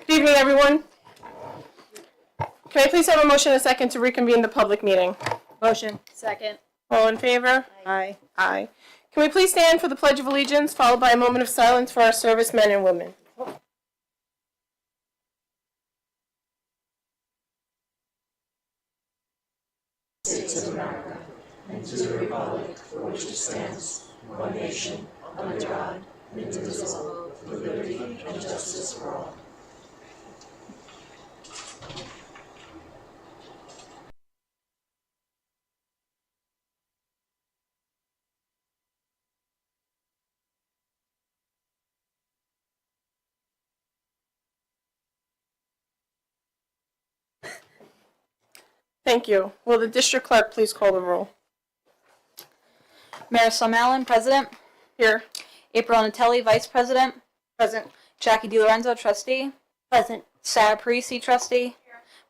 Good evening, everyone. Can I please have a motion and a second to reconvene the public meeting? Motion. Second. All in favor? Aye. Aye. Can we please stand for the Pledge of Allegiance, followed by a moment of silence for our servicemen and women? Thank you. Will the district clerk please call the roll? Marisol Allen, President. Here. April Natelli, Vice President. Present. Jackie DiLorenzo, Trustee. Present. Sarah Parisi, Trustee.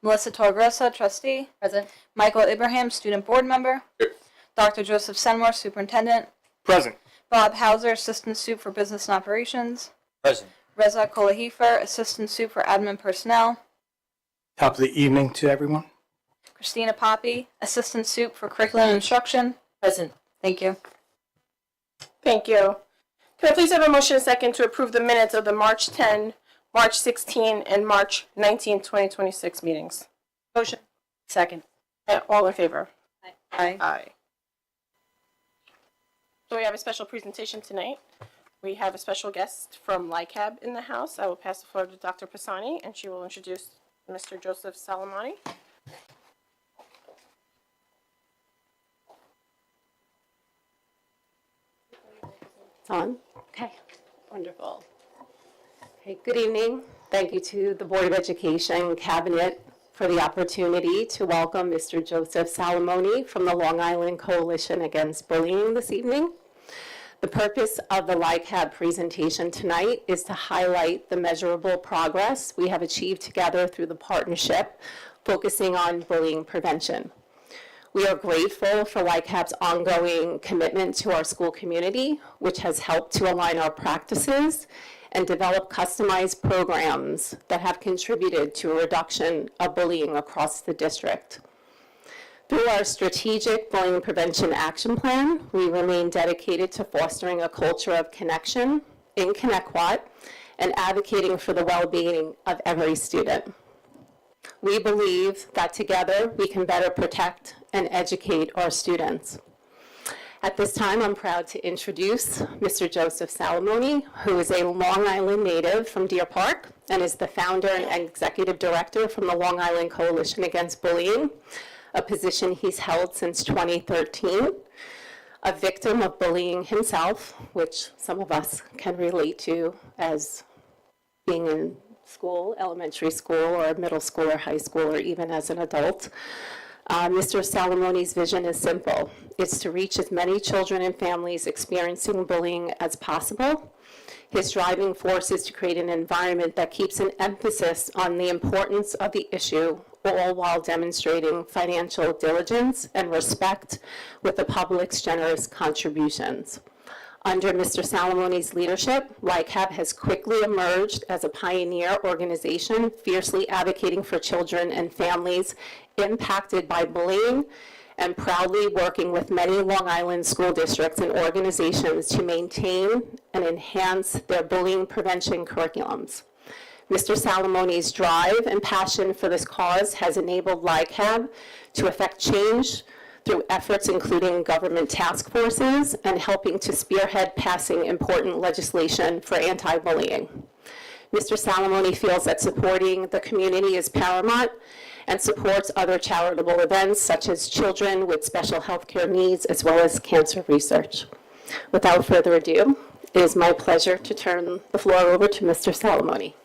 Melissa Torgrosa, Trustee. Present. Michael Ibrahim, Student Board Member. Here. Dr. Joseph Senmore, Superintendent. Present. Bob Hauser, Assistant Sup for Business and Operations. Present. Reza Kolahifer, Assistant Sup for Admin Personnel. Top of the evening to everyone. Christina Poppy, Assistant Sup for Curriculum and Instruction. Present. Thank you. Thank you. Can I please have a motion and a second to approve the minutes of the March 10, March 16, and March 19, 2026 meetings? Motion. Second. All in favor? Aye. Aye. So we have a special presentation tonight. We have a special guest from LICAB in the house. I will pass the floor to Dr. Pisani, and she will introduce Mr. Joseph Salamani. It's on? Okay, wonderful. Okay, good evening. Thank you to the Board of Education Cabinet for the opportunity to welcome Mr. Joseph Salamoni from the Long Island Coalition Against Bullying this evening. The purpose of the LICAB presentation tonight is to highlight the measurable progress we have achieved together through the partnership focusing on bullying prevention. We are grateful for LICAB's ongoing commitment to our school community, which has helped to align our practices and develop customized programs that have contributed to a reduction of bullying across the district. Through our strategic bullying prevention action plan, we remain dedicated to fostering a culture of connection in Connecticut and advocating for the well-being of every student. We believe that together we can better protect and educate our students. At this time, I'm proud to introduce Mr. Joseph Salamoni, who is a Long Island native from Deer Park and is the founder and executive director from the Long Island Coalition Against Bullying, a position he's held since 2013. A victim of bullying himself, which some of us can relate to as being in school, elementary school, or middle school, or high school, or even as an adult. Mr. Salamoni's vision is simple. It's to reach as many children and families experiencing bullying as possible. His driving force is to create an environment that keeps an emphasis on the importance of the issue, all while demonstrating financial diligence and respect with the public's generous contributions. Under Mr. Salamoni's leadership, LICAB has quickly emerged as a pioneer organization fiercely advocating for children and families impacted by bullying and proudly working with many Long Island school districts and organizations to maintain and enhance their bullying prevention curriculums. Mr. Salamoni's drive and passion for this cause has enabled LICAB to effect change through efforts including government task forces and helping to spearhead passing important legislation for anti-bullying. Mr. Salamoni feels that supporting the community is paramount and supports other charitable events such as children with special health care needs as well as cancer research. Without further ado, it is my pleasure to turn the floor over to Mr. Salamoni.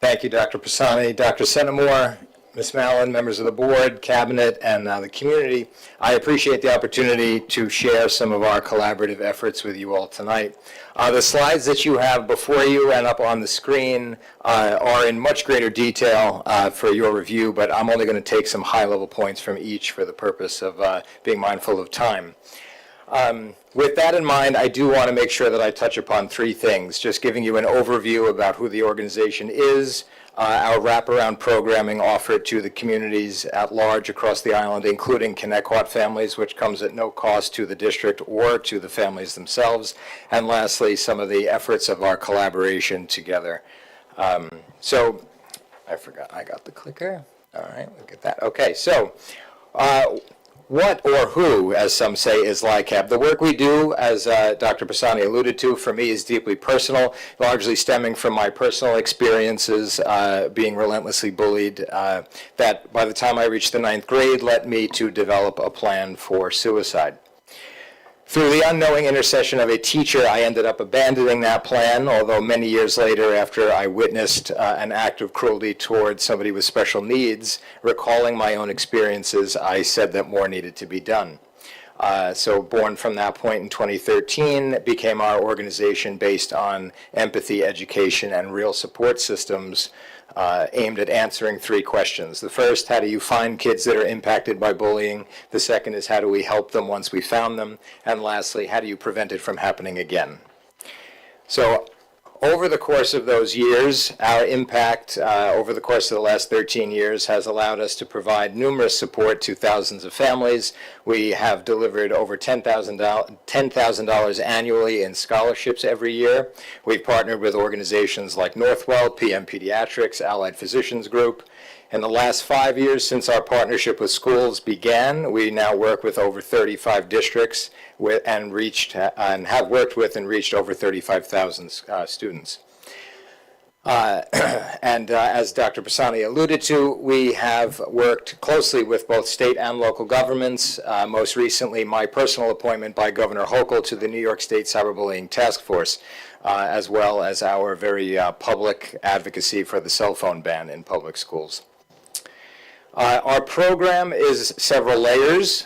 Thank you, Dr. Pisani. Dr. Senamore, Ms. Mallon, members of the board, cabinet, and the community, I appreciate the opportunity to share some of our collaborative efforts with you all tonight. The slides that you have before you and up on the screen are in much greater detail for your review, but I'm only going to take some high-level points from each for the purpose of being mindful of time. With that in mind, I do want to make sure that I touch upon three things, just giving you an overview about who the organization is, our wraparound programming offered to the communities at large across the island, including Kennequot families, which comes at no cost to the district or to the families themselves, and lastly, some of the efforts of our collaboration together. So, I forgot, I got the clicker. All right, look at that. Okay, so, what or who, as some say, is LICAP? The work we do, as Dr. Pisani alluded to, for me is deeply personal, largely stemming from my personal experiences being relentlessly bullied, that by the time I reached the 9th grade led me to develop a plan for suicide. Through the unknowing intercession of a teacher, I ended up abandoning that plan, although many years later, after I witnessed an act of cruelty towards somebody with special needs, recalling my own experiences, I said that more needed to be done. So born from that point in 2013, became our organization based on empathy, education, and real support systems aimed at answering three questions. The first, how do you find kids that are impacted by bullying? The second is, how do we help them once we found them? And lastly, how do you prevent it from happening again? So over the course of those years, our impact over the course of the last 13 years has allowed us to provide numerous support to thousands of families. We have delivered over $10,000 annually in scholarships every year. We've partnered with organizations like Northwell, PM Pediatrics, Allied Physicians Group. In the last 5 years since our partnership with schools began, we now work with over 35 districts and have worked with and reached over 35,000 students. As Dr. Pisani alluded to, we have worked closely with both state and local governments, most recently my personal appointment by Governor Hochul to the New York State Cyberbullying Task Force, as well as our very public advocacy for the cell phone ban in public schools. Our program is several layers.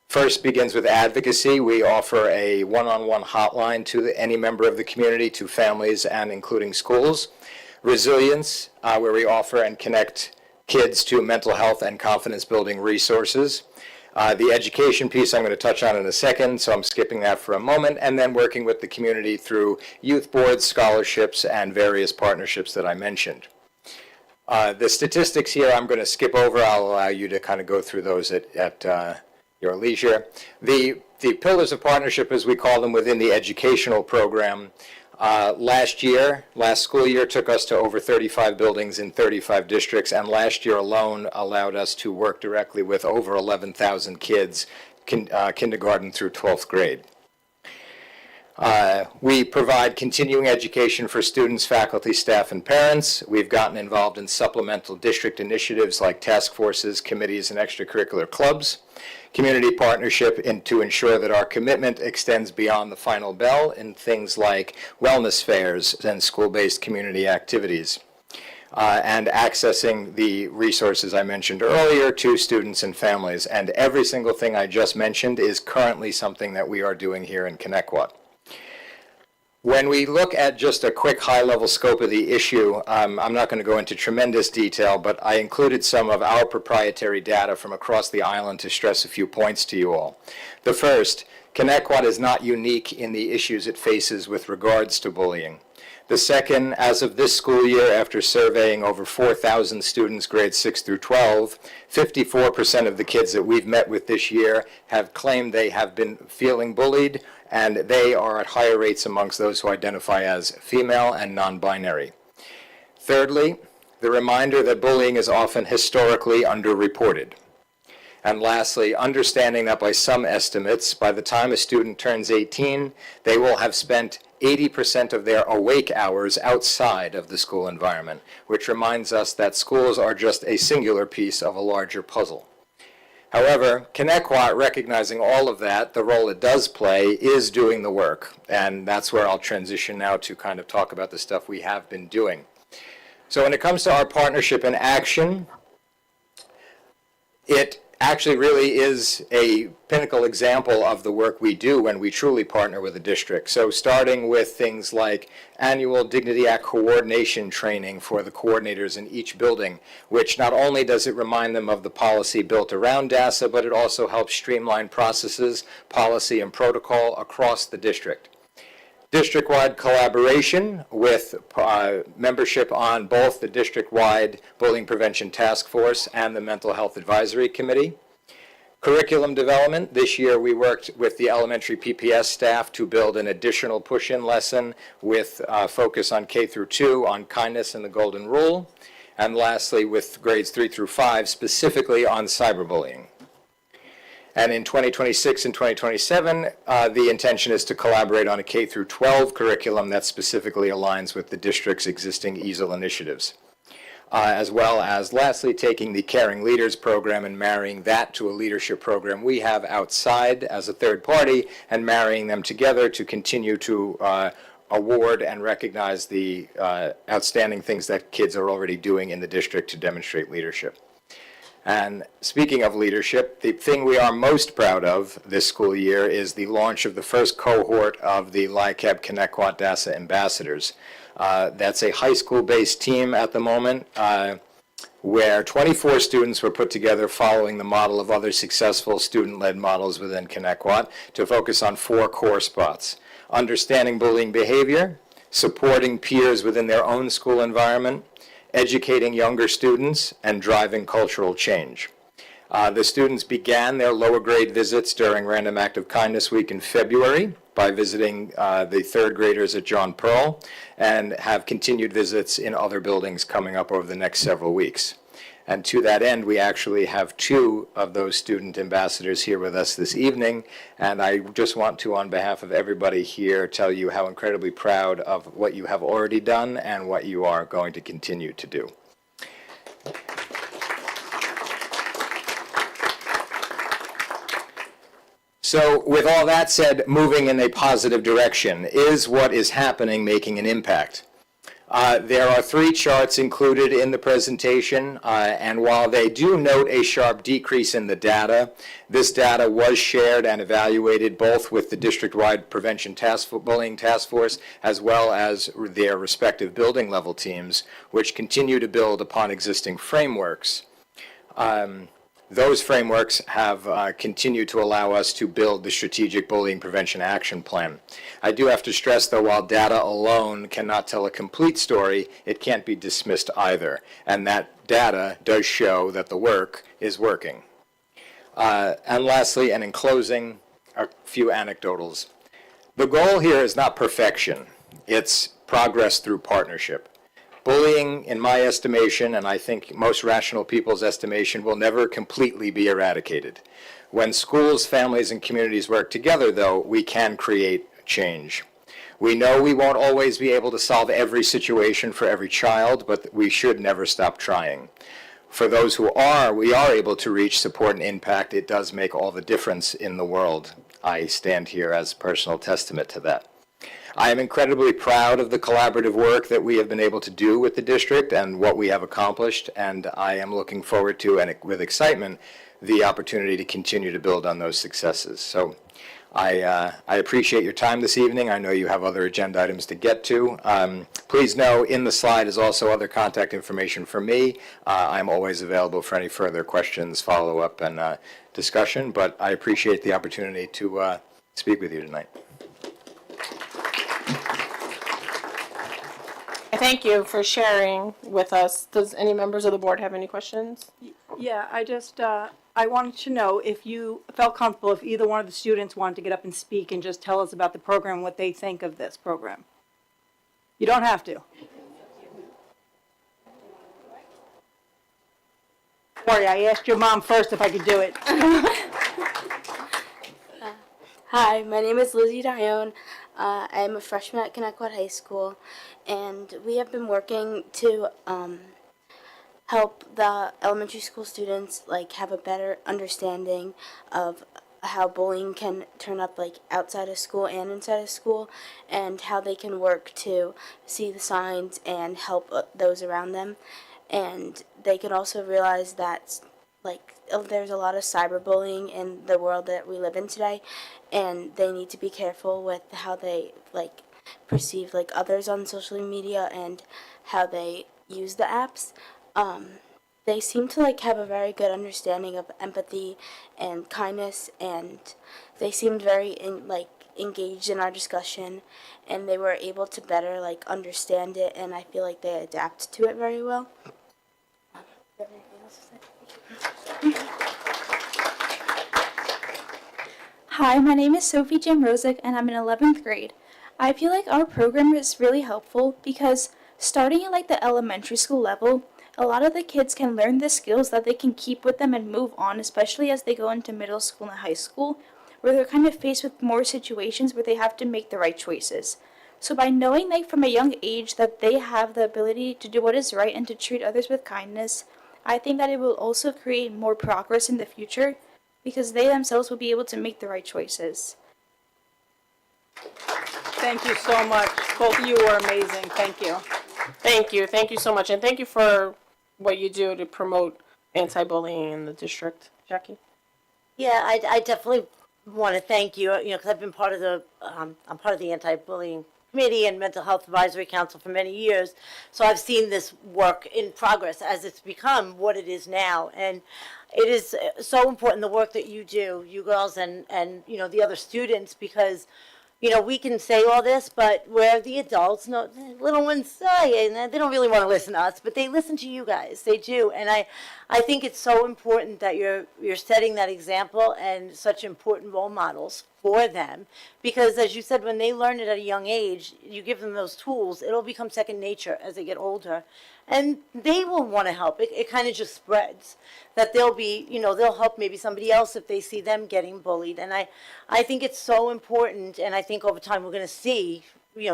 First begins with advocacy. We offer a one-on-one hotline to any member of the community, to families and including schools. Resilience, where we offer and connect kids to mental health and confidence building resources. The education piece I'm going to touch on in a second, so I'm skipping that for a moment, and then working with the community through youth boards, scholarships, and various partnerships that I mentioned. The statistics here I'm going to skip over. I'll allow you to kind of go through those at your leisure. The pillars of partnership, as we call them, within the educational program, last school year, took us to over 35 buildings in 35 districts, and last year alone allowed us to work directly with over 11,000 kids, kindergarten through 12th grade. We provide continuing education for students, faculty, staff, and parents. We've gotten involved in supplemental district initiatives like task forces, committees, and extracurricular clubs. Community partnership to ensure that our commitment extends beyond the final bell in things like wellness fairs and school-based community activities. And accessing the resources I mentioned earlier to students and families. And every single thing I just mentioned is currently something that we are doing here in Kennequot. When we look at just a quick high-level scope of the issue, I'm not going to go into tremendous detail, but I included some of our proprietary data from across the island to stress a few points to you all. The first, Kennequot is not unique in the issues it faces with regards to bullying. The second, as of this school year, after surveying over 4,000 students grades 6 through 12, 54% of the kids that we've met with this year have claimed they have been feeling bullied, and they are at higher rates amongst those who identify as female and non-binary. Thirdly, the reminder that bullying is often historically underreported. And lastly, understanding that by some estimates, by the time a student turns 18, they will have spent 80% of their awake hours outside of the school environment, which reminds us that schools are just a singular piece of a larger puzzle. However, Kennequot, recognizing all of that, the role it does play is doing the work. And that's where I'll transition now to kind of talk about the stuff we have been doing. So when it comes to our partnership in action, It actually really is a pinnacle example of the work we do when we truly partner with a district. So starting with things like annual Dignity Act coordination training for the coordinators in each building, which not only does it remind them of the policy built around DASA, but it also helps streamline processes, policy, and protocol across the district. District-wide collaboration with membership on both the district-wide Bullying Prevention Task Force and the Mental Health Advisory Committee. Curriculum development. This year we worked with the elementary PPS staff to build an additional push-in lesson with focus on K through 2 on kindness and the golden rule. And lastly, with grades 3 through 5, specifically on cyberbullying. And in 2026 and 2027, the intention is to collaborate on a K through 12 curriculum that specifically aligns with the district's existing EASL initiatives. As well as, lastly, taking the Caring Leaders program and marrying that to a leadership program we have outside as a third party and marrying them together to continue to award and recognize the outstanding things that kids are already doing in the district to demonstrate leadership. And speaking of leadership, the thing we are most proud of this school year is the launch of the first cohort of the LICAB Connecticut DASA Ambassadors. That's a high school-based team at the moment where 24 students were put together following the model of other successful student-led models within Connecticut to focus on 4 core spots: understanding bullying behavior, supporting peers within their own school environment, educating younger students, and driving cultural change. The students began their lower grade visits during Random Act of Kindness Week in February by visiting the third graders at John Pearl and have continued visits in other buildings coming up over the next several weeks. And to that end, we actually have 2 of those student ambassadors here with us this evening. And I just want to, on behalf of everybody here, tell you how incredibly proud of what you have already done and what you are going to continue to do. So with all that said, moving in a positive direction, is what is happening making an impact? There are 3 charts included in the presentation, and while they do note a sharp decrease in the data, this data was shared and evaluated both with the district-wide prevention bullying task force as well as their respective building level teams, which continue to build upon existing frameworks. Those frameworks have continued to allow us to build the Strategic Bullying Prevention Action Plan. I do have to stress, though, while data alone cannot tell a complete story, it can't be dismissed either. And that data does show that the work is working. And lastly, and in closing, a few anecdotals. The goal here is not perfection. It's progress through partnership. Bullying, in my estimation, and I think most rational people's estimation, will never completely be eradicated. When schools, families, and communities work together, though, we can create change. We know we won't always be able to solve every situation for every child, but we should never stop trying. For those we are able to reach, support, and impact, it does make all the difference in the world. I stand here as personal testament to that. I am incredibly proud of the collaborative work that we have been able to do with the district and what we have accomplished, and I am looking forward to, and with excitement, the opportunity to continue to build on those successes. So I appreciate your time this evening. I know you have other agenda items to get to. Please know in the slide is also other contact information for me. I'm always available for any further questions, follow-up, and discussion, but I appreciate the opportunity to speak with you tonight. Thank you for sharing with us. Does any members of the board have any questions? Yeah, I wanted to know if you felt comfortable if either one of the students wanted to get up and speak and just tell us about the program, what they think of this program. You don't have to. Sorry, I asked your mom first if I could do it. Hi, my name is Lizzie Dione. I'm a freshman at Connecticut High School, and we have been working to help the elementary school students have a better understanding of how bullying can turn up outside of school and inside of school, and how they can work to see the signs and help those around them. And they can also realize that there's a lot of cyberbullying in the world that we live in today, and they need to be careful with how they like perceive like others on social media and how they use the apps. They seem to like have a very good understanding of empathy and kindness, and they seemed very engaged in our discussion, and they were able to better like understand it, and I feel like they adapt to it very well. Hi, my name is Sophie Jamrosic and I'm in 11th grade. I feel like our program is really helpful because starting at like the elementary school level, a lot of the kids can learn the skills that they can keep with them and move on, especially as they go into middle school and high school, where they're kind of faced with more situations where they have to make the right choices. So by knowing like from a young age that they have the ability to do what is right and to treat others with kindness, I think that it will also create more progress in the future because they themselves will be able to make the right choices. Thank you so much. Both of you are amazing. Thank you. Thank you. Thank you so much. And thank you for what you do to promote anti-bullying in the district. Jackie? Yeah, I definitely want to thank you, because I've been part of I'm part of the anti-bullying committee and mental health advisory council for many years. So I've seen this work in progress as it's become what it is now. And it is so important, the work that you do, you girls and the other students, because we can say all this, but we're the adults, no, the little ones, and they don't really want to listen to us, but they listen to you guys. They do. And I think it's so important that you're setting that example and such important role models for them, because as you said, when they learn it at a young age, you give them those tools, it'll become second nature as they get older. And they will want to help. It kind of just spreads. That they'll be, they'll help maybe somebody else if they see them getting bullied. And I think it's so important, and I think over time we're going to see,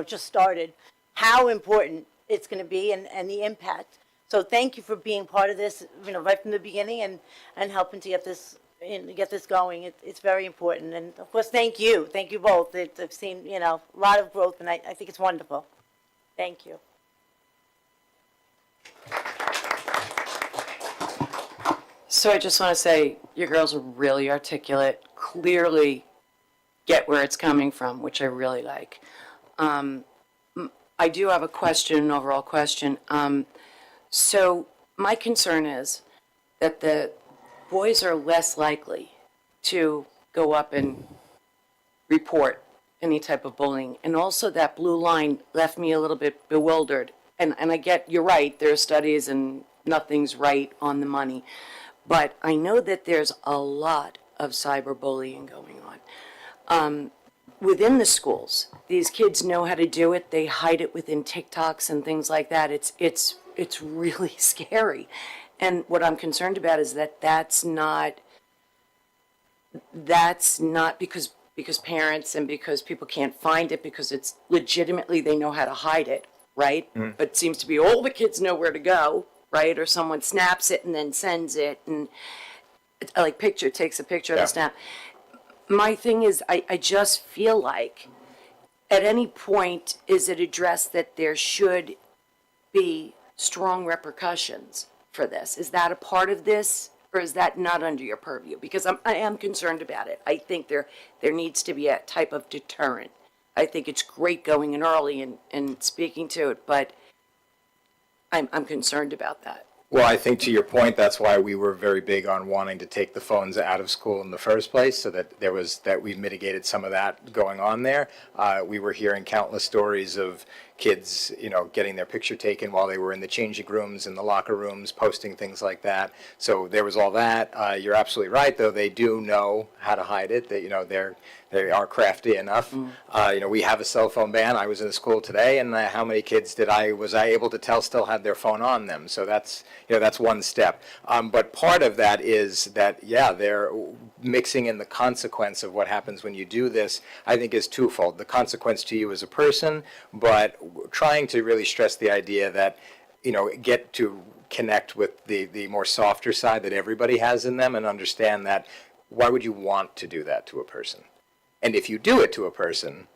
just started, how important it's going to be and the impact. So thank you for being part of this, right from the beginning and helping to get this going. It's very important. And of course, thank you both. I've seen, a lot of growth, and I think it's wonderful. Thank you. So I just want to say, you girls are really articulate, clearly get where it's coming from, which I really like. I do have a question, an overall question. So my concern is that the boys are less likely to go up and report any type of bullying. And also that blue line left me a little bit bewildered. And I get, you're right, there are studies and nothing's right on the money. But I know that there's a lot of cyberbullying going on. Within the schools, these kids know how to do it. They hide it within TikToks and things like that. It's really scary. And what I'm concerned about is that that's not because parents and because people can't find it, because it's legitimately they know how to hide it, right? Mm. But it seems to be all the kids know where to go, right? Or someone snaps it and then sends it, and like takes a picture of the snap. My thing is, I just feel like at any point is it addressed that there should be strong repercussions for this? Is that a part of this, or is that not under your purview? Because I am concerned about it. I think there needs to be a type of deterrent. I think it's great going in early and speaking to it, but I'm concerned about that. Well, I think to your point, that's why we were very big on wanting to take the phones out of school in the first place, so that we mitigated some of that going on there. We were hearing countless stories of kids, getting their picture taken while they were in the changing rooms, in the locker rooms, posting things like that. So there was all that. You're absolutely right, though. They do know how to hide it. They are crafty enough. We have a cell phone ban. I was in the school today, and how many kids was I able to tell still had their phone on them? So that's one step. But part of that is that, they're mixing in the consequence of what happens when you do this, I think is twofold. The consequence to you as a person, but trying to really stress the idea that, get to connect with the more softer side that everybody has in them, and understand that why would you want to do that to a person? And if you do it to a person,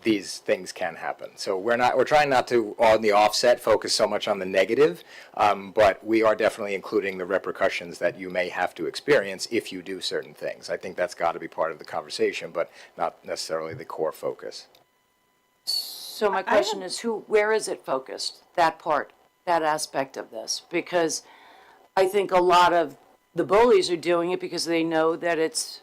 these things can happen. So we're trying not to, on the offset, focus so much on the negative, but we are definitely including the repercussions that you may have to experience if you do certain things. I think that's got to be part of the conversation, but not necessarily the core focus. So my question is, where is it focused, that part, that aspect of this? Because I think a lot of the bullies are doing it because they know that it's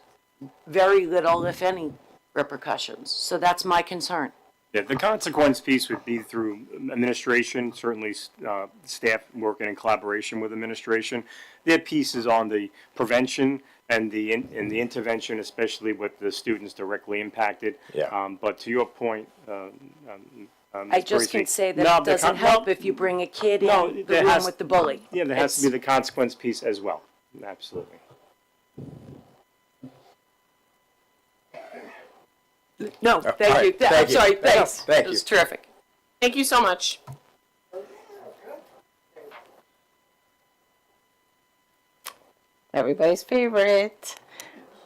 very little, if any, repercussions. So that's my concern. Yeah, the consequence piece would be through administration, certainly staff working in collaboration with administration. Their piece is on the prevention and the intervention, especially with the students directly impacted. Yeah. But to your point, I just can say that it doesn't help if you bring a kid in the room with the bully. Yeah, there has to be the consequence piece as well. Absolutely. No, all thank right, you. thank I'm you. sorry, thanks. Thank It was you. terrific. Thank you so much. Everybody's favorite,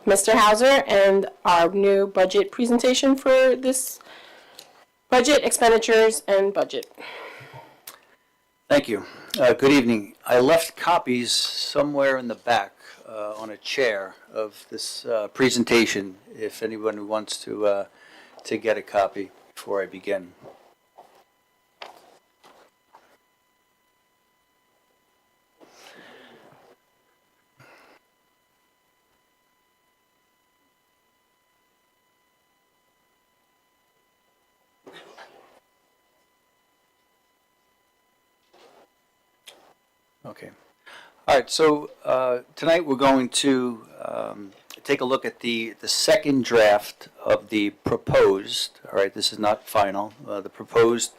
Mr. Hauser, and our new budget presentation for this budget, expenditures, and budget. Thank you. Good evening. I left copies somewhere in the back on a chair of this presentation, if anyone wants to get a copy before I begin. Okay. All right, so tonight we're going to take a look at the second draft of the proposed, all right, this is not final, the proposed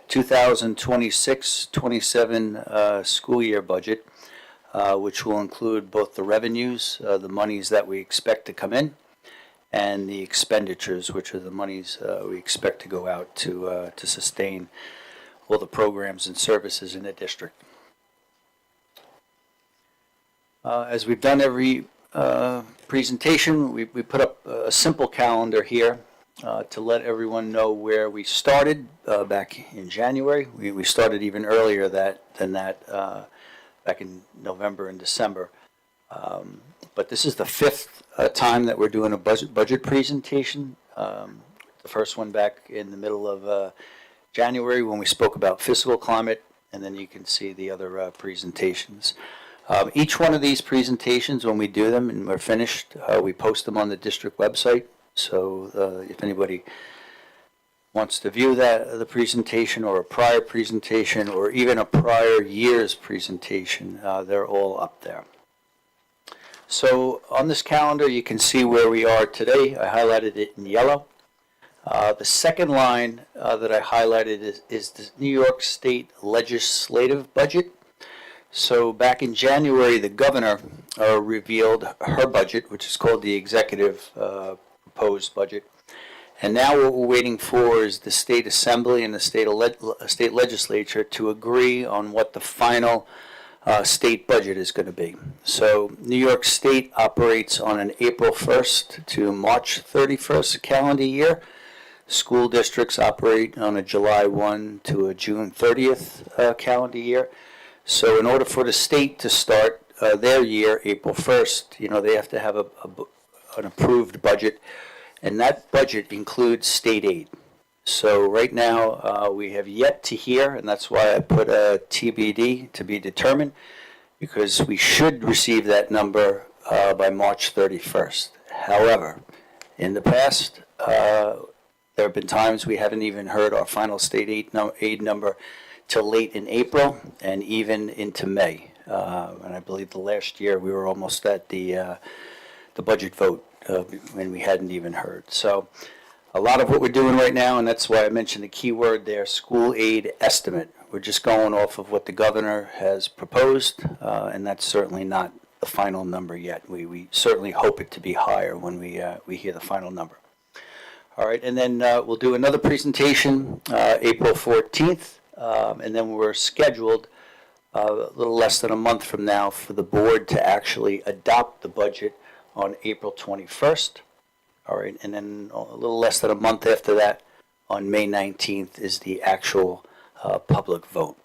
2026-27 school year budget, which will include both the revenues, the monies that we expect to come in, and the expenditures, which are the monies we expect to go out to sustain all the programs and services in the district. As we've done every presentation, we put up a simple calendar here to let everyone know where we started back in January. We started even earlier than that back in November and December. But this is the fifth time that we're doing a budget presentation. The first one back in the middle of January when we spoke about fiscal climate, and then you can see the other presentations. Each one of these presentations, when we do them and we're finished, we post them on the district website. So if anybody wants to view the presentation or a prior presentation or even a prior year's presentation, they're all up there. So on this calendar, you can see where we are today. I highlighted it in yellow. The second line that I highlighted is the New York State legislative budget. So back in January, the governor revealed her budget, which is called the executive proposed budget. And now what we're waiting for is the state assembly and the state legislature to agree on what the final state budget is going to be. So New York State operates on an April 1st to March 31st calendar year. School districts operate on a July 1 to a June 30th calendar year. So in order for the state to start their year, April 1st, they have to have an approved budget, and that budget includes state aid. So right now, we have yet to hear, and that's why I put a TBD, to be determined, because we should receive that number by March 31st. However, in the past, there have been times we haven't even heard our final state aid number till late in April and even into May. And I believe the last year we were almost at the budget vote when we hadn't even heard. So a lot of what we're doing right now, and that's why I mentioned the key word there, school aid estimate. We're just going off of what the governor has proposed, and that's certainly not the final number yet. We certainly hope it to be higher when we hear the final number. All right, and then we'll do another presentation April 14th. And then we're scheduled a little less than a month from now for the board to actually adopt the budget on April 21st. All right, and then a little less than a month after that, on May 19th is the actual public vote.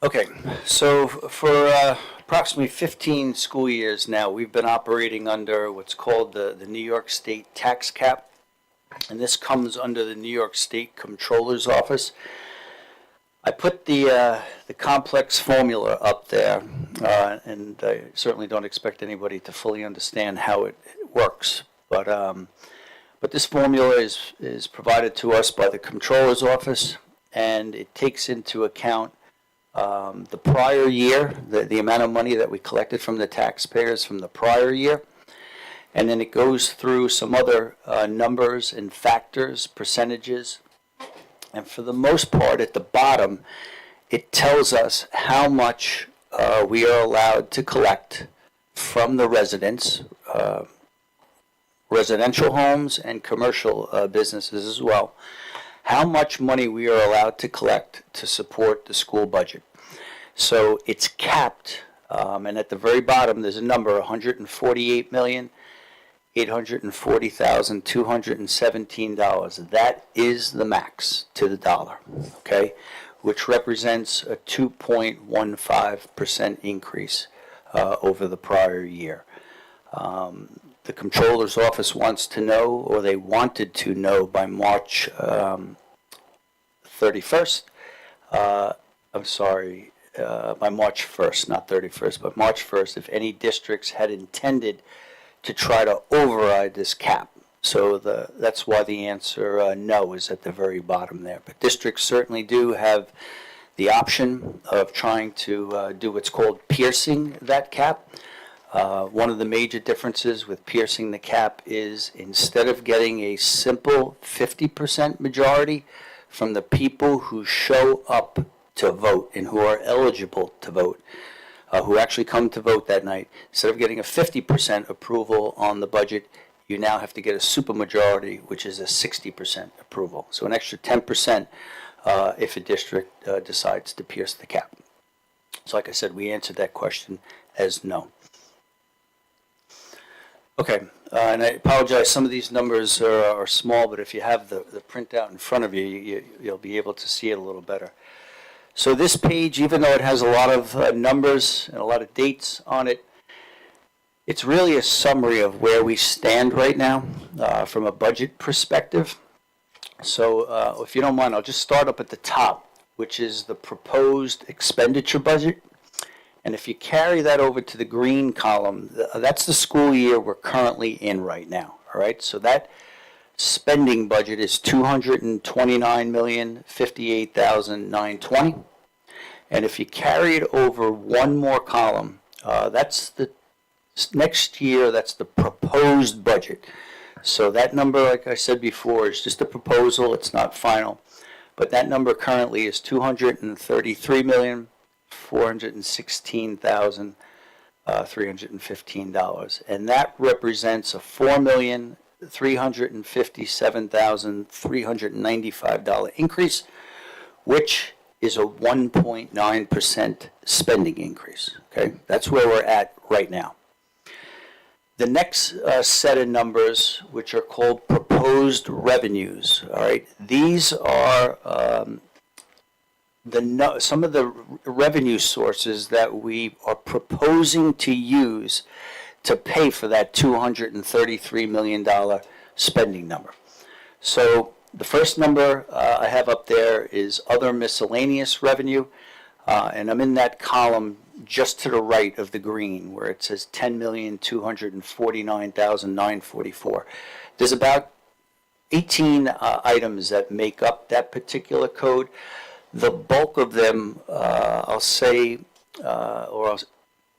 Okay, so for approximately 15 school years now, we've been operating under what's called the New York State tax cap, and this comes under the New York State Comptroller's Office. I put the complex formula up there, and I certainly don't expect anybody to fully understand how it works, but this formula is provided to us by the Comptroller's Office, and it takes into account the prior year, the amount of money that we collected from the taxpayers from the prior year, and then it goes through some other numbers and factors, percentages, and for the most part, at the bottom, it tells us how much we are allowed to collect from the residents, residential homes and commercial businesses as well, how much money we are allowed to collect to support the school budget. So it's capped, and at the very bottom, there's a number, $148,840,217. That is the max to the dollar, okay, which represents a 2.15% increase over the prior year. The Comptroller's Office wants to know, or they wanted to know by March 31st, by March 1st, not 31st, but March 1st, if any districts had intended to try to override this cap. So that's why the answer no is at the very bottom there. But districts certainly do have the option of trying to do what's called piercing that cap. One of the major differences with piercing the cap is instead of getting a simple 50% majority from the people who show up to vote and who are eligible to vote, who actually come to vote that night, instead of getting a 50% approval on the budget, you now have to get a supermajority, which is a 60% approval. So an extra 10% if a district decides to pierce the cap. So like I said, we answered that question as no. Okay, and I apologize, some of these numbers are small, but if you have the printout in front of you, you'll be able to see it a little better. So this page, even though it has a lot of numbers and a lot of dates on it, it's really a summary of where we stand right now from a budget perspective. So if you don't mind, I'll just start up at the top, which is the proposed expenditure budget. And if you carry that over to the green column, that's the school year we're currently in right now, all right? So that spending budget is $229,058,920. And if you carry it over one more column, that's the next year, that's the proposed budget. So that number, like I said before, is just a proposal, it's not final. But that number currently is $233,416,315. And that represents a $4,357,395 increase, which is a 1.9% spending increase. Okay, that's where we're at right now. The next set of numbers, which are called proposed revenues, all right, these are some of the revenue sources that we are proposing to use to pay for that $233 million spending number. So the first number I have up there is other miscellaneous revenue, and I'm in that column just to the right of the green where it says $10,249,944. There's about 18 items that make up that particular code. The bulk of them, I'll say, or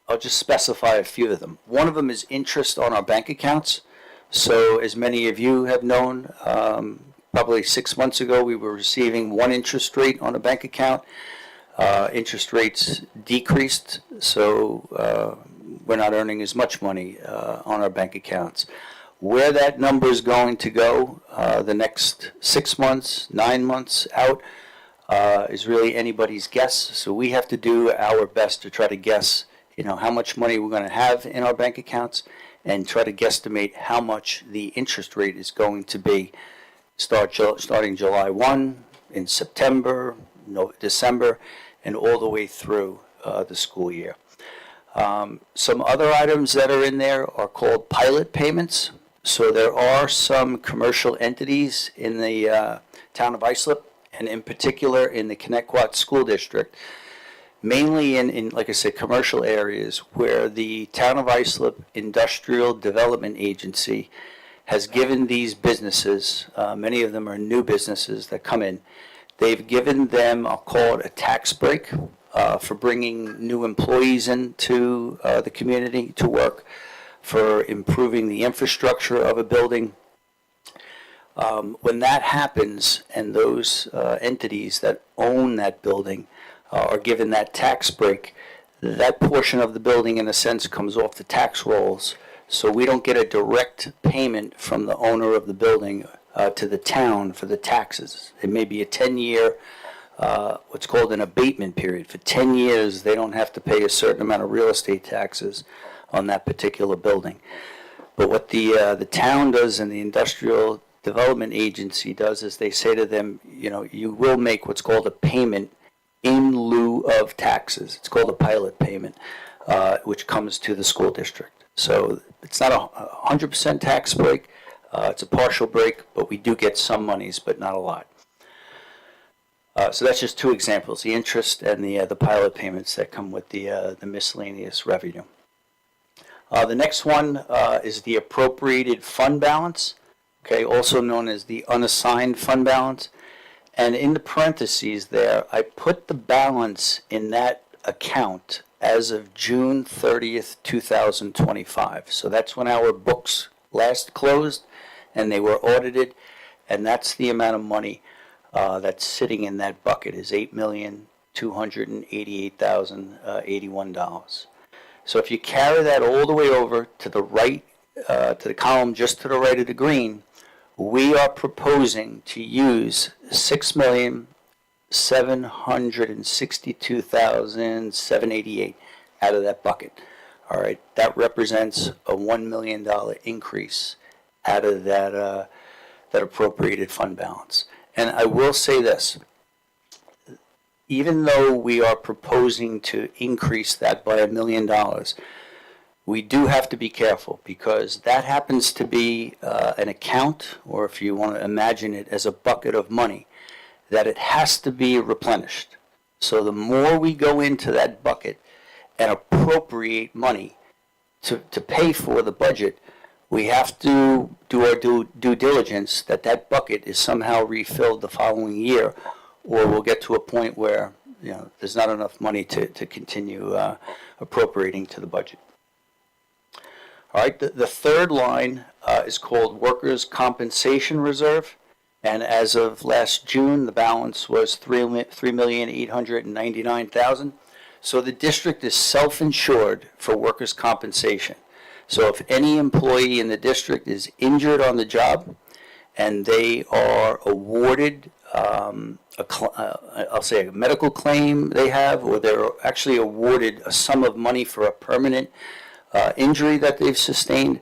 I'll just specify a few of them. One of them is interest on our bank accounts. So as many of you have known, probably 6 months ago, we were receiving one interest rate on a bank account. Interest rates decreased, so we're not earning as much money on our bank accounts. Where that number is going to go the next 6 months, 9 months out is really anybody's guess. So we have to do our best to try to guess, how much money we're going to have in our bank accounts and try to guesstimate how much the interest rate is going to be starting July 1, in September, December, and all the way through the school year. Some other items that are in there are called pilot payments. So there are some commercial entities in the town of Islip, and in particular in the Connecticut School District, mainly in, like I said, commercial areas where the town of Islip Industrial Development Agency has given these businesses, many of them are new businesses that come in, they've given them, I'll call it a tax break for bringing new employees into the community to work, for improving the infrastructure of a building. When that happens and those entities that own that building are given that tax break, that portion of the building in a sense comes off the tax rolls, so we don't get a direct payment from the owner of the building to the town for the taxes. It may be a 10-year what's called an abatement period. For 10 years they don't have to pay a certain amount of real estate taxes on that particular building. But what the town does and the Industrial Development Agency does is they say to them, you know, you will make what's called a payment in lieu of taxes. It's called a pilot payment, which comes to the school district. So it's not a 100% tax break. It's a partial break, but we do get some monies, but not a lot. So that's just two examples, the interest and the pilot payments that come with the miscellaneous revenue. The next one is the appropriated fund balance, okay, also known as the unassigned fund balance. And in the parentheses there, I put the balance in that account as of June 30th, 2025. So that's when our books last closed and they were audited, and that's the amount of money that's sitting in that bucket is $8,288,081. So if you carry that all the way over to the right, to the column just to the right of the green, we are proposing to use $6,762,788 out of that bucket. All right, that represents a $1 million increase out of that appropriated fund balance. And I will say this, even though we are proposing to increase that by $1 million, we do have to be careful because that happens to be an account, or if you want to imagine it as a bucket of money, that it has to be replenished. So the more we go into that bucket and appropriate money to pay for the budget, we have to do our due diligence that that bucket is somehow refilled the following year, or we'll get to a point where, you know, there's not enough money to continue appropriating to the budget. All right, the third line is called Workers' Compensation Reserve, and as of last June, the balance was $3,899,000. So the district is self-insured for workers' compensation. So if any employee in the district is injured on the job and they are awarded I'll say a medical claim they have, or they're actually awarded a sum of money for a permanent injury that they've sustained,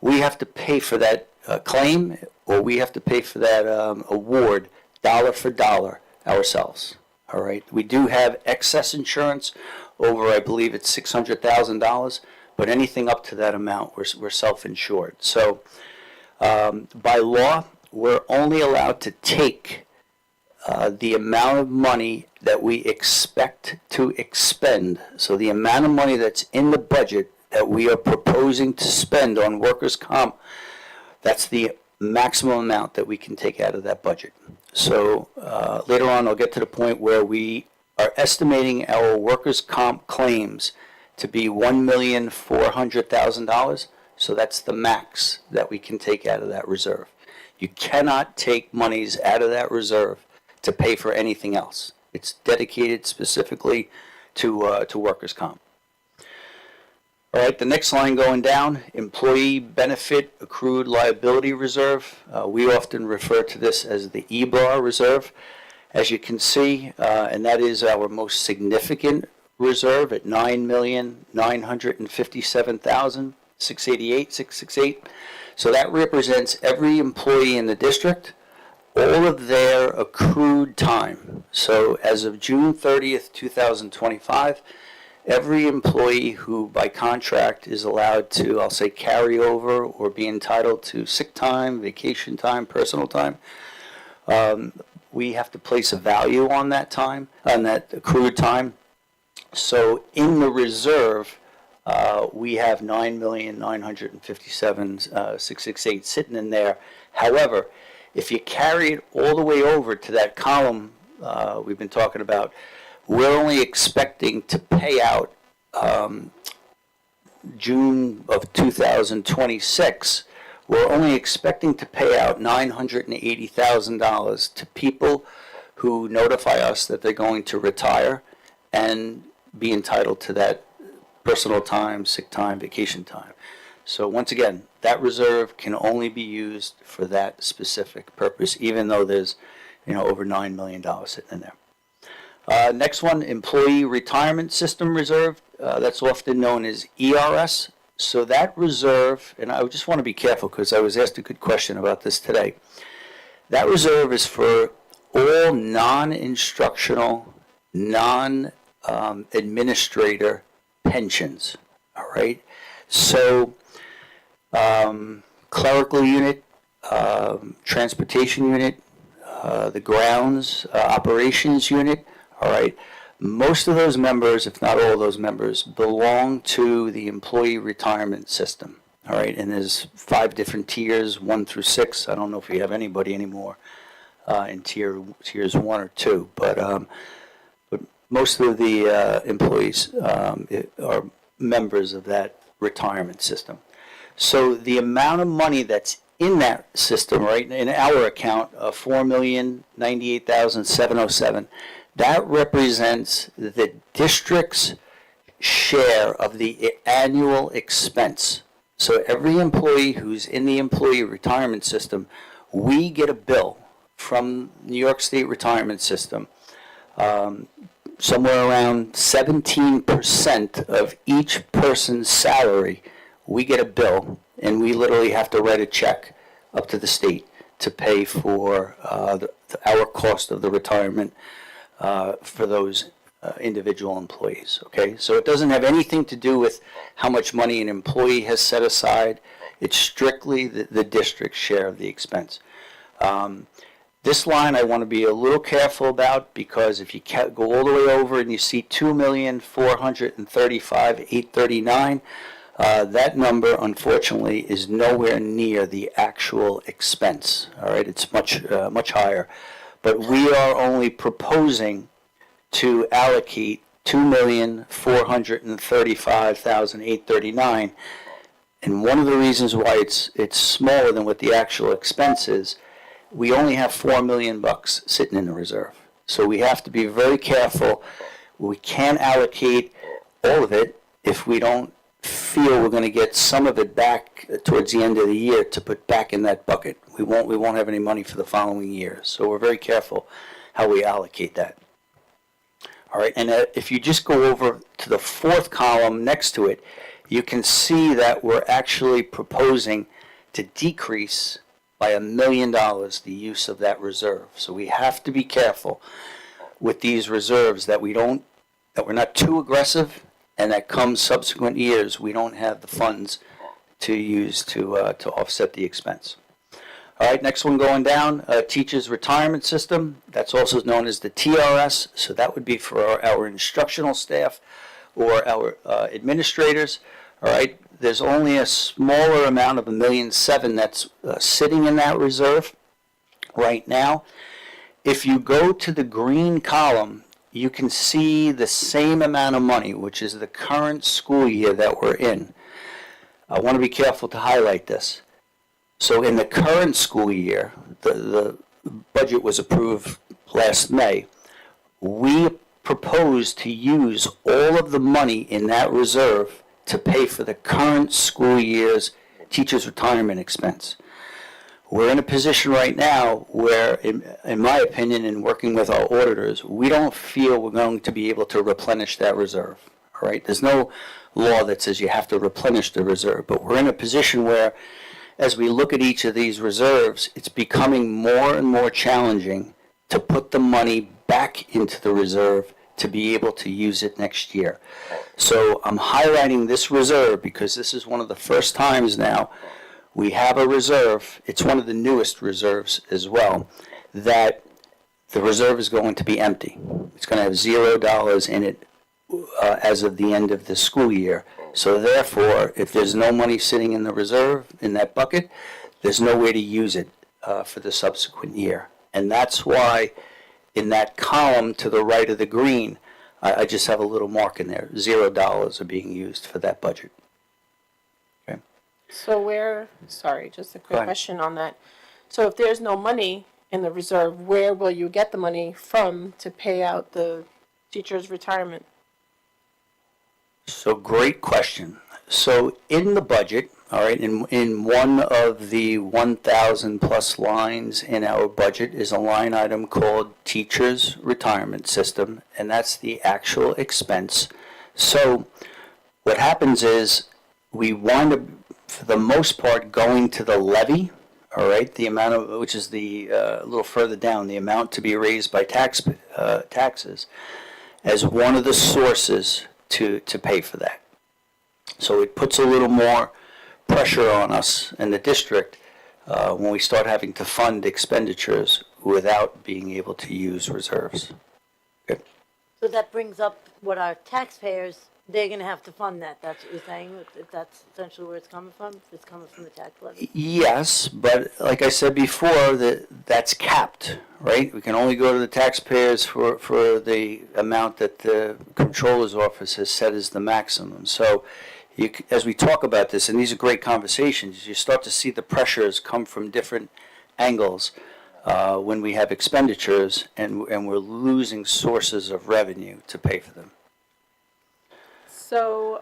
we have to pay for that claim, or we have to pay for that award dollar for dollar ourselves. All right, we do have excess insurance over, I believe it's $600,000, but anything up to that amount, we're self-insured. So by law, we're only allowed to take the amount of money that we expect to expend. So the amount of money that's in the budget that we are proposing to spend on workers' comp, that's the maximum amount that we can take out of that budget. So later on, I'll get to the point where we are estimating our workers' comp claims to be $1,400,000. So that's the max that we can take out of that reserve. You cannot take monies out of that reserve to pay for anything else. It's dedicated specifically to workers' comp. All right, the next line going down, Employee Benefit Accrued Liability Reserve. We often refer to this as the EBAR reserve, as you can see, and that is our most significant reserve at $9,957,700. 688, 668. So that represents every employee in the district, all of their accrued time. So as of June 30th, 2025, every employee who by contract is allowed to, I'll say, carry over or be entitled to sick time, vacation time, personal time, we have to place a value on that time, on that accrued time. So in the reserve, we have 9,957,668 sitting in there. However, if you carry it all the way over to that column we've been talking about, we're only expecting to pay out June of 2026. We're only expecting to pay out $980,000 to people who notify us that they're going to retire and be entitled to that personal time, sick time, vacation time. So once again, that reserve can only be used for that specific purpose, even though there's, over $9 million sitting in there. Next one, Employee Retirement System Reserve. That's often known as ERS. So that reserve, and I just want to be careful because I was asked a good question about this today. That reserve is for all non-instructional, non-administrator pensions. All right. So clerical unit, transportation unit, the grounds operations unit. All right. Most of those members, if not all of those members, belong to the employee retirement system. All right, and there's 5 different tiers, 1 through 6. I don't know if we have anybody anymore in tiers 1 or 2, but most of the employees are members of that retirement system. So the amount of money that's in that system, right, in our account, $4,098,707. That represents the district's share of the annual expense. So every employee who's in the employee retirement system, we get a bill from New York State Retirement System. Somewhere around 17% of each person's salary, we get a bill, and we literally have to write a check up to the state to pay for our cost of the retirement for those individual employees, okay? So it doesn't have anything to do with how much money an employee has set aside. It's strictly the district's share of the expense. This line I want to be a little careful about because if you go all the way over and you see $2,435,839, that number, unfortunately, is nowhere near the actual expense, all right? It's much higher. But we are only proposing to allocate $2,435,839. And one of the reasons why it's smaller than what the actual expense is, we only have $4 million sitting in the reserve. So we have to be very careful. We can't allocate all of it if we don't feel we're going to get some of it back towards the end of the year to put back in that bucket. We won't have any money for the following year. So we're very careful how we allocate that. All right, and if you just go over to the 4th column next to it, you can see that we're actually proposing to decrease by $1 million the use of that reserve. So we have to be careful with these reserves that we're not too aggressive, and that come subsequent years, we don't have the funds to use to offset the expense. All right, next one going down, Teachers Retirement System. That's also known as the TRS. So that would be for our instructional staff or our administrators. All right, there's only a smaller amount of $1.7 million that's sitting in that reserve right now. If you go to the green column, you can see the same amount of money, which is the current school year that we're in. I want to be careful to highlight this. So in the current school year, the budget was approved last May. We propose to use all of the money in that reserve to pay for the current school year's teachers' retirement expense. We're in a position right now where, in my opinion, in working with our auditors, we don't feel we're going to be able to replenish that reserve. all right? There's no law that says you have to replenish the reserve, but we're in a position where, as we look at each of these reserves, it's becoming more and more challenging to put the money back into the reserve to be able to use it next year. So I'm highlighting this reserve because this is one of the first times now we have a reserve, it's one of the newest reserves as well, that the reserve is going to be empty. It's going to have $0 in it as of the end of the school year. So therefore, if there's no money sitting in the reserve, in that bucket, there's no way to use it for the subsequent year. And that's why in that column to the right of the green, I just have a little mark in there. $0 are being used for that budget. Okay. So sorry, just a Go quick ahead. question on that. So if there's no money in the reserve, where will you get the money from to pay out the teacher's retirement? So great question. So in the budget, all right, in one of the 1,000 plus lines in our budget is a line item called Teachers Retirement System, and that's the actual expense. So what happens is we wind up, for the most part, going to the levy, all right, the amount of, which is the, a little further down, the amount to be raised by taxes, as one of the sources to pay for that. So it puts a little more pressure on us in the district when we start having to fund expenditures without being able to use reserves. Okay. So that brings up what our taxpayers, they're gonna have to fund that, that's what you're saying, if that's essentially where it's coming from? It's coming from the tax levy? Yes, but like I said before, that's capped, right? We can only go to the taxpayers for the amount that the controller's office has set as the maximum. So as we talk about this, and these are great conversations, you start to see the pressures come from different angles when we have expenditures and we're losing sources of revenue to pay for them. So,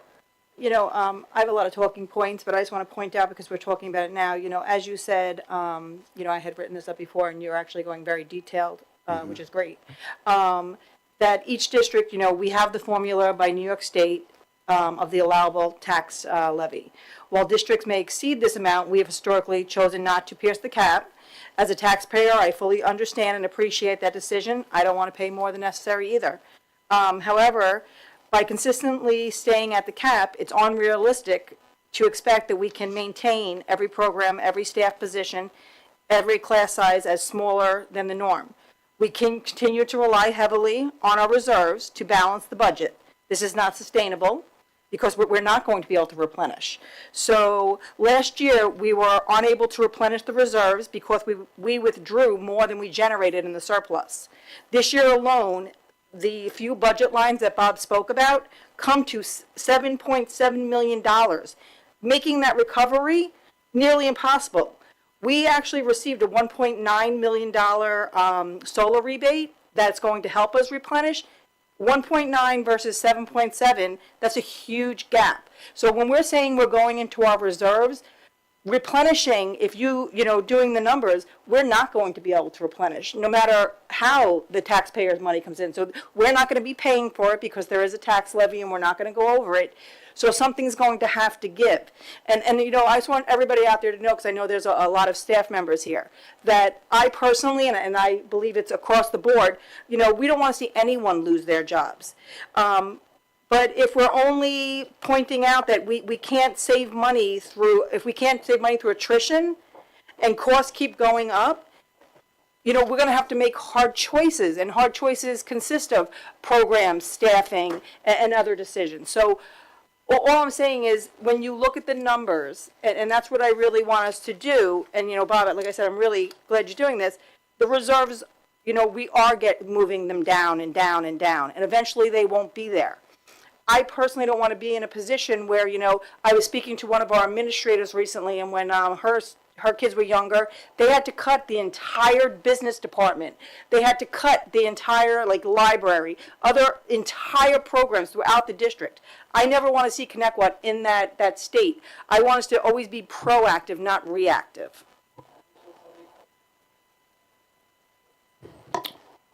I have a lot of talking points, but I just want to point out, because we're talking about it now, as you said, I had written this up before, and you're actually going very detailed, which is great. That each district, we have the formula by New York State of the allowable tax levy. While districts may exceed this amount, we have historically chosen not to pierce the cap. As a taxpayer, I fully understand and appreciate that decision. I don't want to pay more than necessary either. However, by consistently staying at the cap, it's unrealistic to expect that we can maintain every program, every staff position, every class size as smaller than the norm. We can continue to rely heavily on our reserves to balance the budget. This is not sustainable because we're not going to be able to replenish. So last year, we were unable to replenish the reserves because we withdrew more than we generated in the surplus. This year alone, the few budget lines that Bob spoke about come to $7.7 million, making that recovery nearly impossible. We actually received a $1.9 million solar rebate that's going to help us replenish. 1.9 versus 7.7, that's a huge gap. So when we're saying we're going into our reserves, replenishing, if doing the numbers, we're not going to be able to replenish, no matter how the taxpayers' money comes in. So we're not going to be paying for it because there is a tax levy and we're not going to go over it. So something's going to have to give. And I just want everybody out there to know, because I know there's a lot of staff members here, that I personally, and I believe it's across the board, we don't want to see anyone lose their jobs. But if we're only pointing out that we can't save money if we can't save money through attrition and costs keep going up, we're going to have to make hard choices, and hard choices consist of programs, staffing, and other decisions. So all I'm saying is, when you look at the numbers, and that's what I really want us to do, and Bob, like I said, I'm really glad you're doing this, the reserves, we are moving them down and down and down, and eventually they won't be there. I personally don't want to be in a position where, I was speaking to one of our administrators recently, and when her kids were younger, they had to cut the entire business department. They had to cut the entire library, other entire programs throughout the district. I never want to see Connecticut in that state. I want us to always be proactive, not reactive.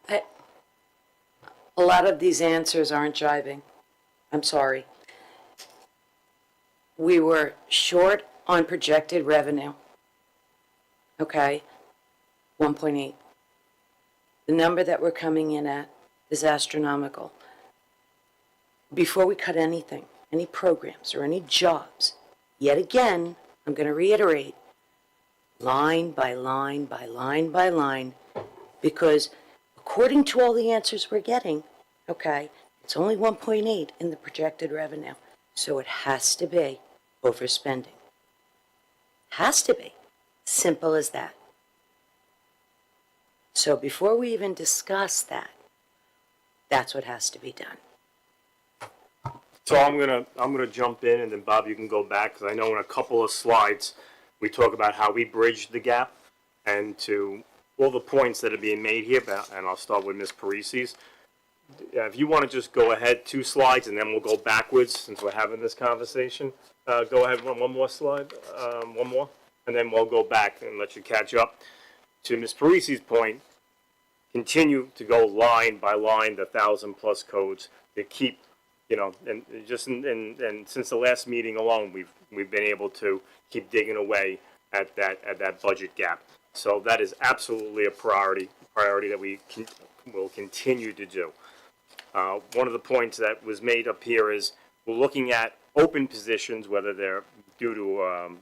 A lot of these answers aren't jiving. I'm sorry. We were short on projected revenue. Okay, 1.8. The number that we're coming in at is astronomical. Before we cut anything, any programs or any jobs, yet again, I'm going to reiterate, line by line by line by line, because according to all the answers we're getting, okay, it's only 1.8 in the projected revenue. So it has to be overspending. Has to be. Simple as that. So before we even discuss that, that's what has to be done. So I'm gonna jump in, and then Bob, you can go back, because I know in a couple of slides, we talk about how we bridged the gap, and to all the points that are being made here, and I'll start with Ms. Parisi's. If you want to just go ahead 2 slides, and then we'll go backwards, since we're having this conversation. Go ahead, one more slide, one more, and then we'll go back and let you catch up. To Ms. Parisi's point, continue to go line by line, the 1,000+ codes, to keep, you know, and just and since the last meeting alone, we've been able to keep digging away at that budget gap. So that is absolutely a priority that we will continue to do. One of the points that was made up here is we're looking at open positions, whether they're due to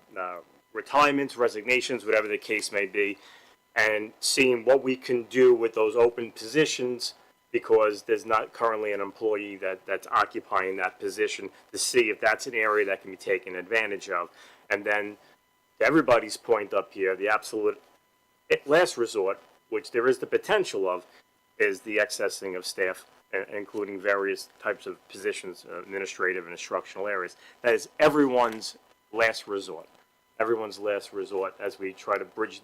retirements, resignations, whatever the case may be, and seeing what we can do with those open positions, because there's not currently an employee that's occupying that position, to see if that's an area that can be taken advantage of. And then, to everybody's point up here, the absolute last resort, which there is the potential of, is the accessing of staff, including various types of positions, administrative and instructional areas. That is everyone's last resort. Everyone's last resort as we try to bridge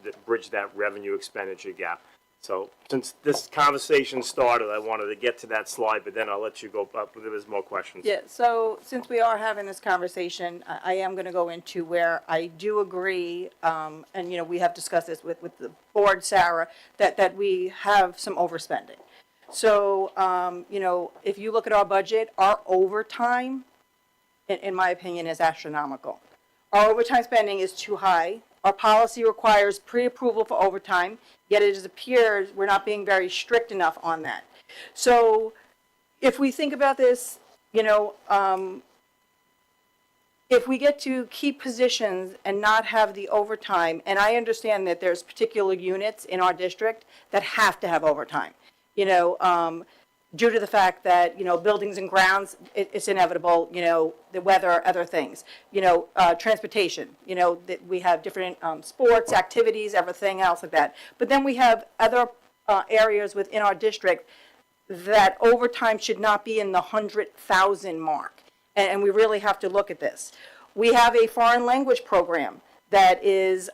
that revenue expenditure gap. So since this conversation started, I wanted to get to that slide, but then I'll let you go up if there's more questions. Yeah, so since we are having this conversation, I am going to go into where I do agree, and, you know, we have discussed this with the board, Sarah, that we have some overspending. So, you know, if you look at our budget, our overtime, in my opinion, is astronomical. Our overtime spending is too high. Our policy requires pre-approval for overtime, yet it appears we're not being very strict enough on that. So if we think about this, you know, if we get to keep positions and not have the overtime, and I understand that there's particular units in our district that have to have overtime, you know, due to the fact that, you know, buildings and grounds, it's inevitable, you know, the weather, other things, you know, transportation, you know, that we have different sports, activities, everything else like that. But then we have other areas within our district that overtime should not be in the 100,000 mark. And we really have to look at this. We have a foreign language program that is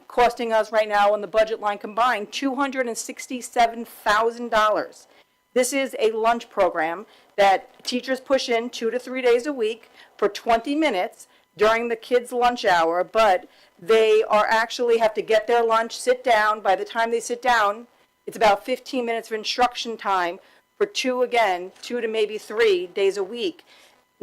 costing us right now on the budget line combined $267,000. This is a lunch program that teachers push in 2 to 3 days a week for 20 minutes during the kids' lunch hour, but they are actually have to get their lunch, sit down. By the time they sit down, it's about 15 minutes of instruction time for 2 to maybe 3 days a week.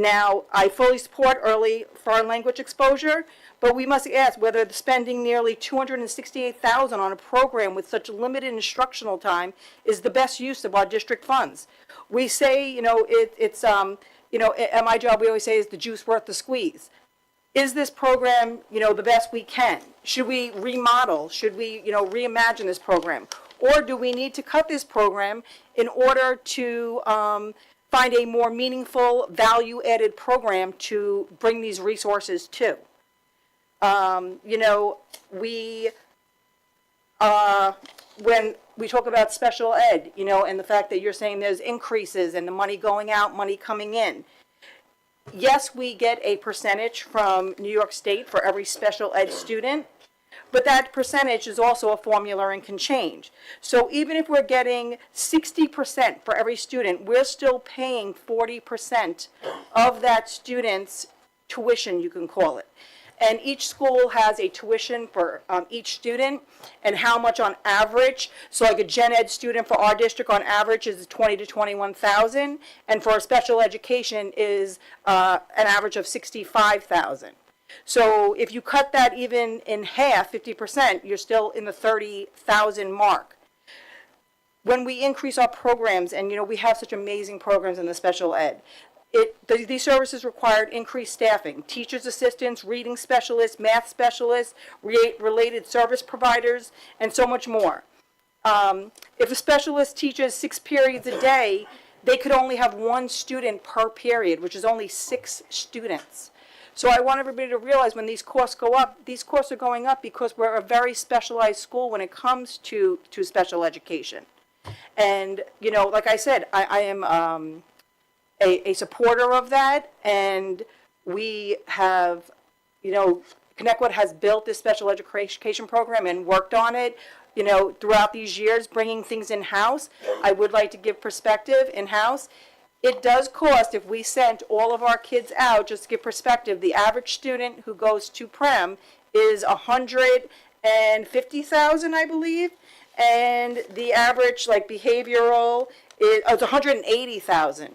Now, I fully support early foreign language exposure, but we must ask whether spending nearly $268,000 on a program with such limited instructional time is the best use of our district funds. We say, you know, it's you know, at my job we always say, is the juice worth the squeeze? Is this program, you know, the best we can? Should we remodel? Should we, you know, reimagine this program? Or do we need to cut this program in order to find a more meaningful, value-added program to bring these resources to? You know, when we talk about special ed, you know, and the fact that you're saying there's increases and the money going out, money coming in. Yes, we get a percentage from New York State for every special ed student, but that percentage is also a formula and can change. So even if we're getting 60% for every student, we're still paying 40% of that student's tuition, you can call it. And each school has a tuition for each student and how much on average. So like a gen ed student for our district on average is 20 to 21,000, and for a special education is an average of 65,000. So if you cut that even in half, 50%, you're still in the 30,000 mark. When we increase our programs, and we have such amazing programs in the special ed, these services required increased staffing, teachers assistants, reading specialists, math specialists, related service providers, and so much more. If a specialist teaches 6 periods a day, they could only have 1 student per period, which is only 6 students. So I want everybody to realize when these costs go up, these costs are going up because we're a very specialized school when it comes to special education. And, like I said, I am a supporter of that, and we have, Connecticut has built this special education program and worked on it, throughout these years, bringing things in-house. I would like to give perspective in-house. It does cost, if we sent all of our kids out, just to give perspective, the average student who goes to Prem is $150,000, I believe, and the average, behavioral, it's $180,000.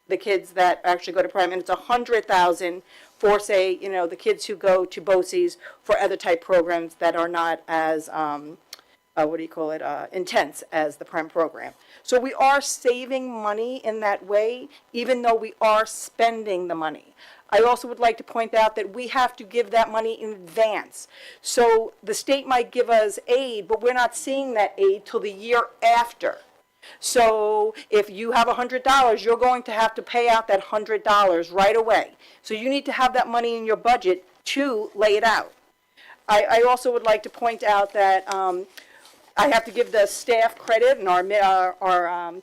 The kids that actually go to Prem, and it's $100,000 for, say, the kids who go to BOCES for other type programs that are not as, intense as the Prem program. So we are saving money in that way, even though we are spending the money. I also would like to point out that we have to give that money in advance. So the state might give us aid, but we're not seeing that aid till the year after. So if you have $100, you're going to have to pay out that $100 right away. So you need to have that money in your budget to lay it out. I also would like to point out that I have to give the staff credit and our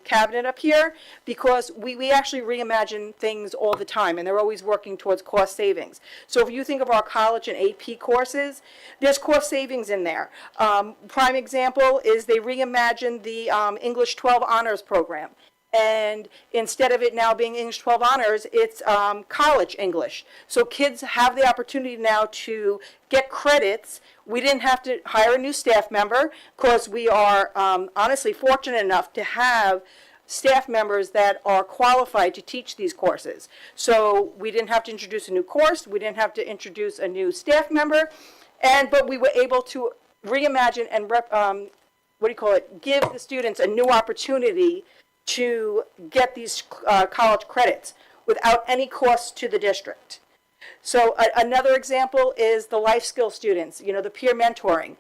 cabinet up here, because we actually reimagine things all the time, and they're always working towards cost savings. So if you think of our college and AP courses, there's cost savings in there. Prime example is they reimagined the English 12 honors program. And instead of it now being English 12 honors, it's college English. So kids have the opportunity now to get credits. We didn't have to hire a new staff member because we are honestly fortunate enough to have staff members that are qualified to teach these courses. So we didn't have to introduce a new course. We didn't have to introduce a new staff member. But we were able to reimagine and give the students a new opportunity to get these college credits without any cost to the district. So another example is the life skill students, the peer mentoring.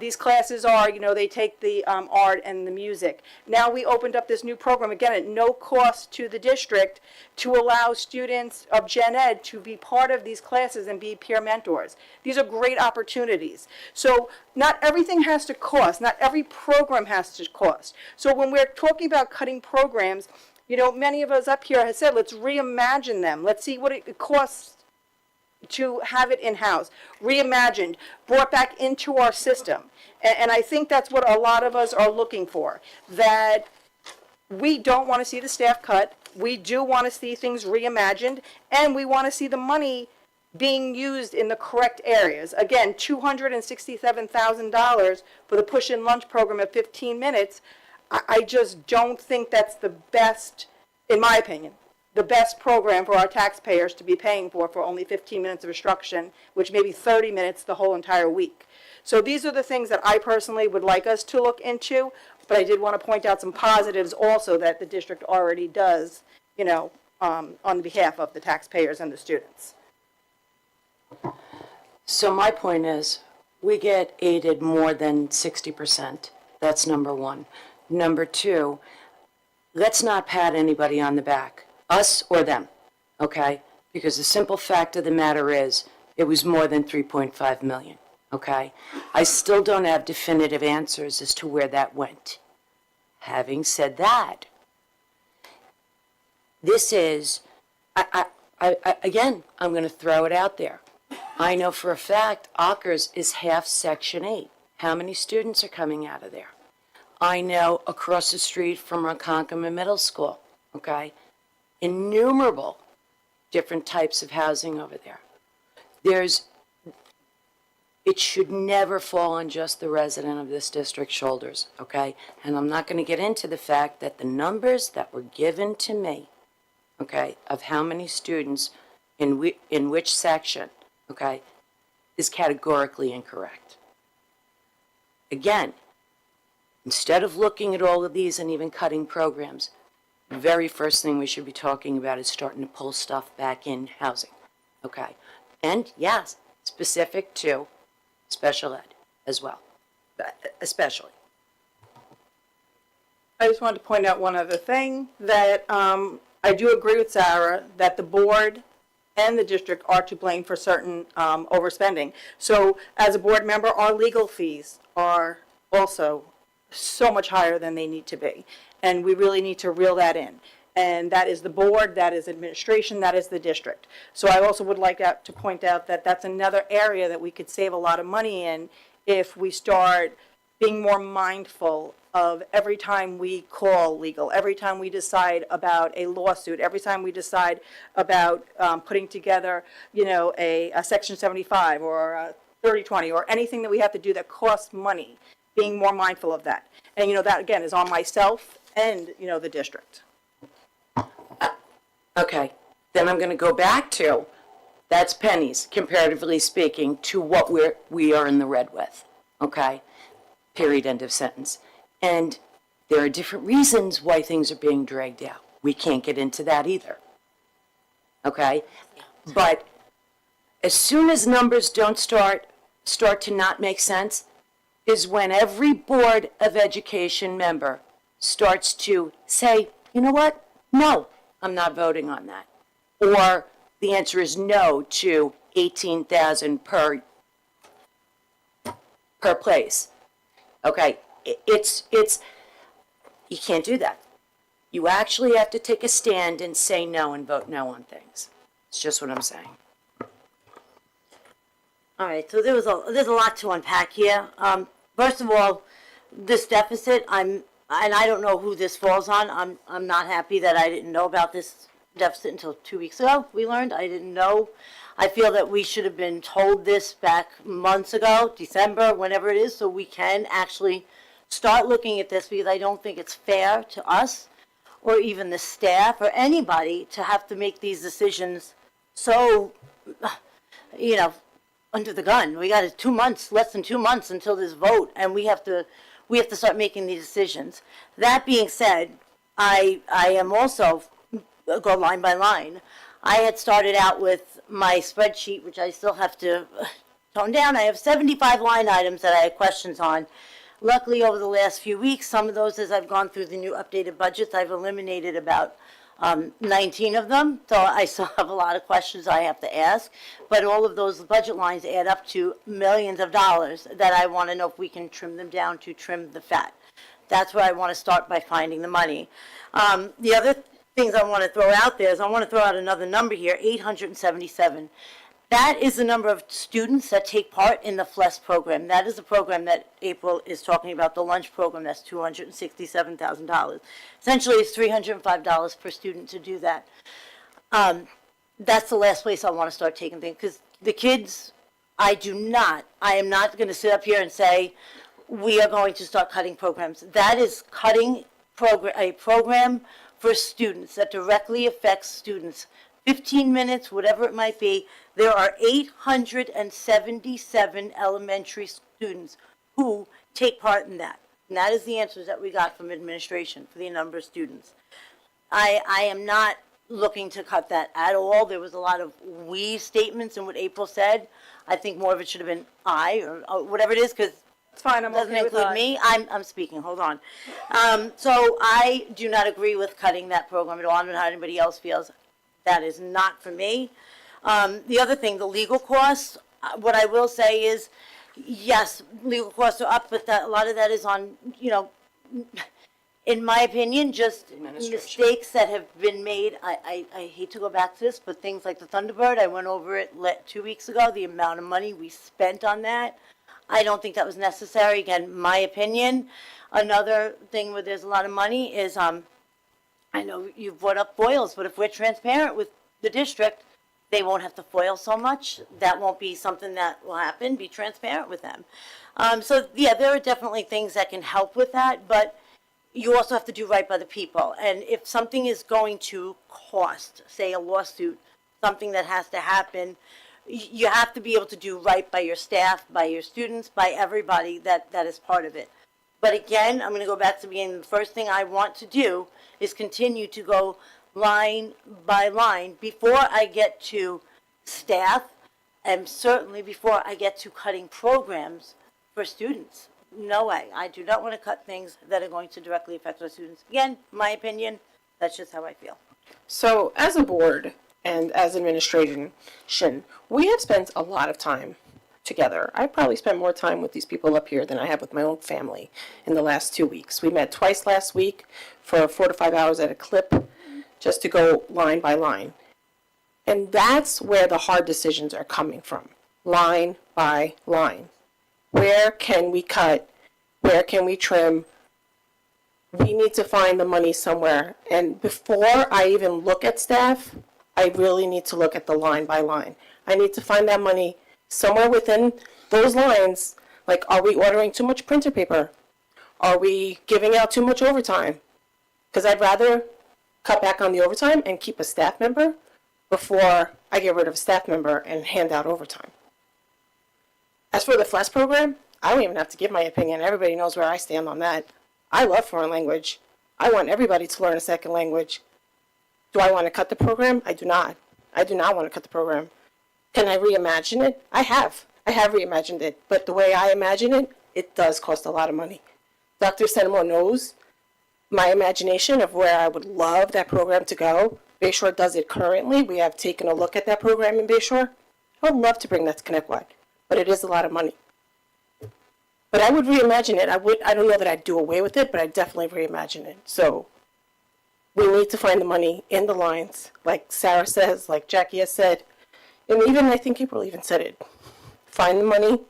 These classes are, they take the art and the music. Now we opened up this new program, again, at no cost to the district, to allow students of Gen Ed to be part of these classes and be peer mentors. These are great opportunities. So not everything has to cost. Not every program has to cost. So when we're talking about cutting programs, many of us up here have said, let's reimagine them. Let's see what it costs to have it in-house, reimagined, brought back into our system. And I think that's what a lot of us are looking for, that we don't want to see the staff cut. We do want to see things reimagined, and we want to see the money being used in the correct areas. Again, $267,000 for the push-in lunch program at 15 minutes. I just don't think that's the best, in my opinion, the best program for our taxpayers to be paying for only 15 minutes of instruction, which may be 30 minutes the whole entire week. So these are the things that I personally would like us to look into, but I did want to point out some positives also that the district already does, on behalf of the taxpayers and the students. So my point is, we get aided more than 60%. That's number one. Number two, let's not pat anybody on the back, us or them, okay? Because the simple fact of the matter is, it was more than 3.5 million, okay? I still don't have definitive answers as to where that went. Having said that, this is, again, I'm going to throw it out there. I know for a fact Ockers is half Section 8. How many students are coming out of there? I know across the street from Ronkonkoma Middle School, okay, innumerable different types of housing over there. There's it should never fall on just the resident of this district's shoulders, okay? And I'm not going to get into the fact that the numbers that were given to me, okay, of how many students in which section, okay, is categorically incorrect. Again, instead of looking at all of these and even cutting programs, the very first thing we should be talking about is starting to pull stuff back in housing, okay? And yes, specific to special ed as well, especially. I just wanted to point out one other thing, that I do agree with Sarah that the board and the district are to blame for certain overspending. So as a board member, our legal fees are also so much higher than they need to be. And we really need to reel that in. And that is the board, that is administration, that is the district. So I also would like to point out that that's another area that we could save a lot of money in if we start being more mindful of every time we call legal, every time we decide about a lawsuit, every time we decide about putting together, a Section 75 or a 3020 or anything that we have to do that costs money, being more mindful of that. And, that again is on myself and, the district. Okay, then I'm going to go back to, that's pennies, comparatively speaking, to what we are in the red with, okay? Period, end of sentence. And there are different reasons why things are being dragged out. We can't get into that either, okay? But as soon as numbers don't start to not make sense, is when every Board of Education member starts to say, you know what? No, I'm not voting on that. Or the answer is no to 18,000 per place. Okay, it's you can't do that. You actually have to take a stand and say no and vote no on things. It's just what I'm saying. All right, so there's a lot to unpack here. First of all, this deficit, and I don't know who this falls on. I'm not happy that I didn't know about this deficit until 2 weeks ago. We learned I didn't know. I feel that we should have been told this back months ago, December, whenever it is, so we can actually start looking at this, because I don't think it's fair to us or even the staff or anybody to have to make these decisions so, under the gun. We got 2 months, less than 2 months until this vote, and we have to start making these decisions. That being said, I am also, go line by line. I had started out with my spreadsheet, which I still have to tone down. I have 75 line items that I had questions on. Luckily, over the last few weeks, some of those, as I've gone through the new updated budgets, I've eliminated about 19 of them. So I still have a lot of questions I have to ask. But all of those budget lines add up to millions of dollars that I want to know if we can trim them down to trim the fat. That's where I want to start, by finding the money. The other things I want to throw out there is I want to throw out another number here, 877. That is the number of students that take part in the FLES program. That is the program that April is talking about, the lunch program. That's $267,000. Essentially, it's $305 per student to do that. That's the last place I want to start taking things, because the kids, I am not going to sit up here and say, we are going to start cutting programs. That is cutting a program for students that directly affects students. 15 minutes, whatever it might be. There are 877 elementary students who take part in that. And that is the answers that we got from administration for the number of students. I am not looking to cut that at all. There was a lot of we statements in what April said. I think more of it should have been I, or whatever it is, because It's fine, I'm doesn't okay with include that. me. I'm speaking, hold on. So I do not agree with cutting that program at all. I don't know how anybody else feels. That is not for me. The other thing, the legal costs, what I will say is, yes, legal costs are up, but a lot of that is on, in my opinion, just mistakes that have been made. I hate to go back to this, but things like the Thunderbird, I went over it 2 weeks ago, the amount of money we spent on that. I don't think that was necessary. Again, my opinion. Another thing where there's a lot of money is, I know you've brought up Boyles, but if we're transparent with the district, they won't have to foil so much. That won't be something that will happen. Be transparent with them. So yeah, there are definitely things that can help with that, but you also have to do right by the people. And if something is going to cost, say a lawsuit, something that has to happen, you have to be able to do right by your staff, by your students, by everybody that is part of it. But again, I'm going to go back to the beginning. The first thing I want to do is continue to go line by line before I get to staff, and certainly before I get to cutting programs for students. No way. I do not want to cut things that are going to directly affect our students. Again, my opinion, that's just how I feel. So as a board and as administration, we have spent a lot of time together. I probably spent more time with these people up here than I have with my own family in the last 2 weeks. We met twice last week for 4 to 5 hours at a clip just to go line by line. And that's where the hard decisions are coming from, line by line. Where can we cut? Where can we trim? We need to find the money somewhere. And before I even look at staff, I really need to look at the line by line. I need to find that money somewhere within those lines. Like, are we ordering too much printer paper? Are we giving out too much overtime? Because I'd rather cut back on the overtime and keep a staff member before I get rid of a staff member and hand out overtime. As for the FLES program, I don't even have to give my opinion. Everybody knows where I stand on that. I love foreign language. I want everybody to learn a second language. Do I want to cut the program? I do not. I do not want to cut the program. Can I reimagine it? I have. I have reimagined it. But the way I imagine it, it does cost a lot of money. Dr. Senemo knows my imagination of where I would love that program to go. Bayshore does it currently. We have taken a look at that program in Bayshore. I would love to bring that to Connecticut, but it is a lot of money. But I would reimagine it. I don't know that I'd do away with it, but I'd definitely reimagine it. So we need to find the money in the lines, like Sarah says, like Jackie has said, and even I think April even said it. Find the money,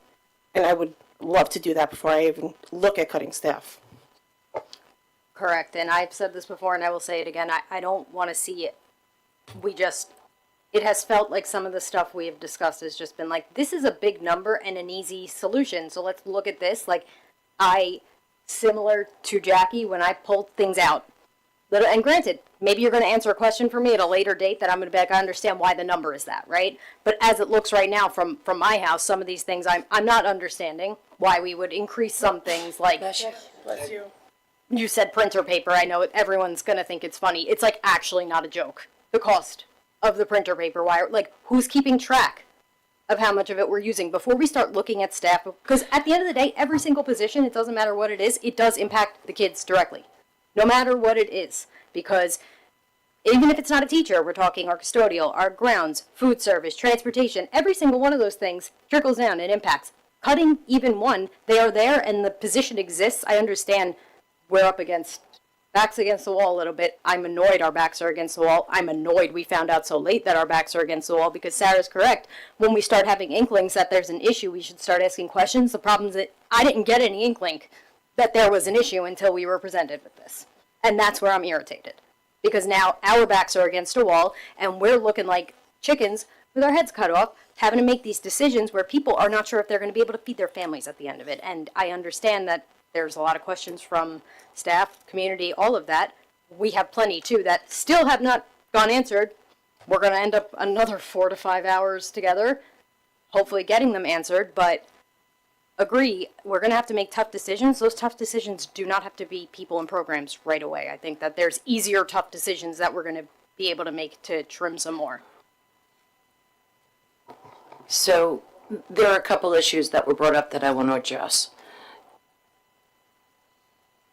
and I would love to do that before I even look at cutting staff. Correct, and I've said this before, and I will say it again. I don't want to see it. It has felt like some of the stuff we have discussed has just been like, this is a big number and an easy solution, so let's look at this. Like, similar to Jackie, when I pulled things out, and granted, maybe you're going to answer a question for me at a later date that I'm going to be like, I understand why the number is that, right? But as it looks right now from my house, some of these things I'm not understanding why we would increase some things like... Bless you. You said printer paper. I know everyone's going to think it's funny. It's like actually not a joke. The cost of the printer paper wire, like who's keeping track of how much of it we're using before we start looking at staff? Because at the end of the day, every single position, it doesn't matter what it is, it does impact the kids directly. No matter what it is. Because even if it's not a teacher, we're talking our custodial, our grounds, food service, transportation, every single one of those things trickles down and impacts. Cutting even one, they are there and the position exists. I understand we're up against, backs against the wall a little bit. I'm annoyed our backs are against the wall. I'm annoyed we found out so late that our backs are against the wall, because Sarah's correct. When we start having inklings that there's an issue, we should start asking questions. The problem is that I didn't get any inkling that there was an issue until we were presented with this. And that's where I'm irritated. Because now our backs are against a wall and we're looking like chickens with our heads cut off, having to make these decisions where people are not sure if they're going to be able to feed their families at the end of it. And I understand that there's a lot of questions from staff, community, all of that. We have plenty, too, that still have not gone answered. We're going to end up another 4 to 5 hours together, hopefully getting them answered. But agree, we're going to have to make tough decisions. Those tough decisions do not have to be people and programs right away. I think that there's easier tough decisions that we're going to be able to make to trim some more. So there are a couple issues that were brought up that I want to address.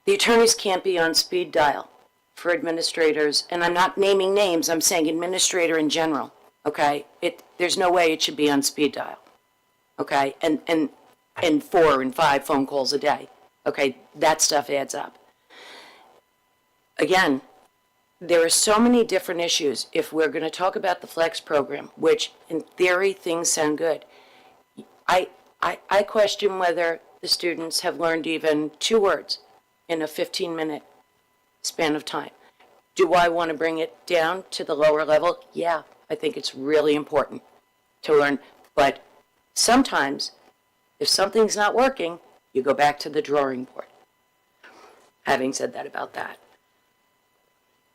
The attorneys can't be on speed dial for administrators, and I'm not naming names, I'm saying administrator in general, okay? There's no way it should be on speed dial, okay? And 4 and 5 phone calls a day, okay? That stuff adds up. Again, there are so many different issues. If we're going to talk about the Flex program, which in theory things sound good, I question whether the students have learned even 2 words in a 15-minute span of time. Do I want to bring it down to the lower level? Yeah, I think it's really important to learn. But sometimes, if something's not working, you go back to the drawing board. Having said that about that.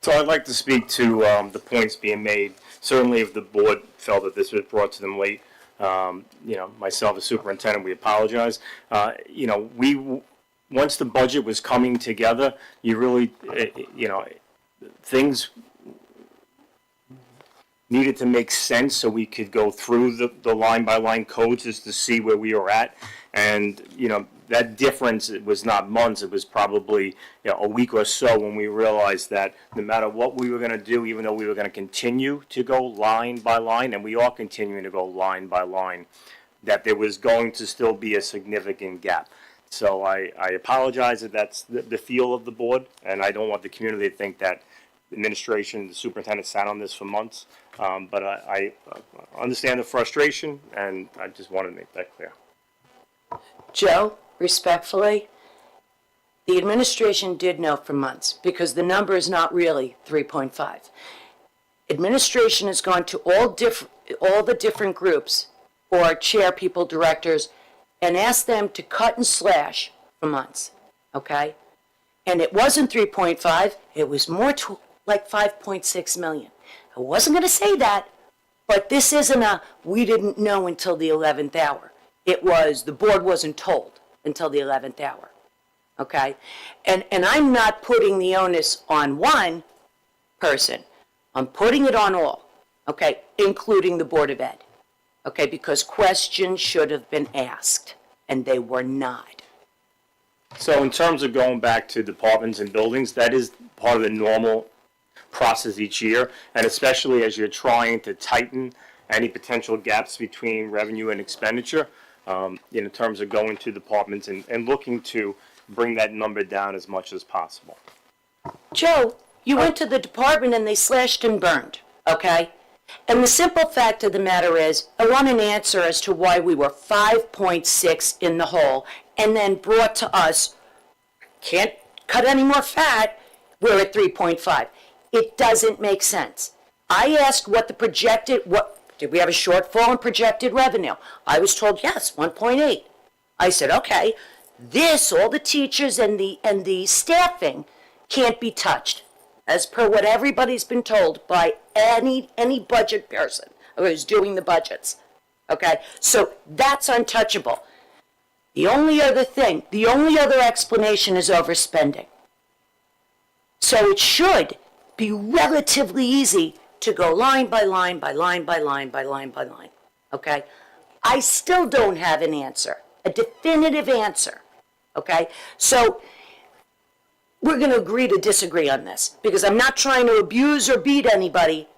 So I'd like to speak to the points being made. Certainly, if the board felt that this was brought to them late, myself as superintendent, we apologize. Once the budget was coming together, you really, things needed to make sense so we could go through the line-by-line codes just to see where we were at. And, that difference, it was not months, it was probably a week or so when we realized that no matter what we were going to do, even though we were going to continue to go line by line, and we are continuing to go line by line, that there was going to still be a significant gap. So I apologize if that's the feel of the board, and I don't want the community to think that the administration, the superintendent sat on this for months. But I understand the frustration, and I just wanted to make that clear. Joe, respectfully, the administration did know for months because the number is not really 3.5. Administration has gone to all the different groups or chair people, directors, and asked them to cut and slash for months, okay? And it wasn't 3.5, it was more to like 5.6 million. I wasn't going to say that, but this isn't we didn't know until the 11th hour. It was, the board wasn't told until the 11th hour, okay? And I'm not putting the onus on one person. I'm putting it on all, okay, including the Board of Ed, okay, because questions should have been asked, and they were not. So in terms of going back to departments and buildings, that is part of the normal process each year, and especially as you're trying to tighten any potential gaps between revenue and expenditure, in terms of going to departments and looking to bring that number down as much as possible. Joe, you went to the department and they slashed and burned, okay? And the simple fact of the matter is, I want an answer as to why we were 5.6 in the hole and then brought to us, can't cut any more fat, we're at 3.5. It doesn't make sense. I asked what the projected, did we have a shortfall in projected revenue? I was told, yes, 1.8. I said, okay, all the teachers and the staffing can't be touched, as per what everybody's been told by any budget person who is doing the budgets. Okay, so that's untouchable. The only other explanation is overspending. So it should be relatively easy to go line by line by line by line by line by line, okay? I still don't have an answer, a definitive answer, okay? So we're going to agree to disagree on this because I'm not trying to abuse or beat anybody,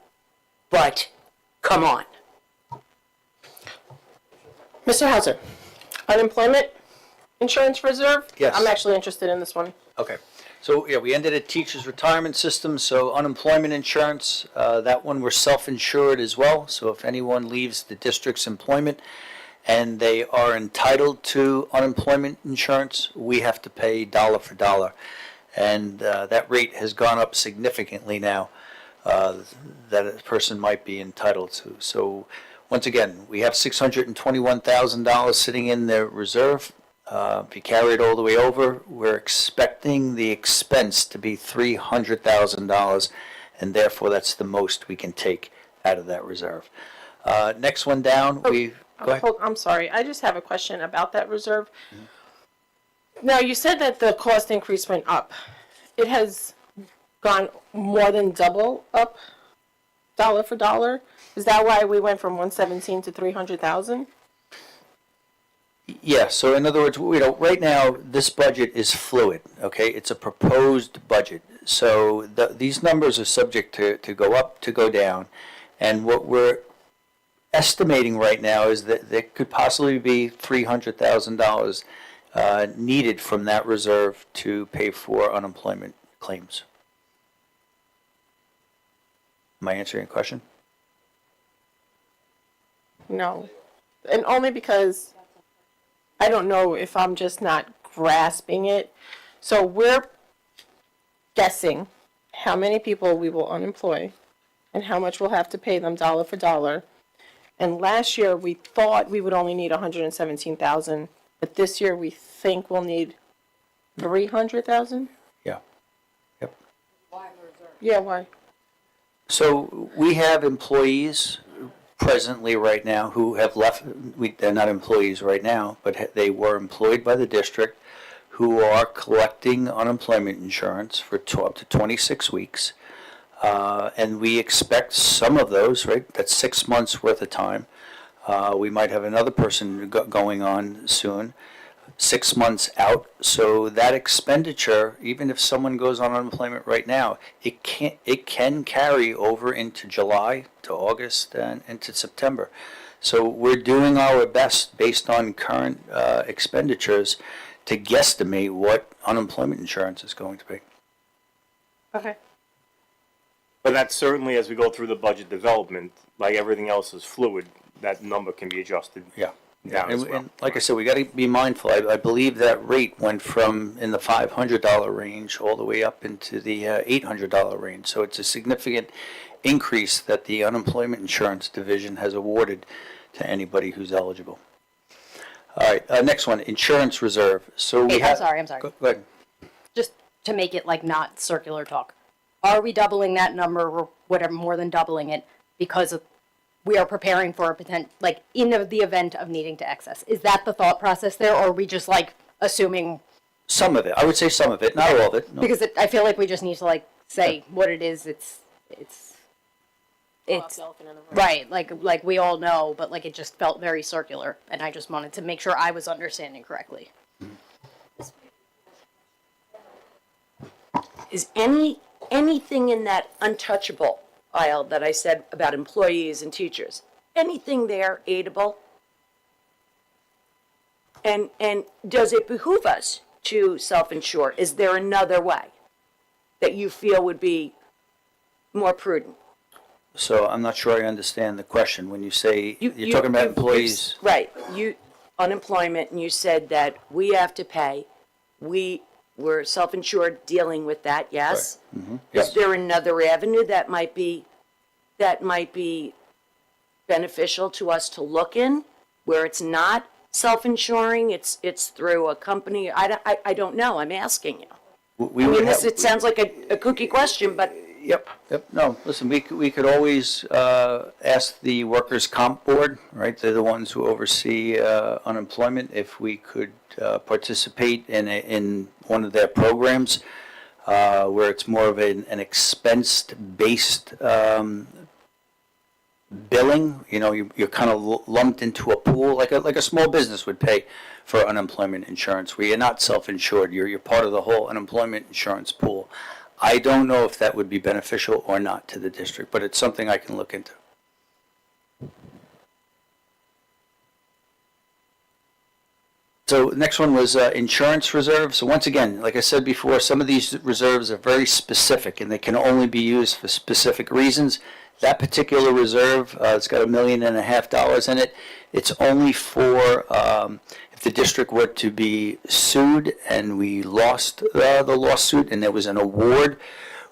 but come on. Mr. Hauser, unemployment insurance reserve? Yes. I'm actually interested in this one. Okay. So, yeah, we ended a teacher's retirement system, so unemployment insurance, that one we're self-insured as well. So if anyone leaves the district's employment and they are entitled to unemployment insurance, we have to pay dollar for dollar. And that rate has gone up significantly now that a person might be entitled to. So once again, we have $621,000 sitting in the reserve. If you carry it all the way over, we're expecting the expense to be $300,000, and therefore that's the most we can take out of that reserve. Next one down, go ahead. I'm sorry, I just have a question about that reserve. Now, you said that the cost increase went up. It has gone more than double up, dollar for dollar? Is that why we went from 117 to 300,000? Yeah, so in other words, right now, this budget is fluid, okay? It's a proposed budget. So these numbers are subject to go up, to go down. And what we're estimating right now is that there could possibly be $300,000 needed from that reserve to pay for unemployment claims. Am I answering your question? No. And only because I don't know if I'm just not grasping it. So we're guessing how many people we will unemploy and how much we'll have to pay them dollar for dollar. And last year, we thought we would only need 117,000, but this year we think we'll need 300,000? Yeah. Yep. Yeah, why? So we have employees presently right now who have left, they're not employees right now, but they were employed by the district who are collecting unemployment insurance for up to 26 weeks. And we expect some of those, right? That's 6 months worth of time. We might have another person going on soon, 6 months out. So that expenditure, even if someone goes on unemployment right now, it can carry over into July, to August, and into September. So we're doing our best based on current expenditures to guesstimate what unemployment insurance is going to be. Okay. But that's certainly, as we go through the budget development, like everything else is fluid, that number can be adjusted Yeah. down as And, well. and like I said, we got to be mindful. I believe that rate went from in the $500 range all the way up into the $800 range. So it's a significant increase that the unemployment insurance division has awarded to anybody who's eligible. All right, next one, insurance reserve. So we Hey, have. I'm sorry. Go ahead. Just to make it like not circular talk. Are we doubling that number or whatever, more than doubling it because of, we are preparing for a potential, like in the event of needing to excess? Is that the thought process there, or are we just like assuming? Some of it. I would say some of it, not all of it. No. Because I feel like we just need to like say what it is. It's right. Like we all know, but like it just felt very circular, and I just wanted to make sure I was understanding correctly. Is anything in that untouchable aisle that I said about employees and teachers, anything there aidable? And does it behoove us to self-insure? Is there another way that you feel would be more prudent? So I'm not sure I understand the question. When you say, you're talking about you- employees. Right, unemployment, and you said that we have to pay. We're self-insured dealing with that, yes? Yes. Is there another avenue that might be beneficial to us to look in, where it's not self-insuring, it's through a company? I don't know, I'm asking you. We I would mean, have- it sounds like a cookie question, but Yep. No, listen, we could always ask the workers' comp board, right? They're the ones who oversee unemployment, if we could participate in one of their programs where it's more of an expense-based billing. You know, you're kind of lumped into a pool, like a small business would pay for unemployment insurance, where you're not self-insured. You're part of the whole unemployment insurance pool. I don't know if that would be beneficial or not to the district, but it's something I can look into. So next one was insurance reserve. So once again, like I said before, some of these reserves are very specific and they can only be used for specific reasons. That particular reserve, it's got $1.5 million in it. It's only for if the district were to be sued and we lost the lawsuit and there was an award,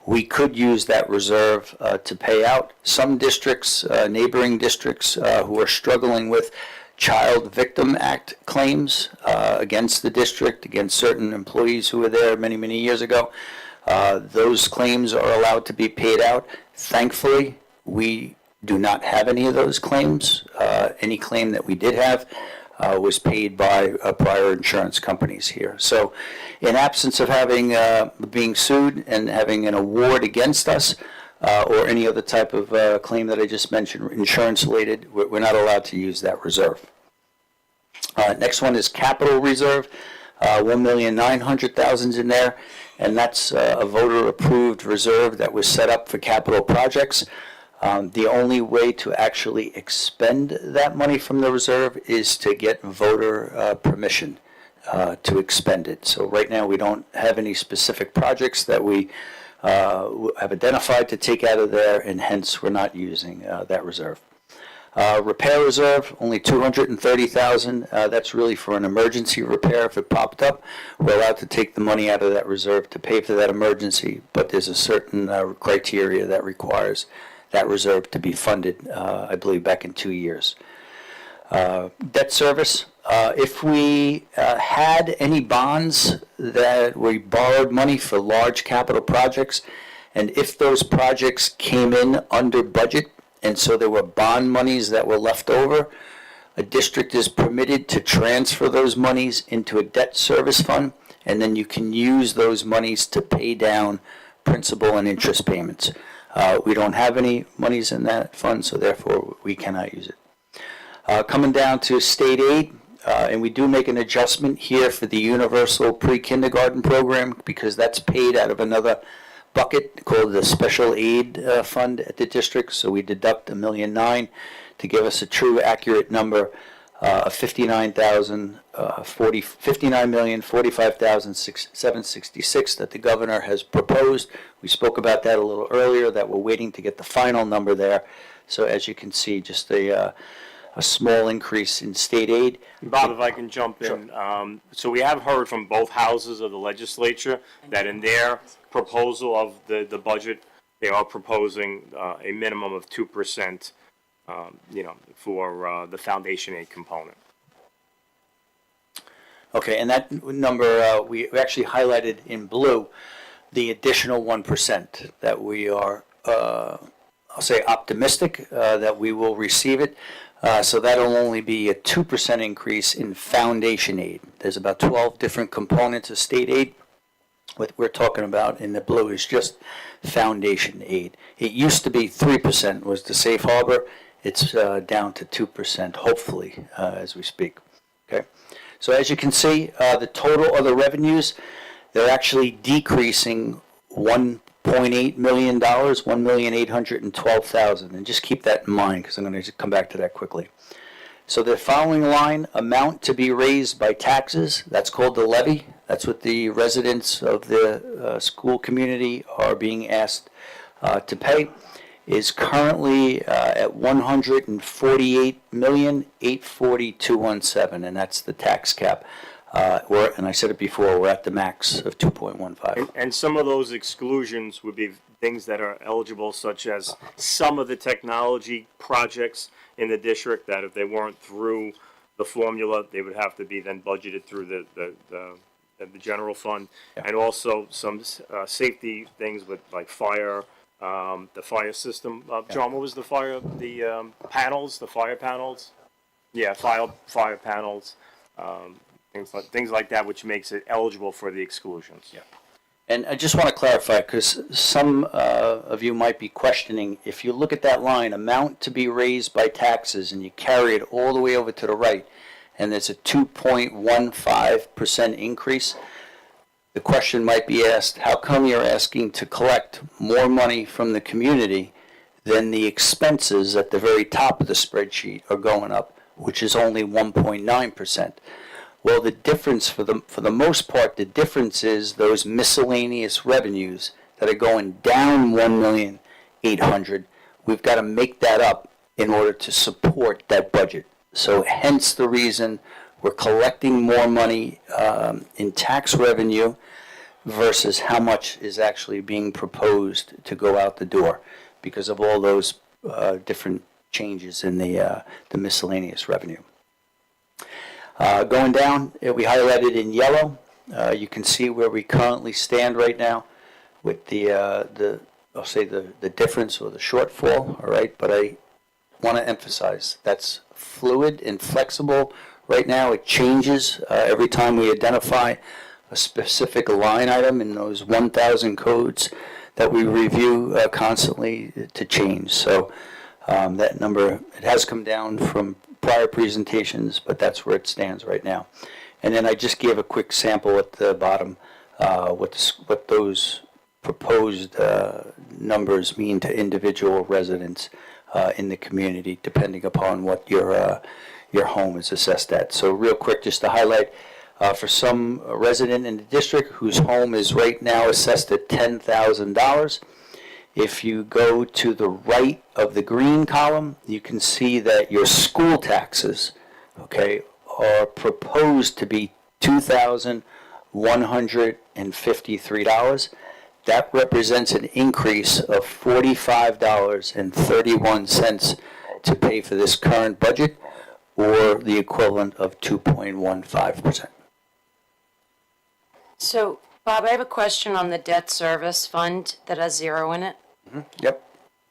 we could use that reserve to pay out. Some districts, neighboring districts who are struggling with Child Victim Act claims against the district, against certain employees who were there many, many years ago, those claims are allowed to be paid out. Thankfully, we do not have any of those claims. Any claim that we did have was paid by prior insurance companies here. So in absence of having being sued and having an award against us or any other type of claim that I just mentioned, insurance-related, we're not allowed to use that reserve. Next one is capital reserve. $1,900,000 in there, and that's a voter-approved reserve that was set up for capital projects. The only way to actually expend that money from the reserve is to get voter permission to expend it. So right now, we don't have any specific projects that we have identified to take out of there, and hence we're not using that reserve. Repair reserve, only $230,000. That's really for an emergency repair if it popped up. We're allowed to take the money out of that reserve to pay for that emergency, but there's a certain criteria that requires that reserve to be funded, I believe, back in 2 years. Debt service, if we had any bonds that we borrowed money for large capital projects, and if those projects came in under budget, and so there were bond monies that were left over, a district is permitted to transfer those monies into a debt service fund, and then you can use those monies to pay down principal and interest payments. We don't have any monies in that fund, so therefore we cannot use it. Coming down to state aid, and we do make an adjustment here for the universal pre-kindergarten program because that's paid out of another bucket called the special aid fund at the district. So we deduct $1.9 million to give us a true accurate number of $59,045,766 that the governor has proposed. We spoke about that a little earlier, that we're waiting to get the final number there. So as you can see, just a small increase in state aid. Bob, if I can jump in. So we have heard from both houses of the legislature that in their proposal of the budget, they are proposing a minimum of 2%, for the foundation aid component. Okay, and that number, we actually highlighted in blue the additional 1% that we are, I'll say optimistic that we will receive it. So that'll only be a 2% increase in foundation aid. There's about 12 different components of state aid. What we're talking about in the blue is just foundation aid. It used to be 3% was the safe harbor. It's down to 2%, hopefully, as we speak. Okay. So as you can see, the total of the revenues, they're actually decreasing $1.8 million, $1,812,000. And just keep that in mind because I'm going to come back to that quickly. So the following line, amount to be raised by taxes, that's called the levy. That's what the residents of the school community are being asked to pay, is currently at $148,840,217, and that's the tax cap. And I said it before, we're at the max of 2.15. And some of those exclusions would be things that are eligible, such as some of the technology projects in the district that if they weren't through the formula, they would have to be then budgeted through the general fund. Yeah. And also some safety things with like fire, the fire system. John, what was the fire, the panels, the fire panels? Yeah, fire panels, things like that, which makes it eligible for the exclusions. Yeah. And I just want to clarify, because some of you might be questioning, if you look at that line, amount to be raised by taxes, and you carry it all the way over to the right, and there's a 2.15% increase, the question might be asked, how come you're asking to collect more money from the community than the expenses at the very top of the spreadsheet are going up, which is only 1.9%? Well, the difference, for the most part, the difference is those miscellaneous revenues that are going down $1,800,000. We've got to make that up in order to support that budget. So hence the reason we're collecting more money in tax revenue versus how much is actually being proposed to go out the door because of all those different changes in the miscellaneous revenue. Going down, we highlighted in yellow. You can see where we currently stand right now with the I'll say the difference or the shortfall. All right, but I want to emphasize that's fluid and flexible. Right now, it changes every time we identify a specific line item in those 1,000 codes that we review constantly to change. So that number, it has come down from prior presentations, but that's where it stands right now. And then I just gave a quick sample at the bottom, what those proposed numbers mean to individual residents in the community, depending upon what your home is assessed at. So real quick, just to highlight, for some resident in the district whose home is right now assessed at $10,000, if you go to the right of the green column, you can see that your school taxes, okay, are proposed to be $2,153. That represents an increase of $45.31 to pay for this current budget, or the equivalent of 2.15%. So, Bob, I have a question on the debt service fund that has zero in it. Yep.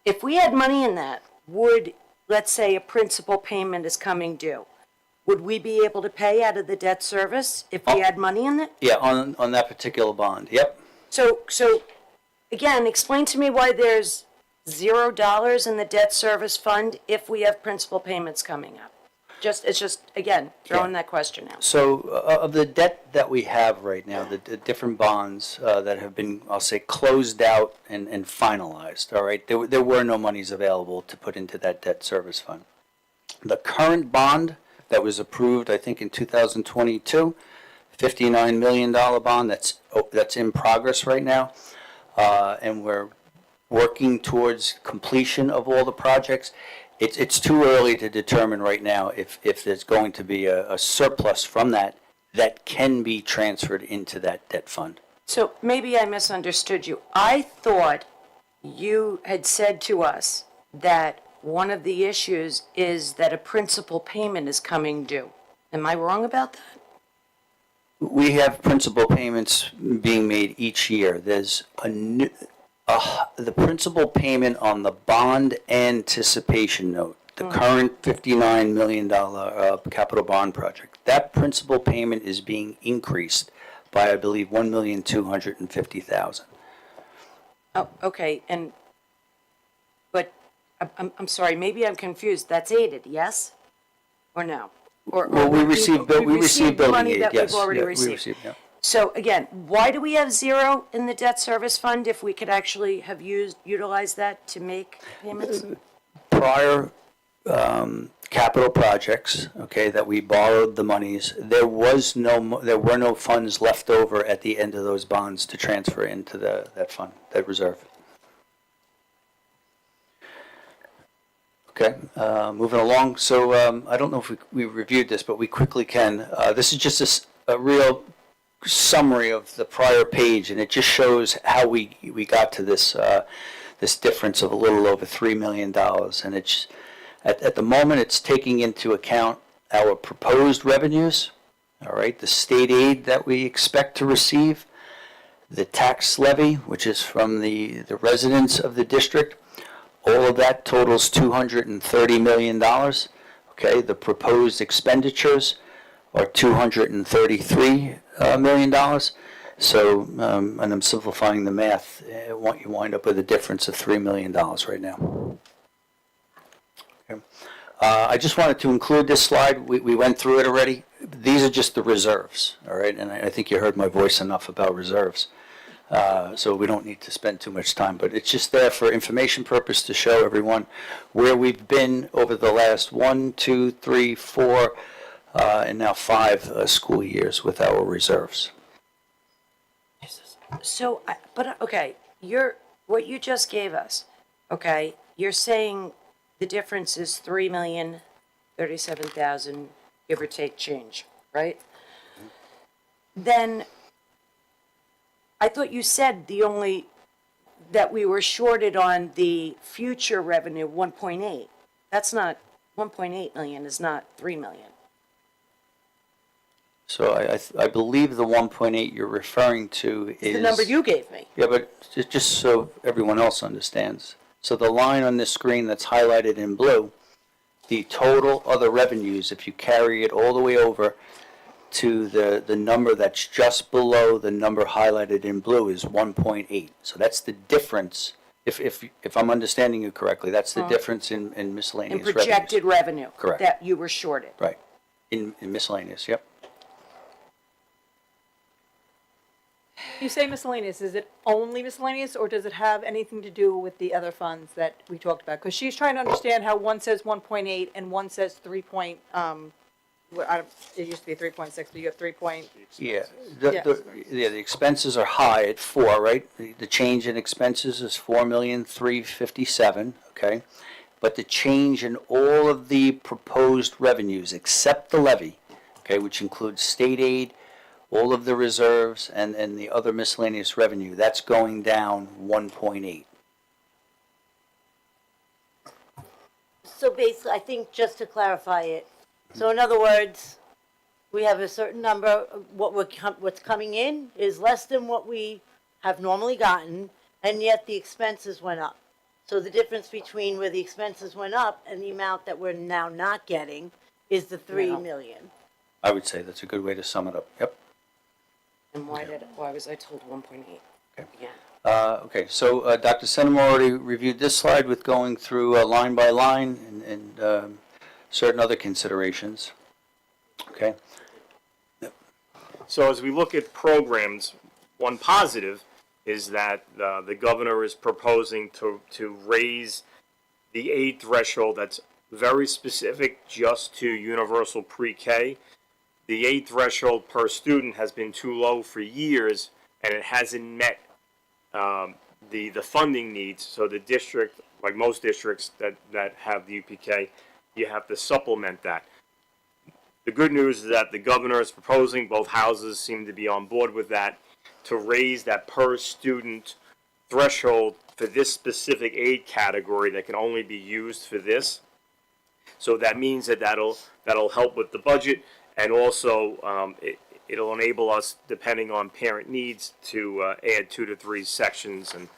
If we had money in that, would, let's say a principal payment is coming due, would we be able to pay out of the debt service if we had money in it? Yeah, on that particular bond, yep. So again, explain to me why there's $0 in the debt service fund if we have principal payments coming up. It's just, again, throwing that question out. So of the debt that we have right now, the different bonds that have been, I'll say, closed out and finalized, all right, there were no monies available to put into that debt service fund. The current bond that was approved, I think, in 2022, $59 million bond that's in progress right now, and we're working towards completion of all the projects. It's too early to determine right now if there's going to be a surplus from that can be transferred into that debt fund. So maybe I misunderstood you. I thought you had said to us that one of the issues is that a principal payment is coming due. Am I wrong about that? We have principal payments being made each year. There's the principal payment on the bond anticipation note, the current $59 million capital bond project. That principal payment is being increased by, I believe, $1,250,000. Oh, okay, but I'm sorry, maybe I'm confused. That's aided, yes? Or no? Well, we received building money aid, that yes. we've already Yeah, we received. yeah. So again, why do we have zero in the debt service fund if we could actually have utilized that to make payments? Prior capital projects, okay, that we borrowed the monies, there were no funds left over at the end of those bonds to transfer into that fund, that reserve. Okay, moving along. So I don't know if we reviewed this, but we quickly can. This is just a real summary of the prior page, and it just shows how we got to this this difference of a little over $3 million. And it's at the moment it's taking into account our proposed revenues, all right, the state aid that we expect to receive, the tax levy, which is from the residents of the district. All of that totals $230 million. Okay, the proposed expenditures are $233 million. So, and I'm simplifying the math, you wind up with a difference of $3 million right now. Okay. I just wanted to include this slide. We went through it already. These are just the reserves, all right? And I think you heard my voice enough about reserves. So we don't need to spend too much time, but it's just there for information purpose to show everyone where we've been over the last 1, 2, 3, 4, and now 5 school years with our reserves. So, okay, what you just gave us, okay, you're saying the difference is $3,037,000, give or take change, right? Then I thought you said that we were shorted on the future revenue, 1.8. That's not, 1.8 million is not 3 million. So I believe the 1.8 you're referring to is... The number you gave me. Yeah, but just so everyone else understands. So the line on this screen that's highlighted in blue, the total other revenues, if you carry it all the way over to the number that's just below the number highlighted in blue, is 1.8. So that's the difference, if I'm understanding you correctly, that's the difference in miscellaneous In revenues. projected revenue. Correct. That you were shorted. Right, in miscellaneous, yep. You say miscellaneous, is it only miscellaneous, or does it have anything to do with the other funds that we talked about? Because she's trying to understand how one says 1.8 and one says 3 point, it used to be 3.6, but you have 3 point. Yeah, Yeah. the expenses are high at 4, right? The change in expenses is $4,357,000, okay? But the change in all of the proposed revenues, except the levy, okay, which includes state aid, all of the reserves and the other miscellaneous revenue, that's going down 1.8. So basically, I think just to clarify it, so in other words, we have a certain number, what's coming in is less than what we have normally gotten, and yet the expenses went up. So the difference between where the expenses went up and the amount that we're now not getting is the 3 million. I would say that's a good way to sum it up. Yep. And why was I told 1.8? Okay. Yeah. Okay, so Dr. Sinema already reviewed this slide with going through line by line and certain other considerations. Okay. So as we look at programs, one positive is that the governor is proposing to raise the aid threshold. That's very specific just to universal pre-K. The aid threshold per student has been too low for years, and it hasn't met the funding needs. So the district, like most districts that have the UPK, you have to supplement that. The good news is that the governor is proposing, both houses seem to be on board with that, to raise that per student threshold for this specific aid category that can only be used for this. So that means that'll help with the budget, and also it'll enable us, depending on parent needs, to add 2 to 3 sections. And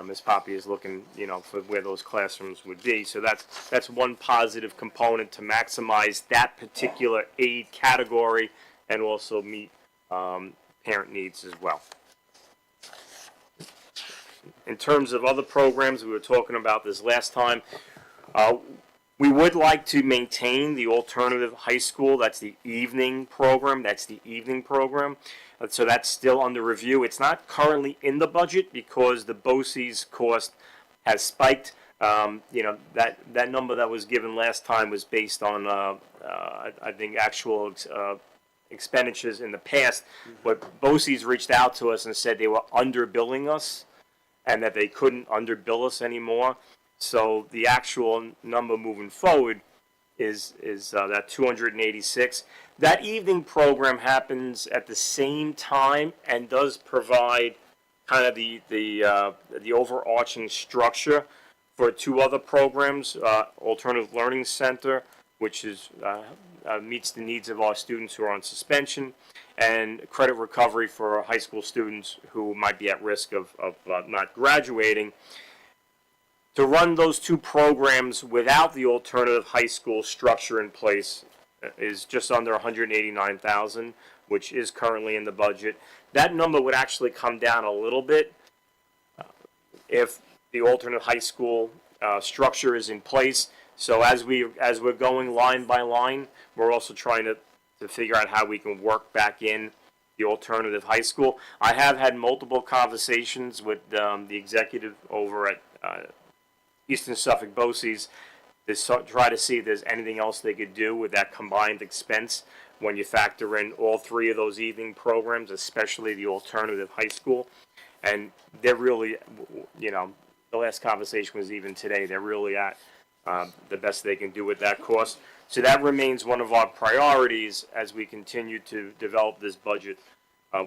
Ms. Poppy is looking, for where those classrooms would be. So that's one positive component to maximize that particular aid category and also meet parent needs as well. In terms of other programs, we were talking about this last time. We would like to maintain the alternative high school. That's the evening program. So that's still under review. It's not currently in the budget because the BOCES cost has spiked. That number that was given last time was based on, I think, actual expenditures in the past. But BOCES reached out to us and said they were underbilling us and that they couldn't underbill us anymore. So the actual number moving forward is that 286. That evening program happens at the same time and does provide kind of the overarching structure for 2 other programs, Alternative Learning Center, which is meets the needs of our students who are on suspension, and credit recovery for high school students who might be at risk of not graduating. To run those 2 programs without the alternative high school structure in place is just under $189,000, which is currently in the budget. That number would actually come down a little bit if the alternate high school structure is in place. So as we're going line by line, we're also trying to figure out how we can work back in the alternative high school. I have had multiple conversations with the executive over at Eastern Suffolk BOCES to try to see if there's anything else they could do with that combined expense when you factor in all 3 of those evening programs, especially the alternative high school. And they're really, the last conversation was even today, they're really at the best they can do with that cost. So that remains one of our priorities as we continue to develop this budget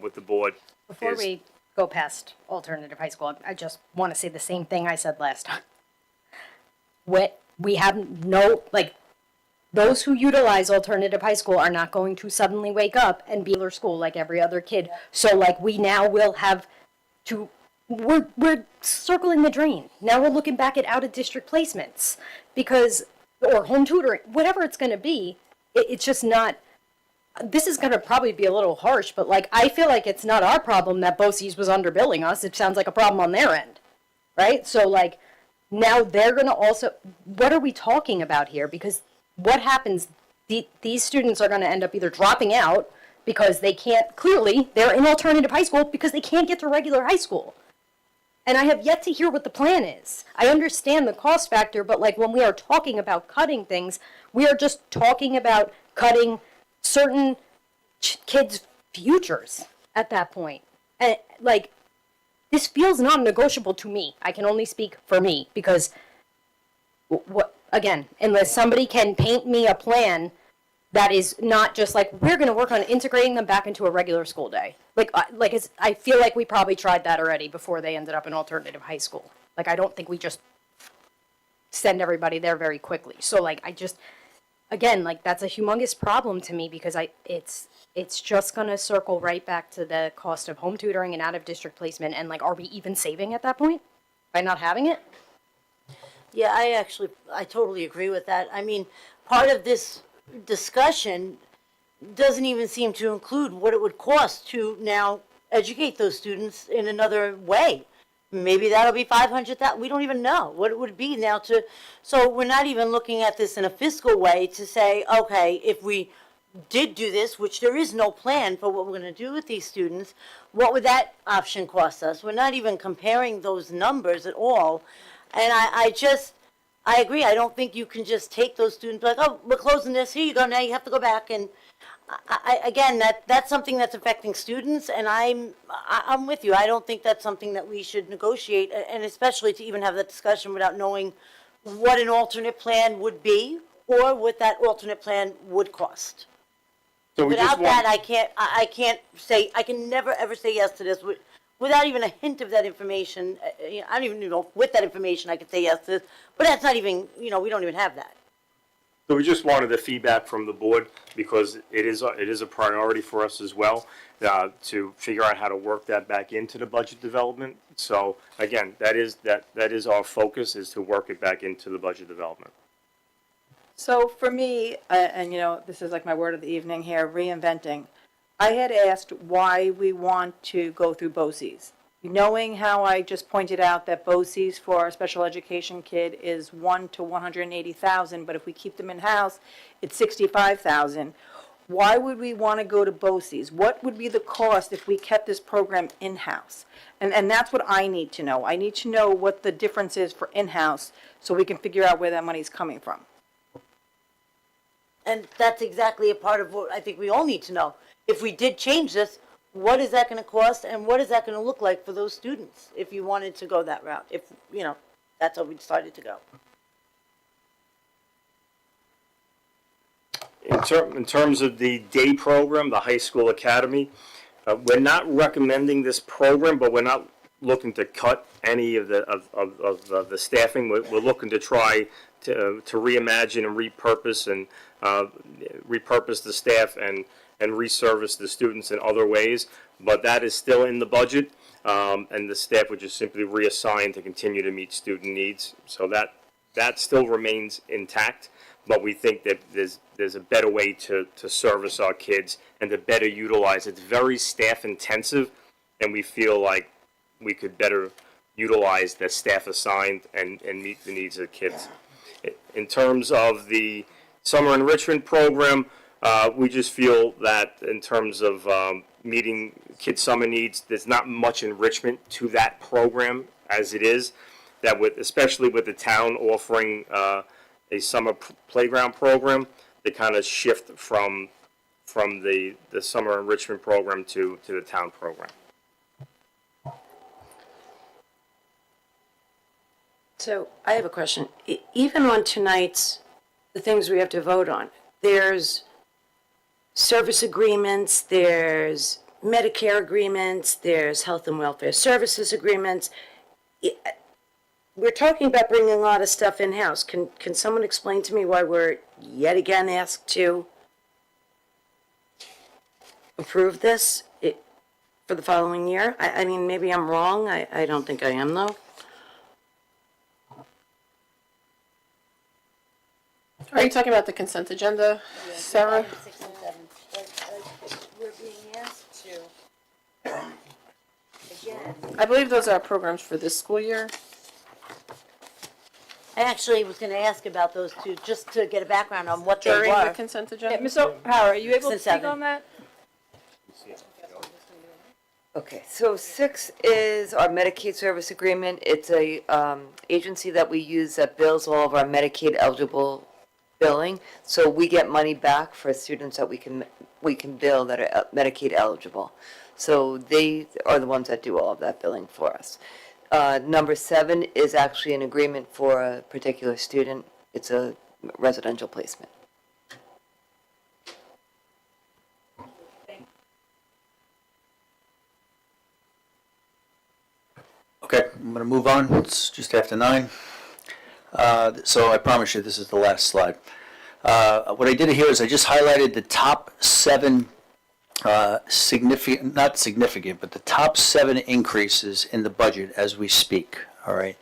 with the board. Before we go past alternative high school, I just want to say the same thing I said last time. We have those who utilize alternative high school are not going to suddenly wake up and be in school like every other kid. So we now will have to, we're circling the drain. Now we're looking back at out of district placements or home tutoring, whatever it's going to be. It's just not, this is going to probably be a little harsh, but I feel like it's not our problem that BOCES was underbilling us. It sounds like a problem on their end, right? So now they're going to also, what are we talking about here? Because what happens, these students are going to end up either dropping out because they can't, clearly, they're in alternative high school because they can't get to regular high school. And I have yet to hear what the plan is. I understand the cost factor, but when we are talking about cutting things, we are just talking about cutting certain kids' futures at that point. And this feels non-negotiable to me. I can only speak for me because, again, unless somebody can paint me a plan that is not just like, we're going to work on integrating them back into a regular school day. I feel like we probably tried that already before they ended up in alternative high school. Like, I don't think we just send everybody there very quickly. So like, again, like, that's a humongous problem to me, because it's just going to circle right back to the cost of home tutoring and out of district placement. And like, are we even saving at that point by not having it? Yeah, I totally agree with that. I mean, part of this discussion doesn't even seem to include what it would cost to now educate those students in another way. Maybe that'll be 500,000. We don't even know what it would be now so we're not even looking at this in a fiscal way to say, okay, if we did do this, which there is no plan for what we're going to do with these students, what would that option cost us? We're not even comparing those numbers at all. And I agree. I don't think you can just take those students like, oh, we're closing this. Here you go. Now you have to go back. And again, that's something that's affecting students. And I'm with you. I don't think that's something that we should negotiate, and especially to even have that discussion without knowing what an alternate plan would be or what that alternate plan would cost. So we just Without that, want, I can never ever say yes to this without even a hint of that information. I don't even know if with that information I could say yes to this, but that's not even, we don't even have that. so we just wanted the feedback from the board, because it is a priority for us as well, to figure out how to work that back into the budget development. So again, that is our focus, is to work it back into the budget development. So for me, and this is like my word of the evening here, reinventing. I had asked why we want to go through BOCES. Knowing how I just pointed out that BOCES for a special education kid is 1 to 180,000, but if we keep them in-house, it's 65,000. Why would we want to go to BOCES? What would be the cost if we kept this program in-house? And that's what I need to know. I need to know what the difference is for in-house so we can figure out where that money's coming from. And that's exactly a part of what I think we all need to know. If we did change this, what is that going to cost, and what is that going to look like for those students if you wanted to go that route? If, that's how we decided to go. In terms of the day program, the high school academy, we're not recommending this program, but we're not looking to cut any of the staffing. We're looking to try to reimagine and repurpose the staff and reservice the students in other ways. But that is still in the budget, and the staff would just simply reassign to continue to meet student needs. So that still remains intact. But we think that there's a better way to service our kids and to better utilize. It's very staff intensive, and we feel like we could better utilize the staff assigned and meet the needs of the kids. In terms of the summer enrichment program, we just feel that in terms of meeting kids' summer needs, there's not much enrichment to that program as it is. That especially with the town offering a summer playground program, they kind of shift from the summer enrichment program to the town program. So I have a question. Even on tonight's, the things we have to vote on, there's service agreements, there's Medicare agreements, there's health and welfare services agreements. We're talking about bringing a lot of stuff in-house. Can someone explain to me why we're yet again asked to approve this for the following year? I mean, maybe I'm wrong. I don't think I am, though. Are you talking about the consent agenda, Sarah? 6 and 7. We're being asked to, again. I believe those are programs for this school year. I actually was going to ask about those two, just to get a background on what they During the were. consent Yeah, agenda? Ms. O'Hara, are you able to Since speak 7. on that? Okay, so 6 is our Medicaid service agreement. It's a agency that we use that bills all of our Medicaid eligible billing. So we get money back for students that we can bill that are Medicaid eligible. So they are the ones that do all of that billing for us. Number 7 is actually an agreement for a particular student. It's a residential placement. Okay, I'm going to move on. It's just after 9. So I promise you, this is the last slide. What I did here is I just highlighted the top 7 not significant, but the top 7 increases in the budget as we speak, all right?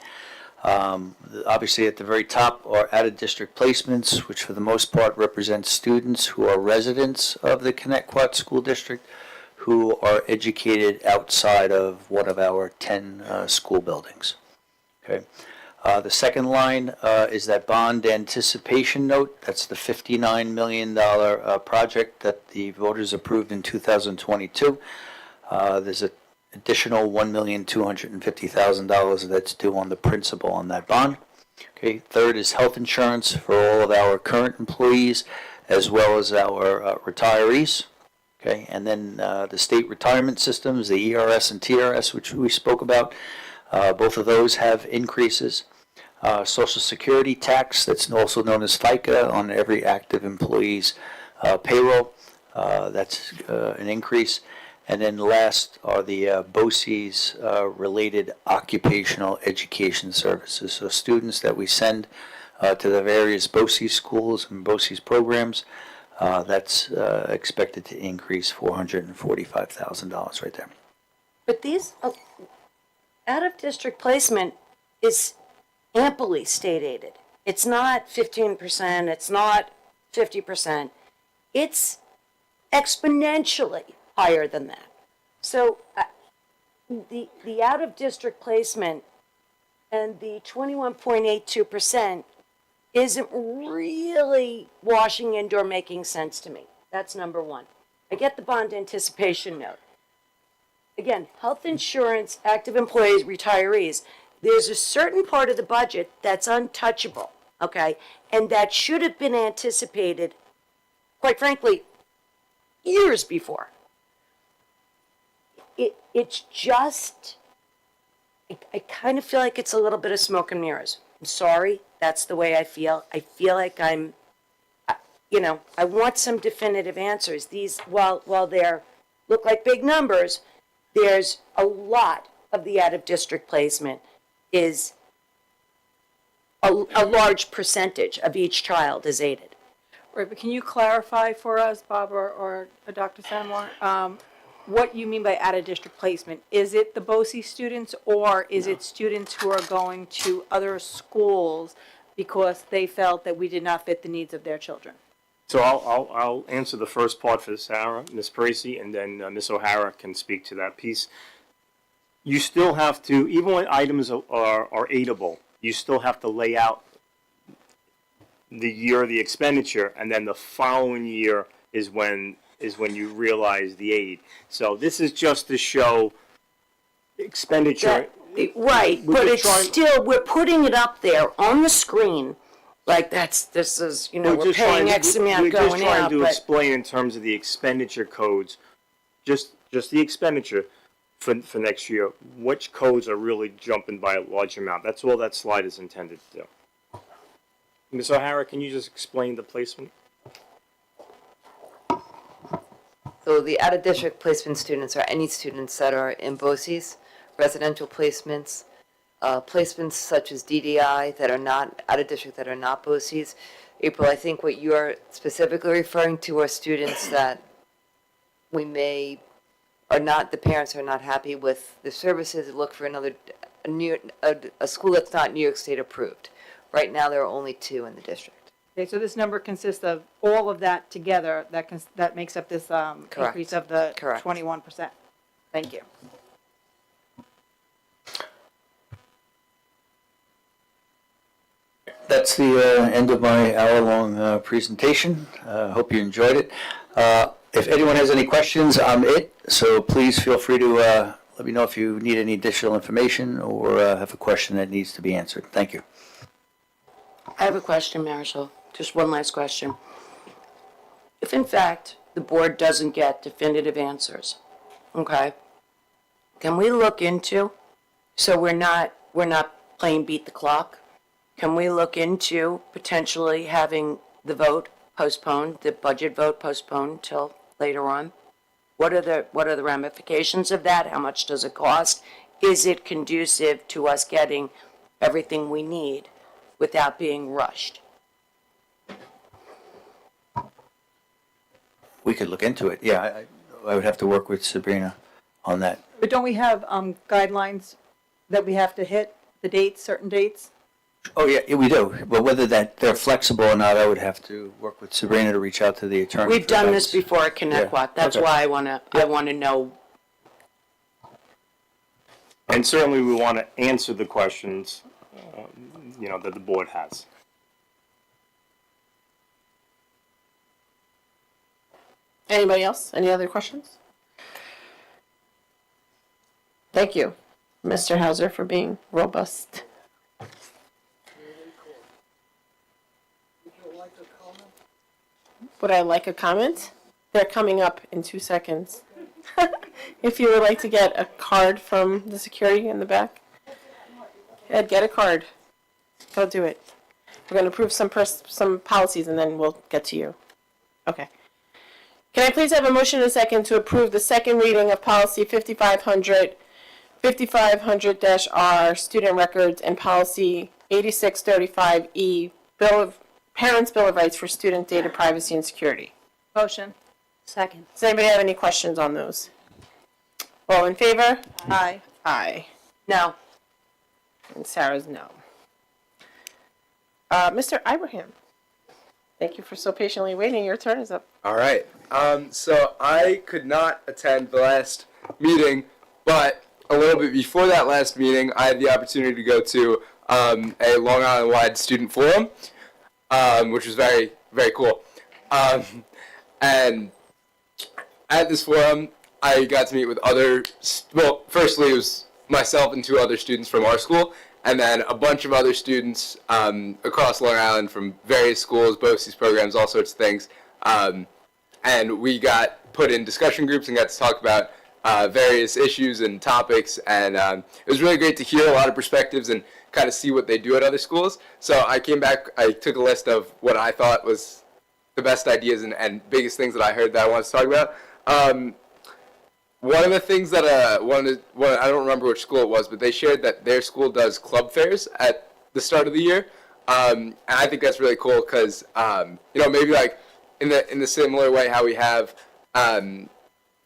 Obviously, at the very top are out-of-district placements, which for the most part represent students who are residents of the Connecticut School District who are educated outside of one of our 10 school buildings, okay? The second line is that bond anticipation note. That's the $59 million project that the voters approved in 2022. There's an additional $1,250,000 that's due on the principal on that bond. Okay. Third is health insurance for all of our current employees as well as our retirees. Okay. And then the state retirement systems, the ERS and TRS, which we spoke about, both of those have increases. Social Security tax, that's also known as FICA, on every active employee's payroll. That's an increase. And then last are the BOCES related occupational education services. So students that we send to the various BOCES schools and BOCES programs, that's expected to increase $445,000 right there. But these out-of-district placement is amply state aided. It's not 15%, it's not 50%. It's exponentially higher than that. So the out-of-district placement and the 21.82% isn't really washing into or making sense to me. That's number one. I get the bond anticipation note. Again, health insurance, active employees, retirees, there's a certain part of the budget that's untouchable, okay? And that should have been anticipated, quite frankly, years before. It's just, I kind of feel like it's a little bit of smoke and mirrors. I'm sorry, that's the way I feel. I feel like I want some definitive answers. These, while they're look like big numbers, there's a lot of the out-of-district placement is a large percentage of each child is aided. Right, but can you clarify for us, Bob or Dr. Sanmore, what you mean by out-of-district placement? Is it the BOCES students, or is it students who are going to other schools because they felt that we did not fit the needs of their children? So I'll answer the first part for Sarah, Ms. Parisi, and then Ms. O'Hara can speak to that piece. You still have to, even when items are aidable, you still have to lay out the year of the expenditure, and then the following year is when you realize the aid. So this is just to show expenditure. Right, but it's still, we're putting it up there on the screen, like this is, we're paying X amount going out, We're just trying to explain in terms of the expenditure codes, just the expenditure for next year, which codes are really jumping by a large amount. That's all that slide is intended to do. Ms. O'Hara, can you just explain the placement? So the out-of-district placement students are any students that are in BOCES, residential placements, placements such as DDI that are not out-of-district, that are not BOCES. April, I think what you're specifically referring to are students that the parents are not happy with the services, look for a school that's not New York State approved. Right now, there are only 2 in the district. Okay, so this number consists of all of that together, that makes up this increase of the 21%. Thank you. That's the end of my hour-long presentation. Hope you enjoyed it. If anyone has any questions, I'm it, so please feel free to let me know if you need any additional information or have a question that needs to be answered. Thank you. I have a question, Marisol. Just one last question. If in fact the board doesn't get definitive answers, okay, can we look into, so we're not playing beat the clock, can we look into potentially having the vote postponed, the budget vote postponed till later on? What are the ramifications of that? How much does it cost? is it conducive to us getting everything we need without being rushed? We could look into it. Yeah, I would have to work with Sabrina on that. But don't we have guidelines that we have to hit, the dates, certain dates? Oh, yeah, we do. But whether that they're flexible or not, I would have to work with Sabrina to reach out to the attorney. We've for done this guidance. before at Connecticut. Yeah, That's okay. why I want to know. And certainly we want to answer the questions, that the board has. Anybody else? Any other questions? Thank you, Mr. Hauser, for being robust. Would I like a comment? They're coming up in 2 seconds. If you would like to get a card from the security in the back. Ed, get a card. Go do it. We're going to approve some policies and then we'll get to you. Okay. Can I please have a motion and a second to approve the second reading of policy 5500, 5500-R, student records, and policy 8635E, Parents' Bill of Rights for student data privacy and security? Motion. Second. Does anybody have any questions on those? All in favor? Aye. Aye. No. And Sarah's no. Mr. Ibrahim, thank you for so patiently waiting. Your turn is up. All right. So I could not attend the last meeting, but a little bit before that last meeting, I had the opportunity to go to a Long Island-wide student forum, which was very, very cool. And at this forum, I got to meet with firstly it was myself and 2 other students from our school, and then a bunch of other students across Long Island from various schools, BOCES programs, all sorts of things. And we got put in discussion groups and got to talk about various issues and topics, and it was really great to hear a lot of perspectives and kind of see what they do at other schools. So I came back, I took a list of what I thought was the best ideas and biggest things that I heard that I wanted to talk about. One of the things that I don't remember which school it was, but they shared that their school does club fairs at the start of the year, and I think that's really cool because maybe like in the similar way how we have the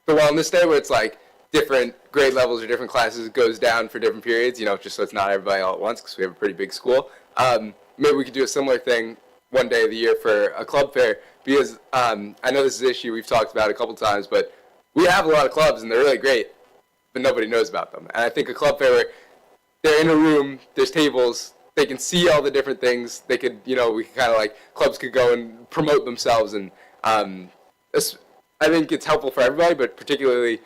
Wellness Day, where it's like different grade levels or different classes goes down for different periods, just so it's not everybody all at once because we have a pretty big school. Maybe we could do a similar thing one day of the year for a club fair, because I know this is an issue we've talked about a couple times, but we have a lot of clubs and they're really great, but nobody knows about them. And I think a club fair where they're in a room, there's tables, they can see all the different things, they could, we could kind of like, clubs could go and promote themselves, and I think it's helpful for everybody, but particularly,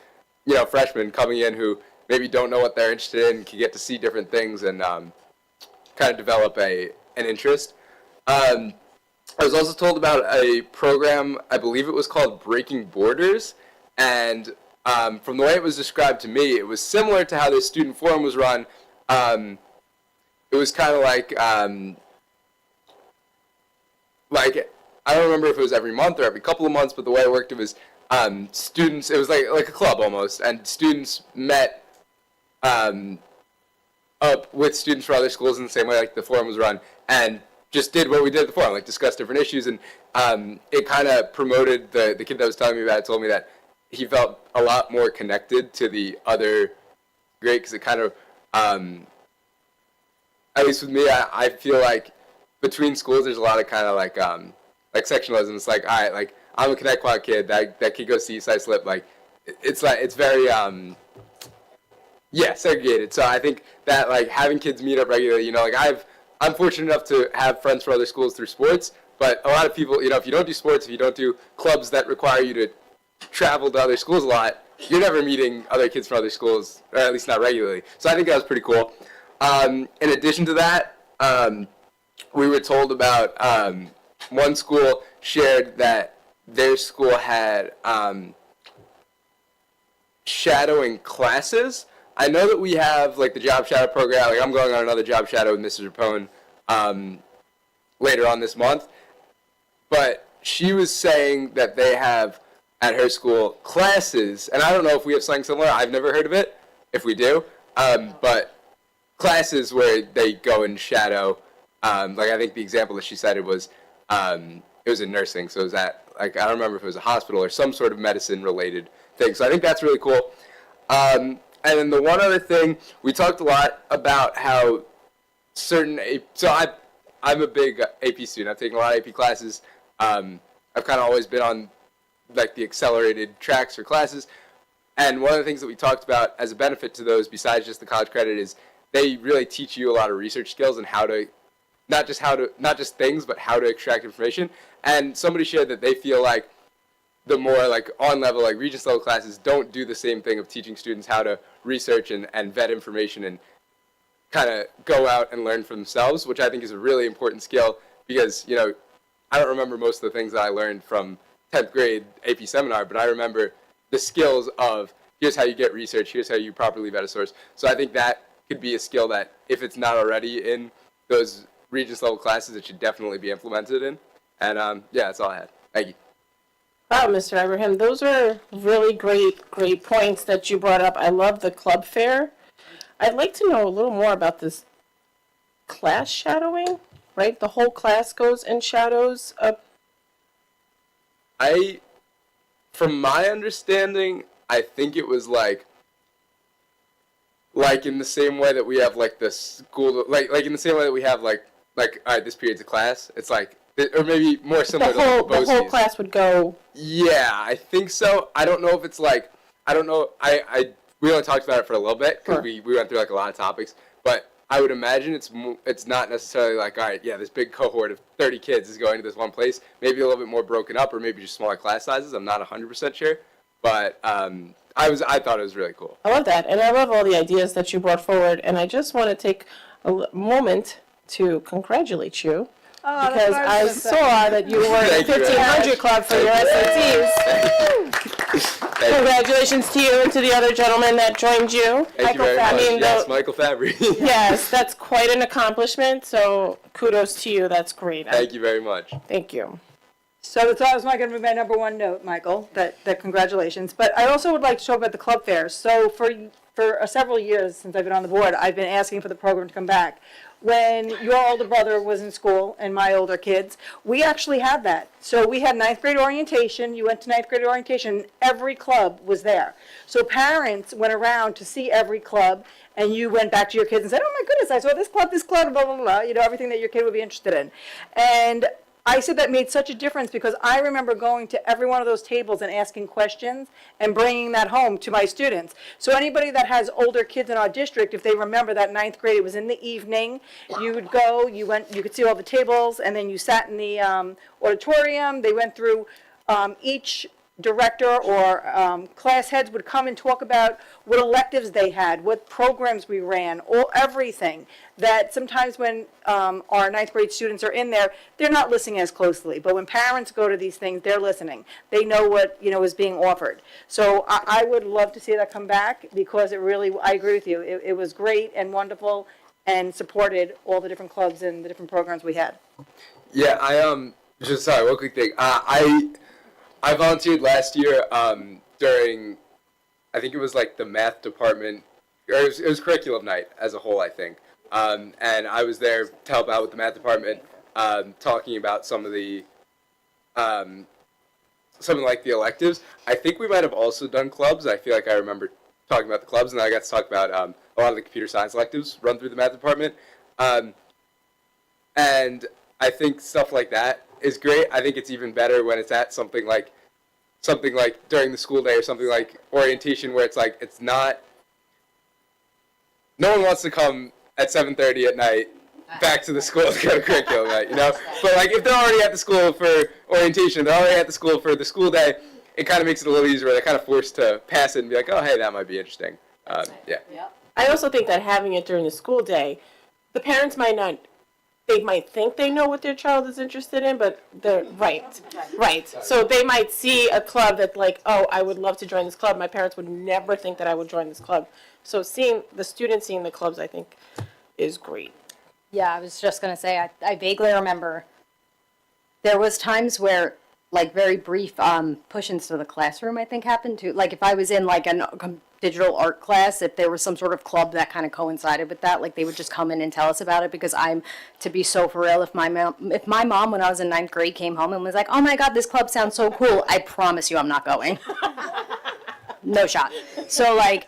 freshmen coming in who maybe don't know what they're interested in, can get to see different things and kind of develop an interest. I was also told about a program, I believe it was called Breaking Borders, and from the way it was described to me, it was similar to how the student forum was run. It was kind of like I don't remember if it was every month or every couple of months, but the way it worked, it was students, it was like a club almost, and students met up with students from other schools in the same way like the forum was run, and just did what we did at the forum, like discuss different issues, and it kind of promoted, the kid that was telling me about it told me that he felt a lot more connected to the other grade, because it kind of, at least with me, I feel like between schools there's a lot of kind of like sectionalism. It's like, all right, like I'm a Connecticut kid, that kid goes to Eastside Slip, like it's very segregated. So I think that like having kids meet up regularly, like I'm fortunate enough to have friends from other schools through sports, but a lot of people, if you don't do sports, if you don't do clubs that require you to travel to other schools a lot, you're never meeting other kids from other schools, or at least not regularly. So I think that was pretty cool. In addition to that, we were told about one school shared that their school had shadowing classes. I know that we have like the job shadow program. Like I'm going on another job shadow with Mrs. Rapone later on this month. But she was saying that they have at her school classes, and I don't know if we have something similar. I've never heard of it. If we do, But classes where they go and shadow, like I think the example that she cited was, it was in nursing, so it was at, like, I don't remember if it was a hospital or some sort of medicine related thing. So I think that's really cool. And then the one other thing, we talked a lot about how I'm a big AP student. I've taken a lot of AP classes. I've kind of always been on like the accelerated tracks for classes. And one of the things that we talked about as a benefit to those, besides just the college credit, is they really teach you a lot of research skills and how to, not just things, but how to extract information. And somebody shared that they feel like the more like on level, like Regents level classes don't do the same thing of teaching students how to research and vet information and kind of go out and learn for themselves, which I think is a really important skill because, you know, I don't remember most of the things that I learned from 10th grade AP seminar, but I remember the skills of here's how you get research, here's how you properly vet a source. So I think that could be a skill that if it's not already in those Regents level classes, it should definitely be implemented in. And yeah, that's all I had. Thank you. Wow, Mr. Ibrahim, those are really great points that you brought up. I love the club fair. I'd like to know a little more about this class shadowing, right? The whole class goes and shadows up. From my understanding, I think it was like in the same way that we have like the school, like in the same way that we have like all right, this period's a class. It's like, or maybe more similar The whole to BOCES. class would go. Yeah, I think so. I don't know if it's like, I don't know. We only talked about it for a little bit because we went through like a lot of topics, but I would imagine it's not necessarily like, all right, yeah, this big cohort of 30 kids is going to this one place. Maybe a little bit more broken up, or maybe just smaller class sizes. I'm not 100% sure, but I thought it was really cool. I love that, and I love all the ideas that you brought forward. And I just want to take a moment to congratulate you. Because I saw that you were in the 1500 club for your SATs. Congratulations to you and to the other gentleman that joined you. Thank you very much. Yes, Michael Fabry. Yes, that's quite an accomplishment. So kudos to you. That's great. Thank you very much. Thank you. So that was going to be my number one note, Michael, that congratulations. But I also would like to talk about the club fairs. So for several years since I've been on the board, I've been asking for the program to come back. When your older brother was in school and my older kids, we actually had that. So we had ninth grade orientation. You went to ninth grade orientation. Every club was there. So parents went around to see every club, and you went back to your kids and said, oh my goodness, I saw this club, blah, blah, blah, you know, everything that your kid would be interested in. And I said that made such a difference because I remember going to every one of those tables and asking questions and bringing that home to my students. So anybody that has older kids in our district, if they remember that ninth grade, it was in the evening, you would go, you could see all the tables, and then you sat in the auditorium. They went through each director or class heads would come and talk about what electives they had, what programs we ran, everything. That sometimes when our ninth grade students are in there, they're not listening as closely. But when parents go to these things, they're listening. They know what is being offered. So I would love to see that come back because it really, I agree with you. It was great and wonderful and supported all the different clubs and the different programs we had. Yeah, just sorry, one quick thing. I volunteered last year during, I think it was like the math department, or it was curriculum night as a whole, I think. And I was there to help out with the math department, talking about some of the, something like the electives. I think we might have also done clubs. I feel like I remember talking about the clubs, and then I got to talk about a lot of the computer science electives run through the math department. And I think stuff like that is great. I think it's even better when it's at something like during the school day or something like orientation where it's like it's not, no one wants to come at 7:30 at night back to the school to go to curriculum night, you know? But like if they're already at the school for orientation, they're already at the school for the school day, it kind of makes it a little easier where they're kind of forced to pass it and be like, oh, hey, that might be interesting. Yeah. I also think that having it during the school day, the parents might not, they might think they know what their child is interested in, but they're right. So they might see a club that's like, oh, I would love to join this club. My parents would never think that I would join this club. So seeing the students seeing the clubs, I think, is great. Yeah, I was just going to say, I vaguely remember there was times where, like, very brief push-ins to the classroom, I think, happened too. Like, if I was in, like, a digital art class, if there was some sort of club that kind of coincided with that, like they would just come in and tell us about it, because to be so for real, if my mom when I was in 9th grade came home and was like, oh my God, this club sounds so cool, I promise you I'm not going. No shot. So I'm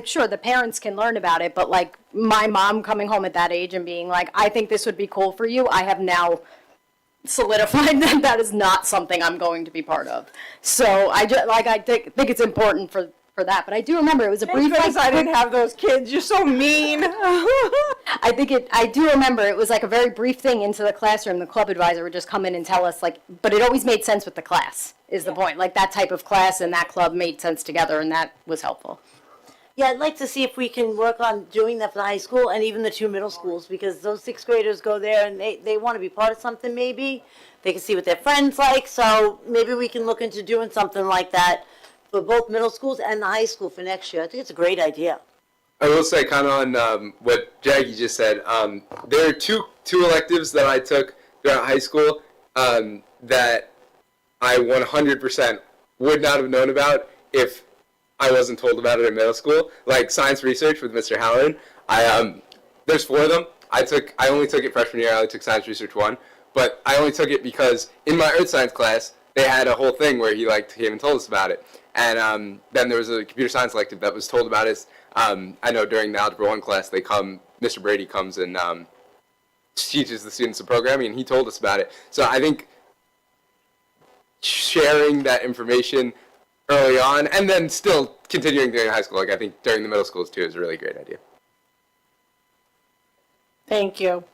sure the parents can learn about it, but like my mom coming home at that age and being like, I think this would be cool for you, I have now solidified that is not something I'm going to be part of. So I think it's important for that. But I do remember it was a brief. I didn't have those kids. You're so mean. I do remember it was like a very brief thing into the classroom. The club advisor would just come in and tell us but it always made sense with the class is the point. Like that type of class and that club made sense together, and that was helpful. Yeah, I'd like to see if we can work on doing that for the high school and even the 2 middle schools, because those 6th graders go there and they want to be part of something maybe. They can see what their friends like, so maybe we can look into doing something like that for both middle schools and the high school for next year. I think it's a great idea. I will say, kind of on what Jackie just said, there are two electives that I took throughout high school that I 100% would not have known about if I wasn't told about it in middle school, like science research with Mr. Halloran. There's 4 of them. I only took it freshman year. I only took science research 1, but I only took it because in my earth science class they had a whole thing where he came and told us about it. And then there was a computer science elective that was told about it. I know during the Algebra 1 class Mr. Brady comes and teaches the students the programming, and he told us about it. So I think sharing that information early on, and then still continuing during high school, I think during the middle schools too, is a really great idea. Thank you.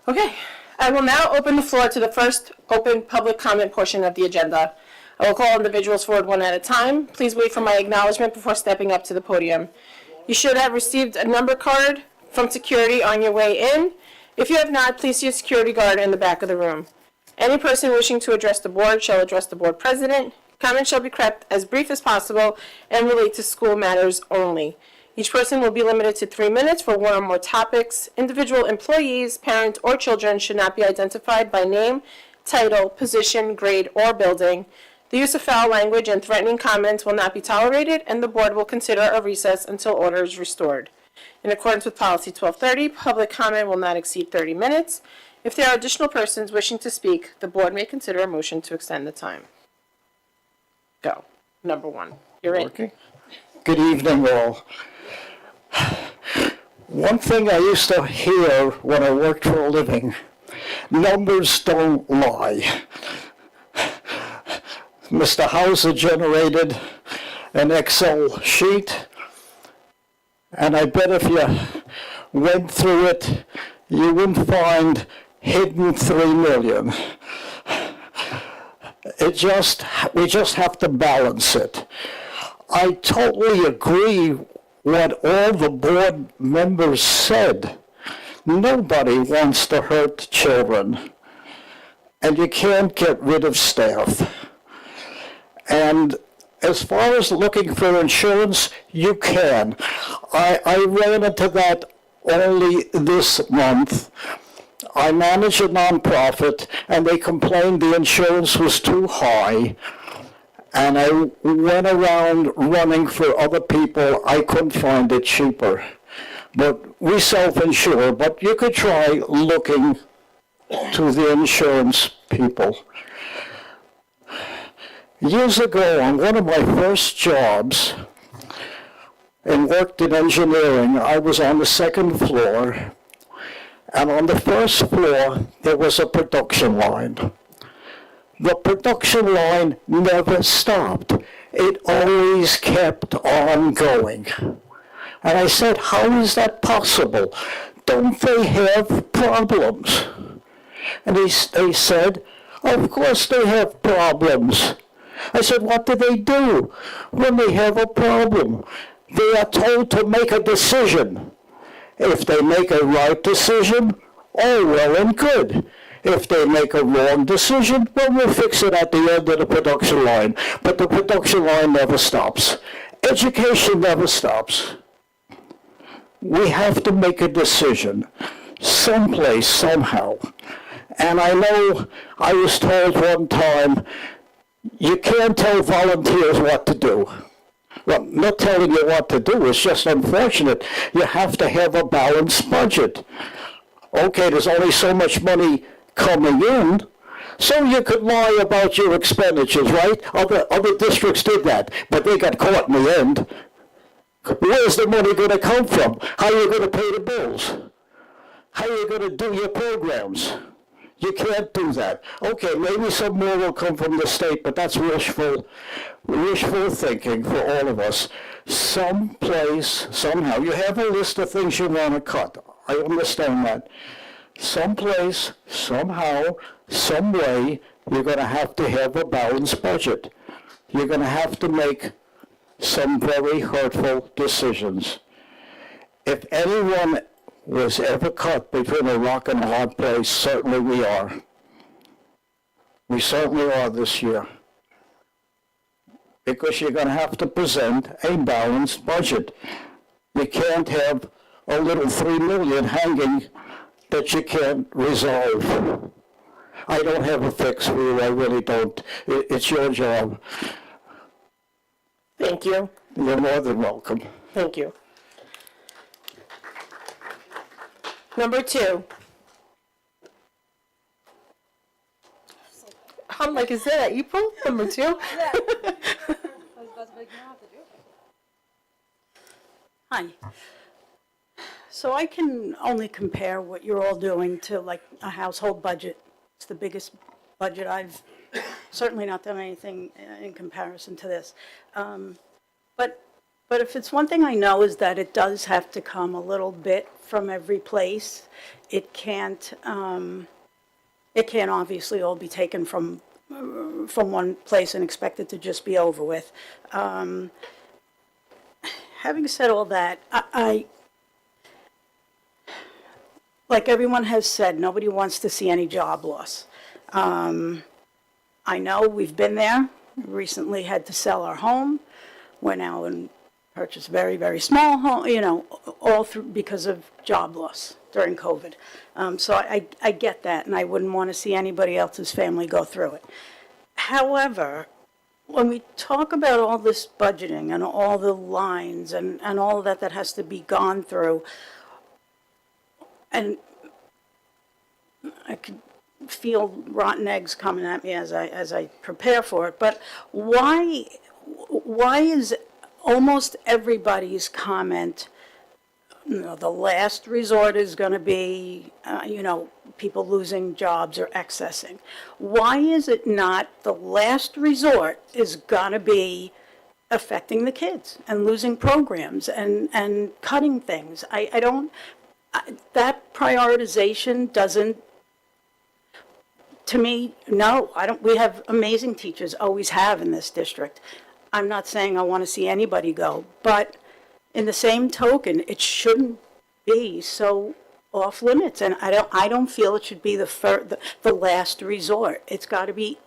Okay, I will now open the floor to the first open public comment portion of the agenda. I will call individuals forward one at a time. Please wait for my acknowledgement before stepping up to the podium. You should have received a number card from security on your way in. If you have not, please see a security guard in the back of the room. Any person wishing to address the board shall address the board president. Comments shall be kept as brief as possible and relate to school matters only. Each person will be limited to 3 minutes for 1 or more topics. Individual employees, parents, or children should not be identified by name, title, position, grade, or building. The use of foul language and threatening comments will not be tolerated, and the board will consider a recess until order is restored. In accordance with Policy 1230, public comment will not exceed 30 minutes. If there are additional persons wishing to speak, the board may consider a motion to extend the time. Go. Number 1. You're in. Okay. Good evening, all. One thing I used to hear when I worked for a living, numbers don't lie. Mr. Hauser generated an Excel sheet, and I bet if you went through it, you wouldn't find hidden 3 million. We just have to balance it. I totally agree what all the board members said. Nobody wants to hurt children, and you can't get rid of staff. And as far as looking for insurance, you can. I ran into that only this month. I manage a nonprofit, and they complained the insurance was too high. And I went around running for other people. I couldn't find it cheaper. But we self-insure, but you could try looking to the insurance people. Years ago, on one of my first jobs, and worked in engineering, I was on the 2nd floor, and on the 1st floor, there was a production line. The production line never stopped. It always kept on going. And I said, how is that possible? Don't they have problems? And they said, of course they have problems. I said, what do they do when they have a problem? They are told to make a decision. If they make a right decision, all well and good. If they make a wrong decision, well, we'll fix it at the end of the production line. But the production line never stops. Education never stops. We have to make a decision someplace, somehow. And I know I was told one time, You can't tell volunteers what to do. Well, not telling you what to do is just unfortunate. You have to have a balanced budget. Okay, there's only so much money coming in, so you could lie about your expenditures, right? Other districts did that, but they got caught in the end. Where's the money going to come from? How are you going to pay the bills? How are you going to do your programs? You can't do that. Okay, maybe some more will come from the state, but that's wishful thinking for all of us. Someplace, somehow, you have a list of things you want to cut. I understand that. Someplace, somehow, some way, you're going to have a balanced budget. You're going to have to make some very hurtful decisions. If anyone was ever caught between a rock and a hard place, certainly we are. We certainly are this year. Because you're going to have to present a balanced budget. You can't have a little $3 million hanging that you can't resolve. I don't have a fix for you, I really don't. It's your job. Thank you. You're more than welcome. Thank you. Number 2. I'm like, is that April? Number 2? Hi. So I can only compare what you're all doing to like a household budget. It's the biggest budget I've certainly not done anything in comparison to this. But if it's one thing I know is that it does have to come a little bit from every place. It can't obviously all be taken from one place and expected to just be over with. Having said all that, I like everyone has said, nobody wants to see any job loss. I know we've been there. We recently had to sell our home. We're now in purchase very, very small home, all through because of job loss during COVID. So I get that, and I wouldn't want to see anybody else's family go through it. However, when we talk about all this budgeting and all the lines and all that has to be gone through, and I could feel rotten eggs coming at me as I prepare for it, but why is almost everybody's comment, the last resort is going to be, people losing jobs or accessing? Why is it not the last resort is going to be affecting the kids and losing programs and cutting things? That prioritization doesn't, to me, no, I don't. We have amazing teachers, always have in this district. I'm not saying I want to see anybody go, but in the same token, it shouldn't be so off limits, and I don't feel it should be the last resort. It's got to be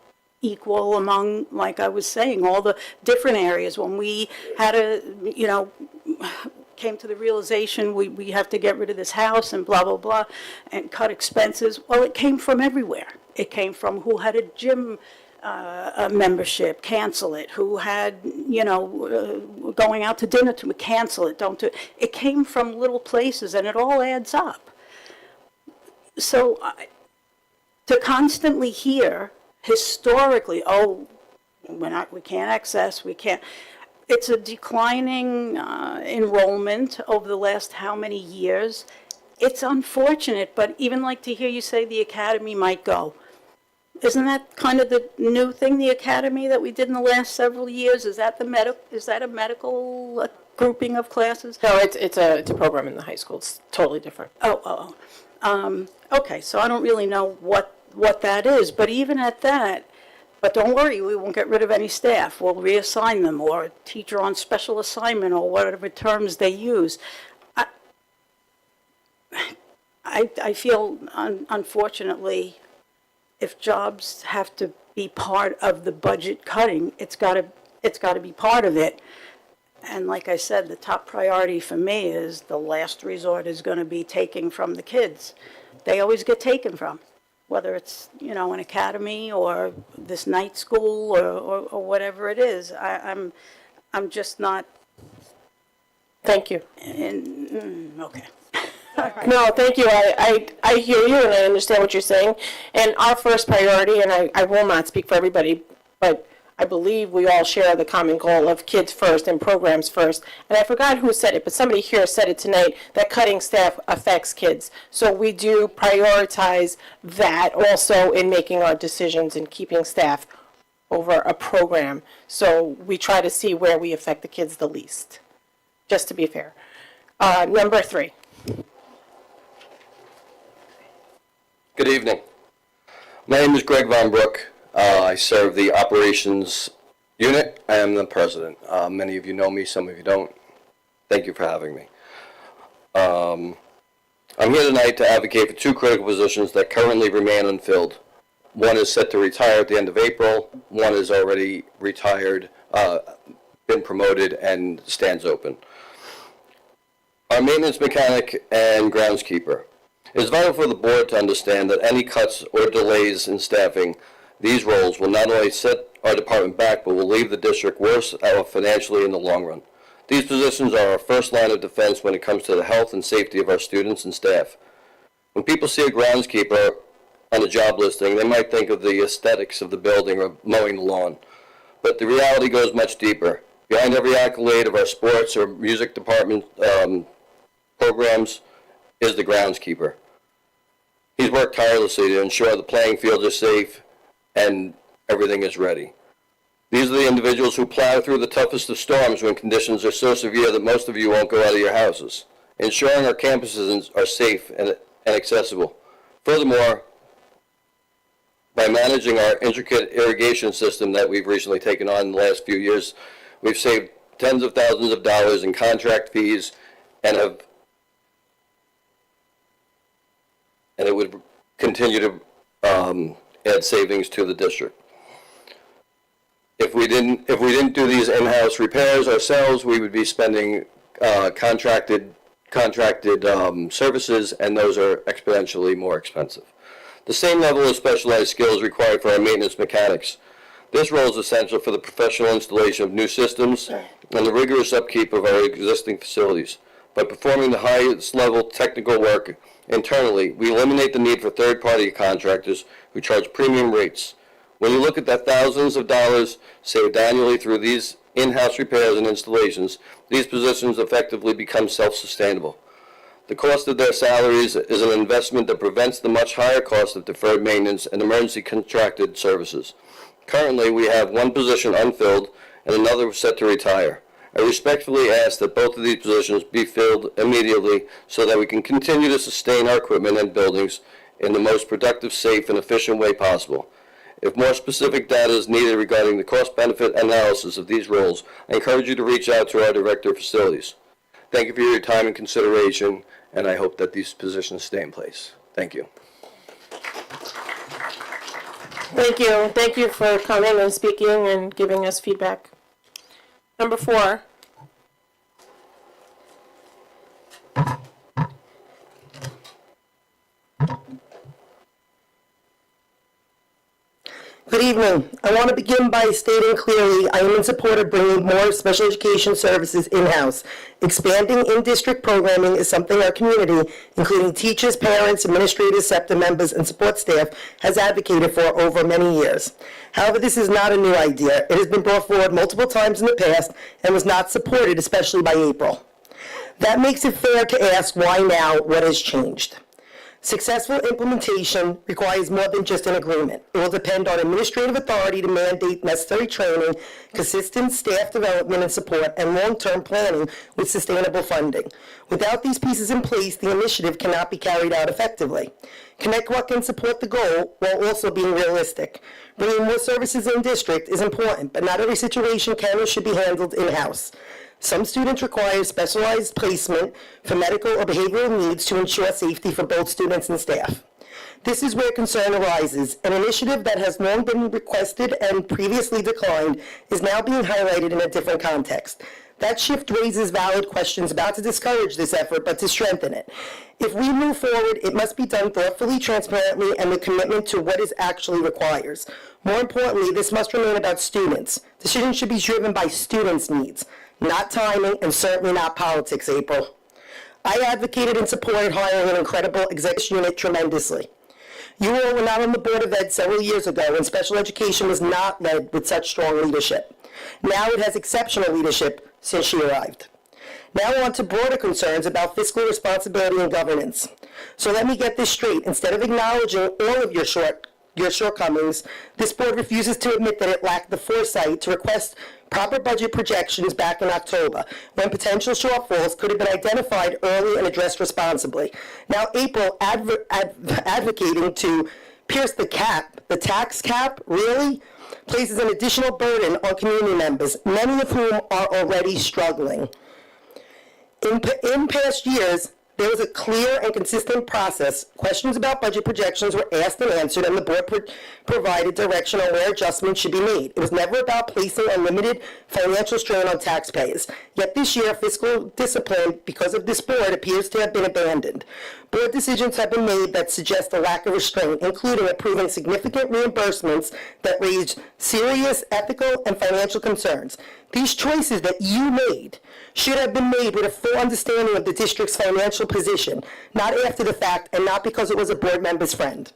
equal among, like I was saying, all the different areas. When we had came to the realization we have to get rid of this house and blah, blah, blah, and cut expenses, well, it came from everywhere. It came from who had a gym a membership, cancel it. Who had, going out to dinner to cancel it, don't do it. It came from little places, and it all adds up. So to constantly hear historically, we can't access, we can't. It's a declining enrollment over the last how many years. It's unfortunate, but even like to hear you say the academy might go. Isn't that kind of the new thing, the academy that we did in the last several years? Is that a medical grouping of classes? No, it's a program in the high school. It's totally different. Okay, so I don't really know what that is, but even at that, but don't worry, we won't get rid of any staff. We'll reassign them, or a teacher on special assignment, or whatever terms they use. I feel, unfortunately, if jobs have to be part of the budget cutting, it's got to be part of it. And like I said, the top priority for me is the last resort is going to be taking from the kids. They always get taken from. whether it's, you know, an academy or this night school or whatever it is. I'm just not. Thank you. Okay. No, thank you. I hear you and I understand what you're saying. And our first priority, and I will not speak for everybody, but I believe we all share the common goal of kids first and programs first. And I forgot who said it, but somebody here said it tonight, that cutting staff affects kids. So we do prioritize that also in making our decisions and keeping staff over a program. So we try to see where we affect the kids the least, just to be fair. Number 3. Good evening. My name is Greg Von Brook. I serve the operations unit. I am the president. Many of you know me, some of you don't. Thank you for having me. I'm here tonight to advocate for 2 critical positions that currently remain unfilled. One is set to retire at the end of April. One is already retired, been promoted, and stands open. Our maintenance mechanic and groundskeeper. It is vital for the board to understand that any cuts or delays in staffing these roles will not only set our department back, but will leave the district worse financially in the long run. These positions are our first line of defense when it comes to the health and safety of our students and staff. When people see a groundskeeper on a job listing, they might think of the aesthetics of the building or mowing the lawn. But the reality goes much deeper. Behind every accolade of our sports or music department programs is the groundskeeper. He's worked tirelessly to ensure the playing fields are safe and everything is ready. These are the individuals who plow through the toughest of storms when conditions are so severe that most of you won't go out of your houses, ensuring our campuses are safe and accessible. Furthermore, by managing our intricate irrigation system that we've recently taken on in the last few years, we've saved tens of thousands of dollars in contract fees and it would continue to add savings to the district. If we didn't do these in-house repairs ourselves, we would be spending contracted services, and those are exponentially more expensive. The same level of specialized skills required for our maintenance mechanics. This role is essential for the professional installation of new systems and the rigorous upkeep of our existing facilities. By performing the highest level technical work internally, we eliminate the need for third-party contractors who charge premium rates. When you look at the thousands of dollars saved annually through these in-house repairs and installations, these positions effectively become self-sustainable. The cost of their salaries is an investment that prevents the much higher cost of deferred maintenance and emergency contracted services. Currently, we have 1 position unfilled and another set to retire. I respectfully ask that both of these positions be filled immediately so that we can continue to sustain our equipment and buildings in the most productive, safe, and efficient way possible. If more specific data is needed regarding the cost-benefit analysis of these roles, I encourage you to reach out to our Director of Facilities. Thank you for your time and consideration, and I hope that these positions stay in place. Thank you. Thank you. Thank you for coming and speaking and giving us feedback. Number 4. Good evening. I want to begin by stating clearly I am in support of bringing more special education services in-house. Expanding in-district programming is something our community, including teachers, parents, administrators, SEPTA members, and support staff, has advocated for over many years. However, this is not a new idea. It has been brought forward multiple times in the past and was not supported, especially by April. That makes it fair to ask why now, what has changed? Successful implementation requires more than just an agreement. It will depend on administrative authority to mandate necessary training, consistent staff development and support, and long-term planning with sustainable funding. Without these pieces in place, the initiative cannot be carried out effectively. Connecticut can support the goal while also being realistic. Bringing more services in district is important, but not every situation can or should be handled in-house. Some students require specialized placement for medical or behavioral needs to ensure safety for both students and staff. This is where concern arises. An initiative that has long been requested and previously declined is now being highlighted in a different context. That shift raises valid questions about to discourage this effort, but to strengthen it. If we move forward, it must be done thoughtfully, transparently, and with commitment to what it actually requires. More importantly, this must remain about students. Decisions should be driven by students' needs, not timing, and certainly not politics, April. I advocated and supported hiring an incredible executive unit tremendously. You all were not on the Board of Ed several years ago when special education was not led with such strong leadership. Now it has exceptional leadership since she arrived. Now on to broader concerns about fiscal responsibility and governance. So let me get this straight. Instead of acknowledging all of your shortcomings, this board refuses to admit that it lacked the foresight to request proper budget projections back in October, when potential shortfalls could have been identified early and addressed responsibly. Now April advocating to pierce the cap, the tax cap, really? Places an additional burden on community members, many of whom are already struggling. In past years, there was a clear and consistent process. Questions about budget projections were asked and answered, and the board provided direction on where adjustments should be made. It was never about placing unlimited financial strain on taxpayers. Yet this year, fiscal discipline, because of this board, appears to have been abandoned. Board decisions have been made that suggest a lack of restraint, including approving significant reimbursements that raised serious ethical and financial concerns. These choices that you made should have been made with a full understanding of the district's financial position, not after the fact and not because it was a board member's friend.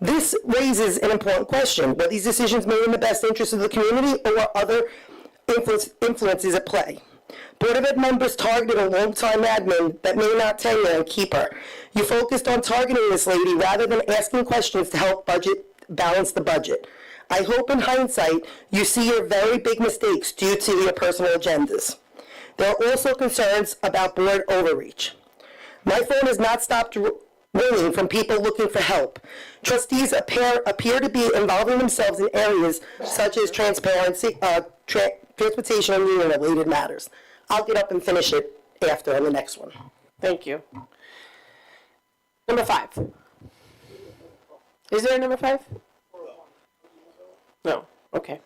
This raises an important question. Were these decisions made in the best interest of the community, or were other influences at play? Board of Ed members targeted a long-time admin that may not tenure and keep her. You focused on targeting this lady rather than asking questions to help balance the budget. I hope in hindsight you see your very big mistakes due to your personal agendas. There are also concerns about board overreach. My phone has not stopped ringing from people looking for help. Trustees appear to be involving themselves in areas such as transportation and union-related matters. I'll get up and finish it after on the next one. Thank you. Number 5. Is there a number 5? No. Okay.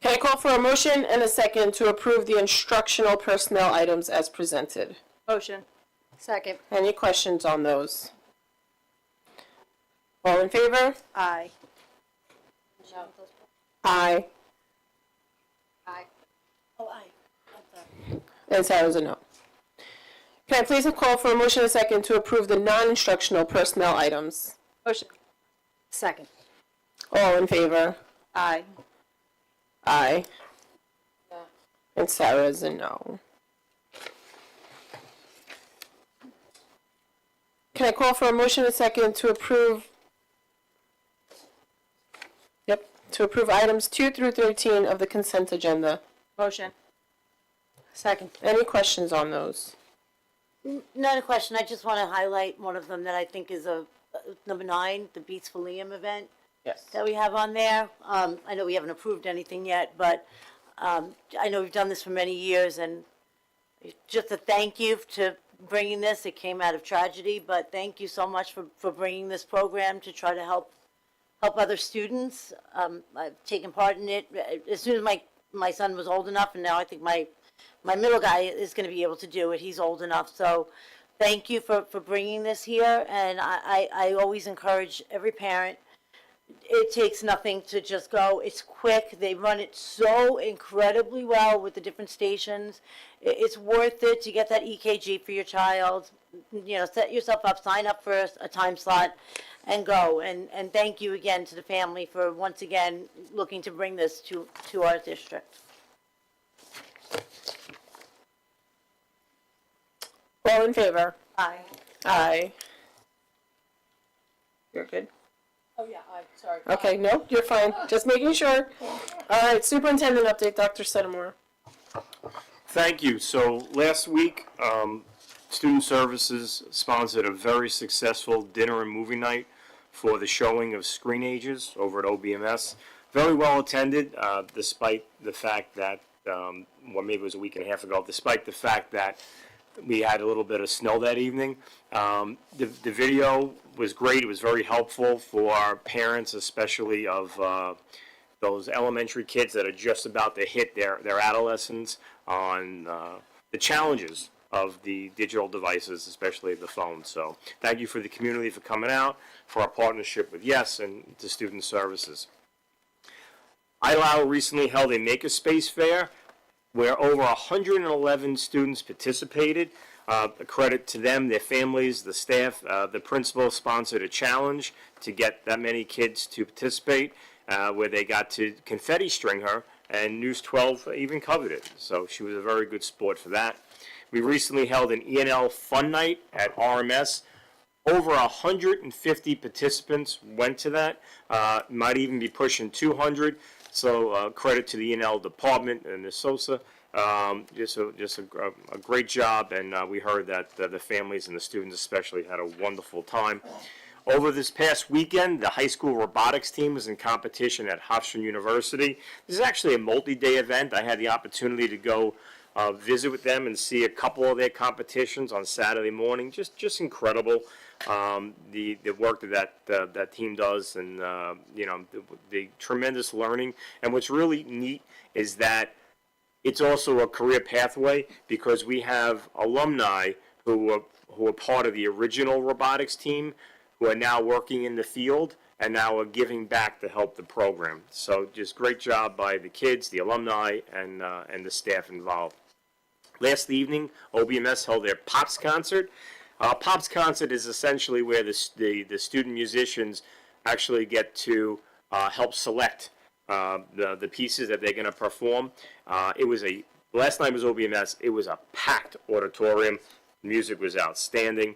Can I call for a motion and a second to approve the instructional personnel items as presented? Motion. Second. Any questions on those? All in favor? Aye. Aye. Aye. Oh, aye. And Sarah's a no. Can I please call for a motion and a second to approve the non-instructional personnel items? Motion. Second. All in favor? Aye. Aye. And Sarah's a no. Can I call for a motion and a second to approve? Yep, to approve items 2 through 13 of the consent agenda. Motion. Second. Any questions on those? Not a question. I just want to highlight one of them that I think is number 9, the Beats for Liam event. Yes. That we have on there. I know we haven't approved anything yet, but I know we've done this for many years, and just a thank you to bringing this. It came out of tragedy, but thank you so much for bringing this program to try to help other students. I've taken part in it as soon as my son was old enough, and now I think my middle guy is going to be able to do it. He's old enough, so thank you for bringing this here, and I always encourage every parent. It takes nothing to just go. It's quick. They run it so incredibly well with the different stations. It's worth it to get that EKG for your child. You know, set yourself up, sign up for a time slot, and go. And thank you again to the family for once again looking to bring this to our district. All in favor? Aye. Aye. You're good? Oh, yeah, aye, sorry. Okay, no, you're fine. Just making sure. All right, superintendent update, Dr. Sedamore. Thank you. So last week, Student Services sponsored a very successful dinner and movie night for the showing of Screen Ages over at OBMS. Very well attended, despite the fact that, well, maybe it was a week and a half ago, despite the fact that we had a little bit of snow that evening. The video was great. It was very helpful for our parents, especially of those elementary kids that are just about to hit their adolescence on the challenges of the digital devices, especially the phone. So thank you for the community for coming out, for our partnership with Yes and to Student Services. ILAO recently held a Makerspace Fair where over 111 students participated. A credit to them, their families, the staff, the principal sponsored a challenge to get that many kids to participate, where they got to confetti string her, and News 12 even covered it. So she was a very good sport for that. We recently held an ENL Fun Night at RMS. Over 150 participants went to that. Might even be pushing 200. So credit to the ENL department and Ms. Sosa. Just a great job, and we heard that the families and the students especially had a wonderful time. Over this past weekend, the high school robotics team was in competition at Hofstra University. This is actually a multi-day event. I had the opportunity to go visit with them and see a couple of their competitions on Saturday morning. Just incredible, the work that team does, and the tremendous learning. And what's really neat is that it's also a career pathway, because we have alumni who are part of the original robotics team who are now working in the field and now are giving back to help the program. So just great job by the kids, the alumni, and the staff involved. Last evening, OBMS held their Pops concert. Pops concert is essentially where the student musicians actually get to help select the pieces that they're going to perform. Last night was OBMS. It was a packed auditorium. Music was outstanding.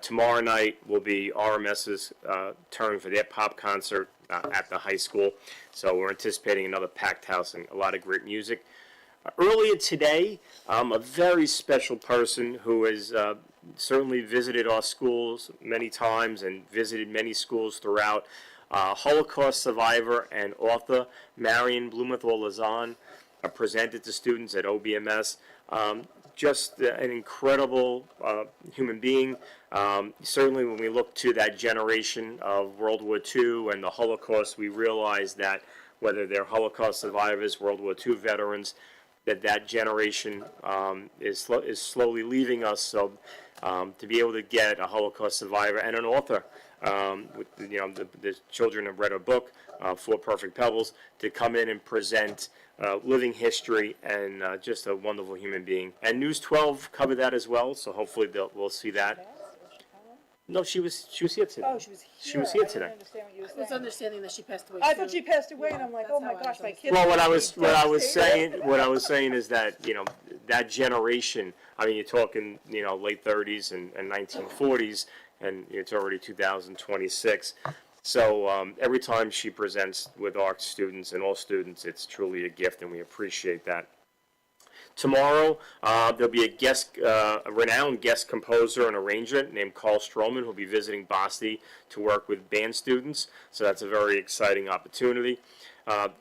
Tomorrow night will be RMS's turn for their pop concert at the high school. So we're anticipating another packed house and a lot of great music. Earlier today, a very special person who has certainly visited our schools many times and visited many schools throughout, Holocaust survivor and author Marion Blumenthal-Lazan, presented to students at OBMS. Just an incredible human being. Certainly when we look to that generation of World War II and the Holocaust, we realize that whether they're Holocaust survivors, World War II veterans, that generation is slowly leaving us. So to be able to get a Holocaust survivor and an author, the children have read a book, Four Perfect Pebbles, to come in and present living history, and just a wonderful human being. And News 12 covered that as well, so hopefully we'll see that. No, she was here today. Oh, she was here. She was here today. I didn't understand what you were I was saying. understanding that she passed away. I thought she passed away, and I'm like, oh my gosh, my kids. Well, what I was saying is that that generation. I mean, you're talking late 30s and 1940s, and it's already 2026. So every time she presents with our students and all students, it's truly a gift, and we appreciate that. Tomorrow, there'll be a renowned guest composer and arranger named Carl Stroman, who'll be visiting Boston to work with band students. So that's a very exciting opportunity.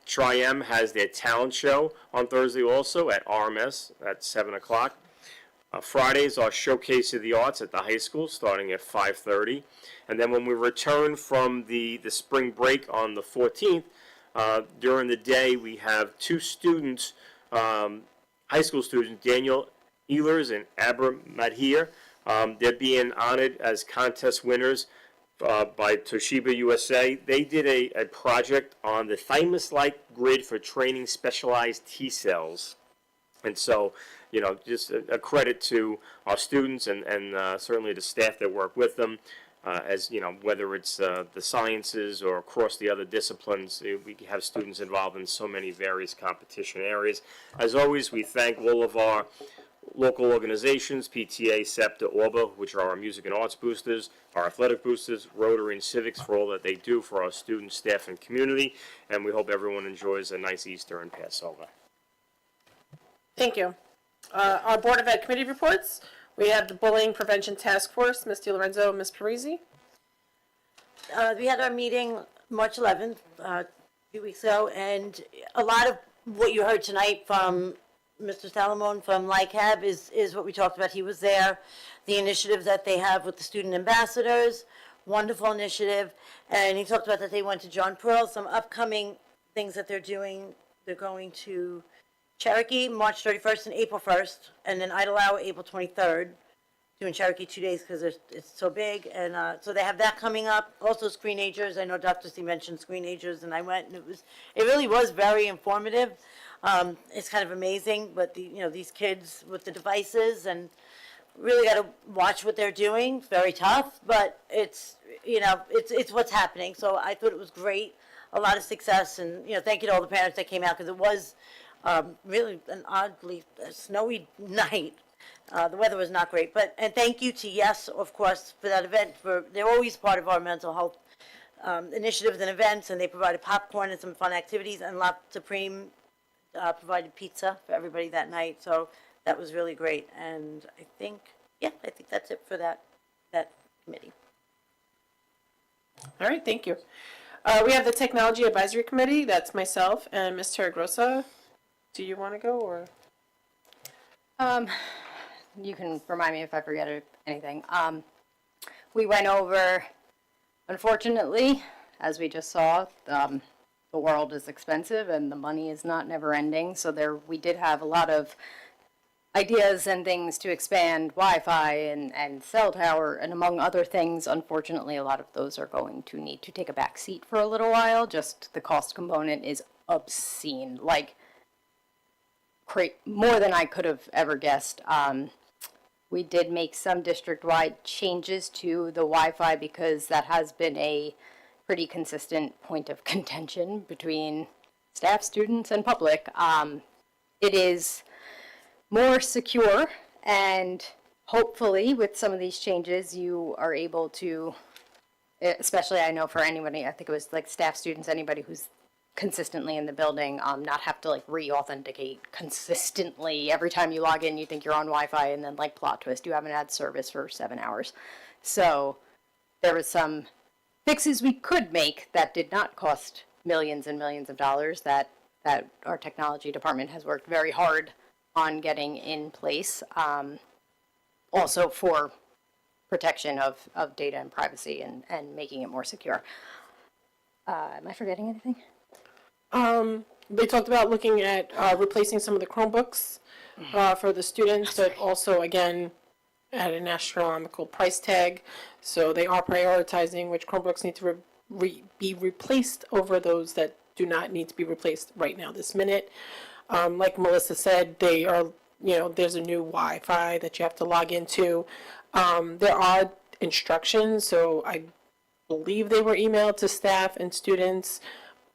Tri-M has their talent show on Thursday also at RMS at 7 o'clock. Fridays are Showcase of the Arts at the high school, starting at 5:30. And then when we return from the spring break on the 14th, during the day we have two students, high school students, Daniel Ehlers and Abra Madhir. They're being honored as contest winners by Toshiba USA. They did a project on the thymus-like grid for training specialized T cells. And so, just a credit to our students and certainly the staff that work with them. As whether it's the sciences or across the other disciplines, we have students involved in so many various competition areas. As always, we thank all of our local organizations, PTA, SEPTA, ORBA, which are our music and arts boosters, our athletic boosters, Rotary and Civics, for all that they do for our students, staff, and community. And we hope everyone enjoys a nice Easter and Passover. Thank you. Our Board of Ed committee reports. We have the Bullying Prevention Task Force, Ms. DiLorenzo and Ms. Parisi. We had our meeting March 11th, 2 weeks ago, and a lot of what you heard tonight from Mr. Salamone from LICAB is what we talked about. He was there. The initiative that they have with the student ambassadors, wonderful initiative. And he talked about that they went to John Pearl, some upcoming things that they're doing. They're going to Cherokee March 31st and April 1st, and then Idlehour April 23rd. Doing Cherokee 2 days because it's so big, and so they have that coming up. Also, Screenagers. I know Dr. C mentioned Screenagers, and I went, and it really was very informative. It's kind of amazing, but these kids with the devices, and really got to watch what they're doing. It's very tough, but it's what's happening. So I thought it was great, a lot of success, and thank you to all the parents that came out because it was really an oddly snowy night. The weather was not great, and thank you to Yes, of course, for that event. They're always part of our mental health initiatives and events, and they provided popcorn and some fun activities, and La Supreme provided pizza for everybody that night. So that was really great, and I think that's it for that committee. All right, thank you. We have the Technology Advisory Committee. That's myself and Ms. Terragrosa. Do you want to go, or? You can remind me if I forget anything. We went over, unfortunately, as we just saw, the world is expensive and the money is not never ending. So we did have a lot of ideas and things to expand Wi-Fi and cell tower, and among other things. Unfortunately, a lot of those are going to need to take a back seat for a little while. Just the cost component is obscene, like more than I could have ever guessed. We did make some district-wide changes to the Wi-Fi because that has been a pretty consistent point of contention between staff, students, and public. It is more secure, and hopefully with some of these changes you are able to, especially I know for anybody, I think it was like staff, students, anybody who's consistently in the building, not have to like re-authenticate consistently. Every time you log in, you think you're on Wi-Fi, and then like plot twist, you haven't had service for 7 hours. So there was some fixes we could make that did not cost millions and millions of dollars that our technology department has worked very hard on getting in place. Also for protection of data and privacy and making it more secure. Am I forgetting anything? They talked about looking at replacing some of the Chromebooks for the students, but also, again, at an astronomical price tag. So they are prioritizing which Chromebooks need to be replaced over those that do not need to be replaced right now, this minute. Like Melissa said, they are, there's a new Wi-Fi that you have to log into. There are instructions, so I believe they were emailed to staff and students.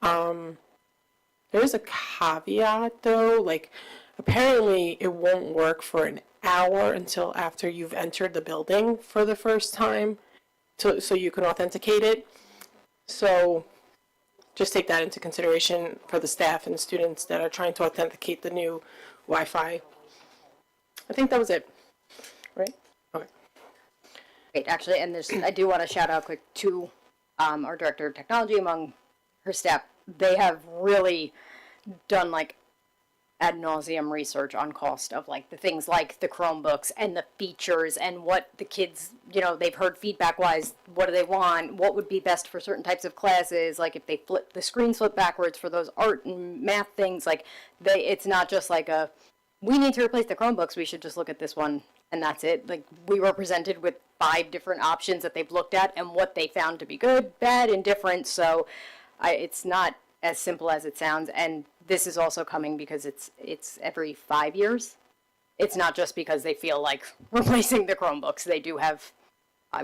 There is a caveat though, like apparently it won't work for an hour until after you've entered the building for the first time, so you can authenticate it. So just take that into consideration for the staff and students that are trying to authenticate the new Wi-Fi. I think that was it, right? Okay. Great, actually, and I do want to shout out quick to our director of technology among her staff. They have really done like ad nauseum research on cost of like the things like the Chromebooks and the features and what the kids, they've heard feedback wise, what do they want, what would be best for certain types of classes, like if they flip the screens flip backwards for those art and math things, like it's not just like we need to replace the Chromebooks, we should just look at this one and that's it. Like we were presented with 5 different options that they've looked at and what they found to be good, bad, and different. So it's not as simple as it sounds, and this is also coming because it's every 5 years. It's not just because they feel like replacing the Chromebooks. They do have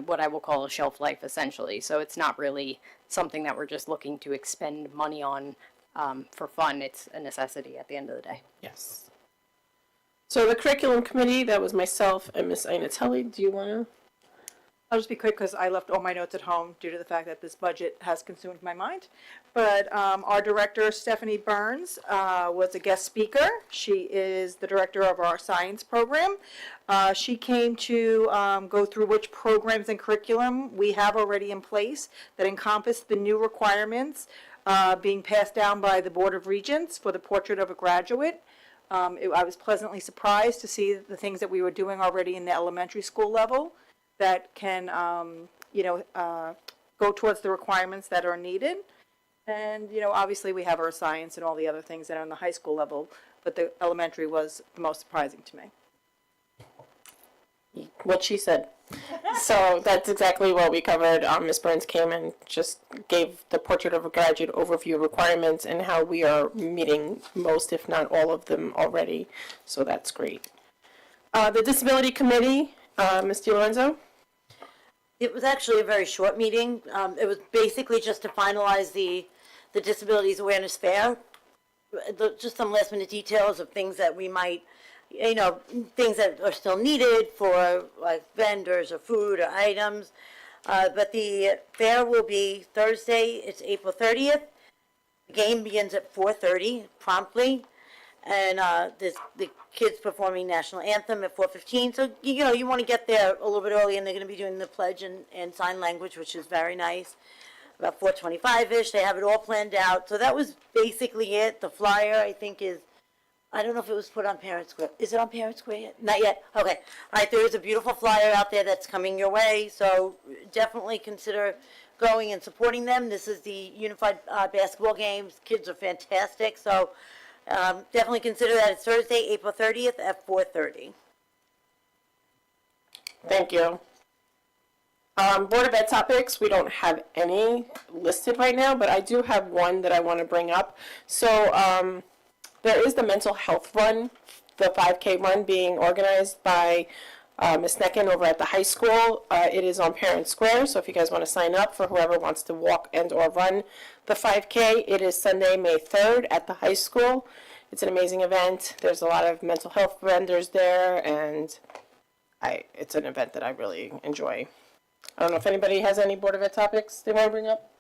what I will call a shelf life, essentially. So it's not really something that we're just looking to expend money on for fun. It's a necessity at the end of the day. Yes. So the curriculum committee, that was myself and Miss Ina Telly. Do you want to? I'll just be quick because I left all my notes at home due to the fact that this budget has consumed my mind. But our director, Stephanie Burns, was a guest speaker. She is the director of our science program. She came to go through which programs and curriculum we have already in place that encompass the new requirements being passed down by the Board of Regents for the Portrait of a Graduate. I was pleasantly surprised to see the things that we were doing already in the elementary school level that can, go towards the requirements that are needed. And, you know, obviously we have our science and all the other things that are on the high school level, but the elementary was the most surprising to me. What she said. So that's exactly what we covered. Ms. Burns came and just gave the portrait of a graduate overview requirements and how we are meeting most, if not all of them already. So that's great. The Disability Committee, Ms. DiLorenzo? It was actually a very short meeting. It was basically just to finalize the Disabilities Awareness Fair. Just some last minute details of things that we might, you know, things that are still needed for like vendors or food or items. But the fair will be Thursday, it's April 30th. The game begins at 4:30 promptly. And there's the kids performing national anthem at 4:15. So, you know, you want to get there a little bit early, and they're going to be doing the pledge and sign language, which is very nice. About 4:25-ish, they have it all planned out. So that was basically it. The flyer, I think, is, I don't know if it was put on Parent Square. Is it on Parent Square yet? Not yet. Okay. All right, there is a beautiful flyer out there that's coming your way. So definitely consider going and supporting them. This is the Unified Basketball Games. Kids are fantastic. So definitely consider that. It's Thursday, April 30th at 4:30. Thank you. Board of Ed topics, we don't have any listed right now, but I do have one that I want to bring up. So there is the mental health run, the 5K run being organized by Ms. Necken over at the high school. It is on Parent Square, so if you guys want to sign up for whoever wants to walk and or run the 5K, it is Sunday, May 3rd at the high school. It's an amazing event. There's a lot of mental health vendors there, and it's an event that I really enjoy. I don't know if anybody has any Board of Ed topics they want to bring up.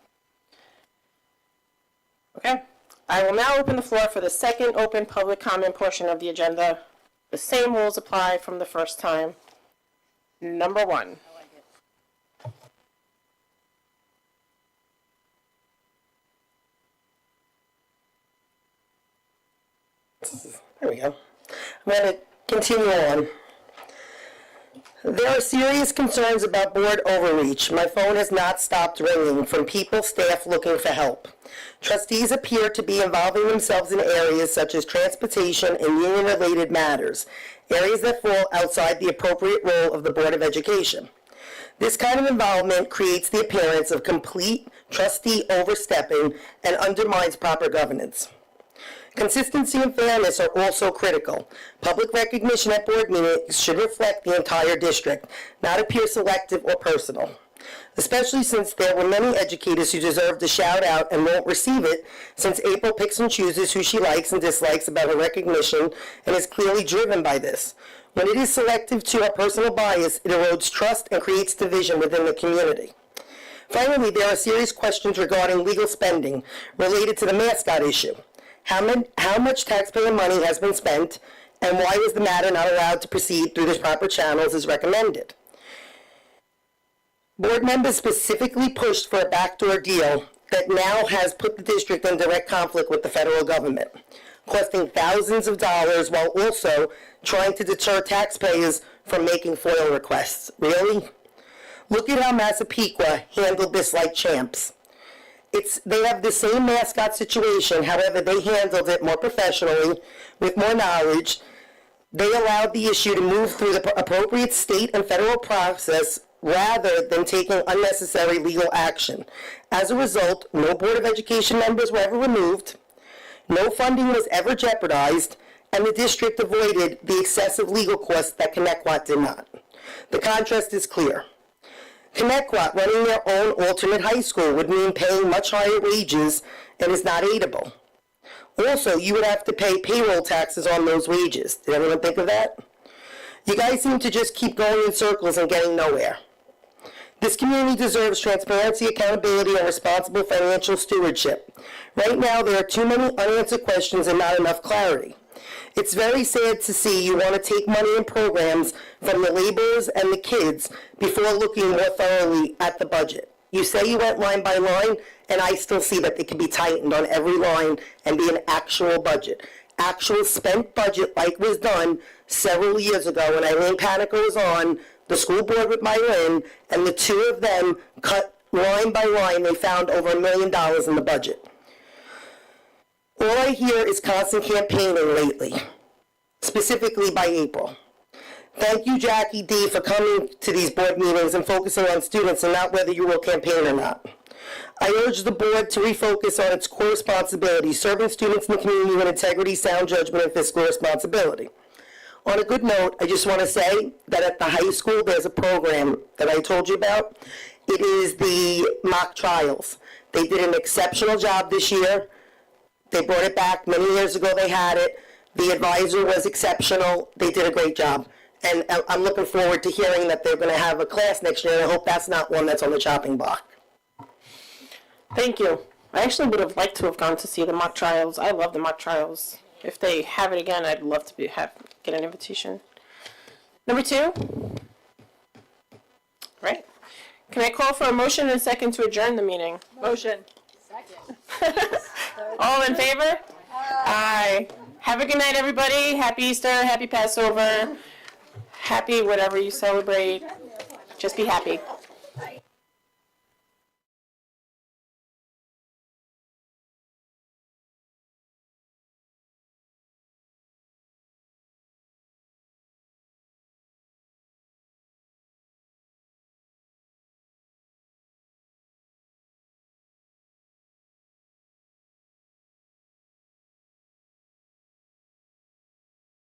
Okay. I will now open the floor for the second open public comment portion of the agenda. The same rules apply from the first time. Number one. There we go. I'm going to continue on. There are serious concerns about board overreach. My phone has not stopped ringing from people, staff looking for help. Trustees appear to be involving themselves in areas such as transportation and union-related matters, areas that fall outside the appropriate role of the Board of Education. This kind of involvement creates the appearance of complete trustee overstepping and undermines proper governance. Consistency and fairness are also critical. Public recognition at board meetings should reflect the entire district, not appear selective or personal. Especially since there were many educators who deserved a shout out and won't receive it, since April picks and chooses who she likes and dislikes about her recognition and is clearly driven by this. When it is selective to her personal bias, it erodes trust and creates division within the community. Finally, there are serious questions regarding legal spending related to the mascot issue. How much taxpayer money has been spent, and why was the matter not allowed to proceed through the proper channels as recommended? Board members specifically pushed for a backdoor deal that now has put the district in direct conflict with the federal government, costing thousands of dollars while also trying to deter taxpayers from making FOIL requests. Really? Look at how Massapequa handled this like champs. They have the same mascot situation, however, they handled it more professionally, with more knowledge. They allowed the issue to move through the appropriate state and federal process rather than taking unnecessary legal action. As a result, no Board of Education members were ever removed, no funding was ever jeopardized, and the district avoided the excessive legal costs that Connecticut did not. The contrast is clear. Connecticut running their own alternate high school would mean paying much higher wages and is not aidable. Also, you would have to pay payroll taxes on those wages. Did anyone think of that? You guys seem to just keep going in circles and getting nowhere. This community deserves transparency, accountability, and responsible financial stewardship. Right now, there are too many unanswered questions and not enough clarity. It's very sad to see you want to take money in programs from the laborers and the kids before looking more thoroughly at the budget. You say you went line by line, and I still see that they can be tightened on every line and be an actual budget. Actual spent budget like was done several years ago when Eileen Panico was on the school board with Myron, and the two of them cut line by line. They found over $1 million in the budget. All I hear is constant campaigning lately, specifically by April. Thank you, Jackie D, for coming to these board meetings and focusing on students and not whether you will campaign or not. I urge the board to refocus on its core responsibility, serving students in the community with integrity, sound judgment, and fiscal responsibility. On a good note, I just want to say that at the high school, there's a program that I told you about. It is the mock trials. They did an exceptional job this year. They brought it back. Many years ago, they had it. The advisor was exceptional. They did a great job. And I'm looking forward to hearing that they're going to have a class next year, and I hope that's not one that's on the chopping block. Thank you. I actually would have liked to have gone to see the mock trials. I love the mock trials. If they have it again, I'd love to get an invitation. Number 2. Right. Can I call for a motion and a second to adjourn the meeting? Motion. All in favor? Aye. Have a good night, everybody. Happy Easter, happy Passover, happy whatever you celebrate. Just be happy.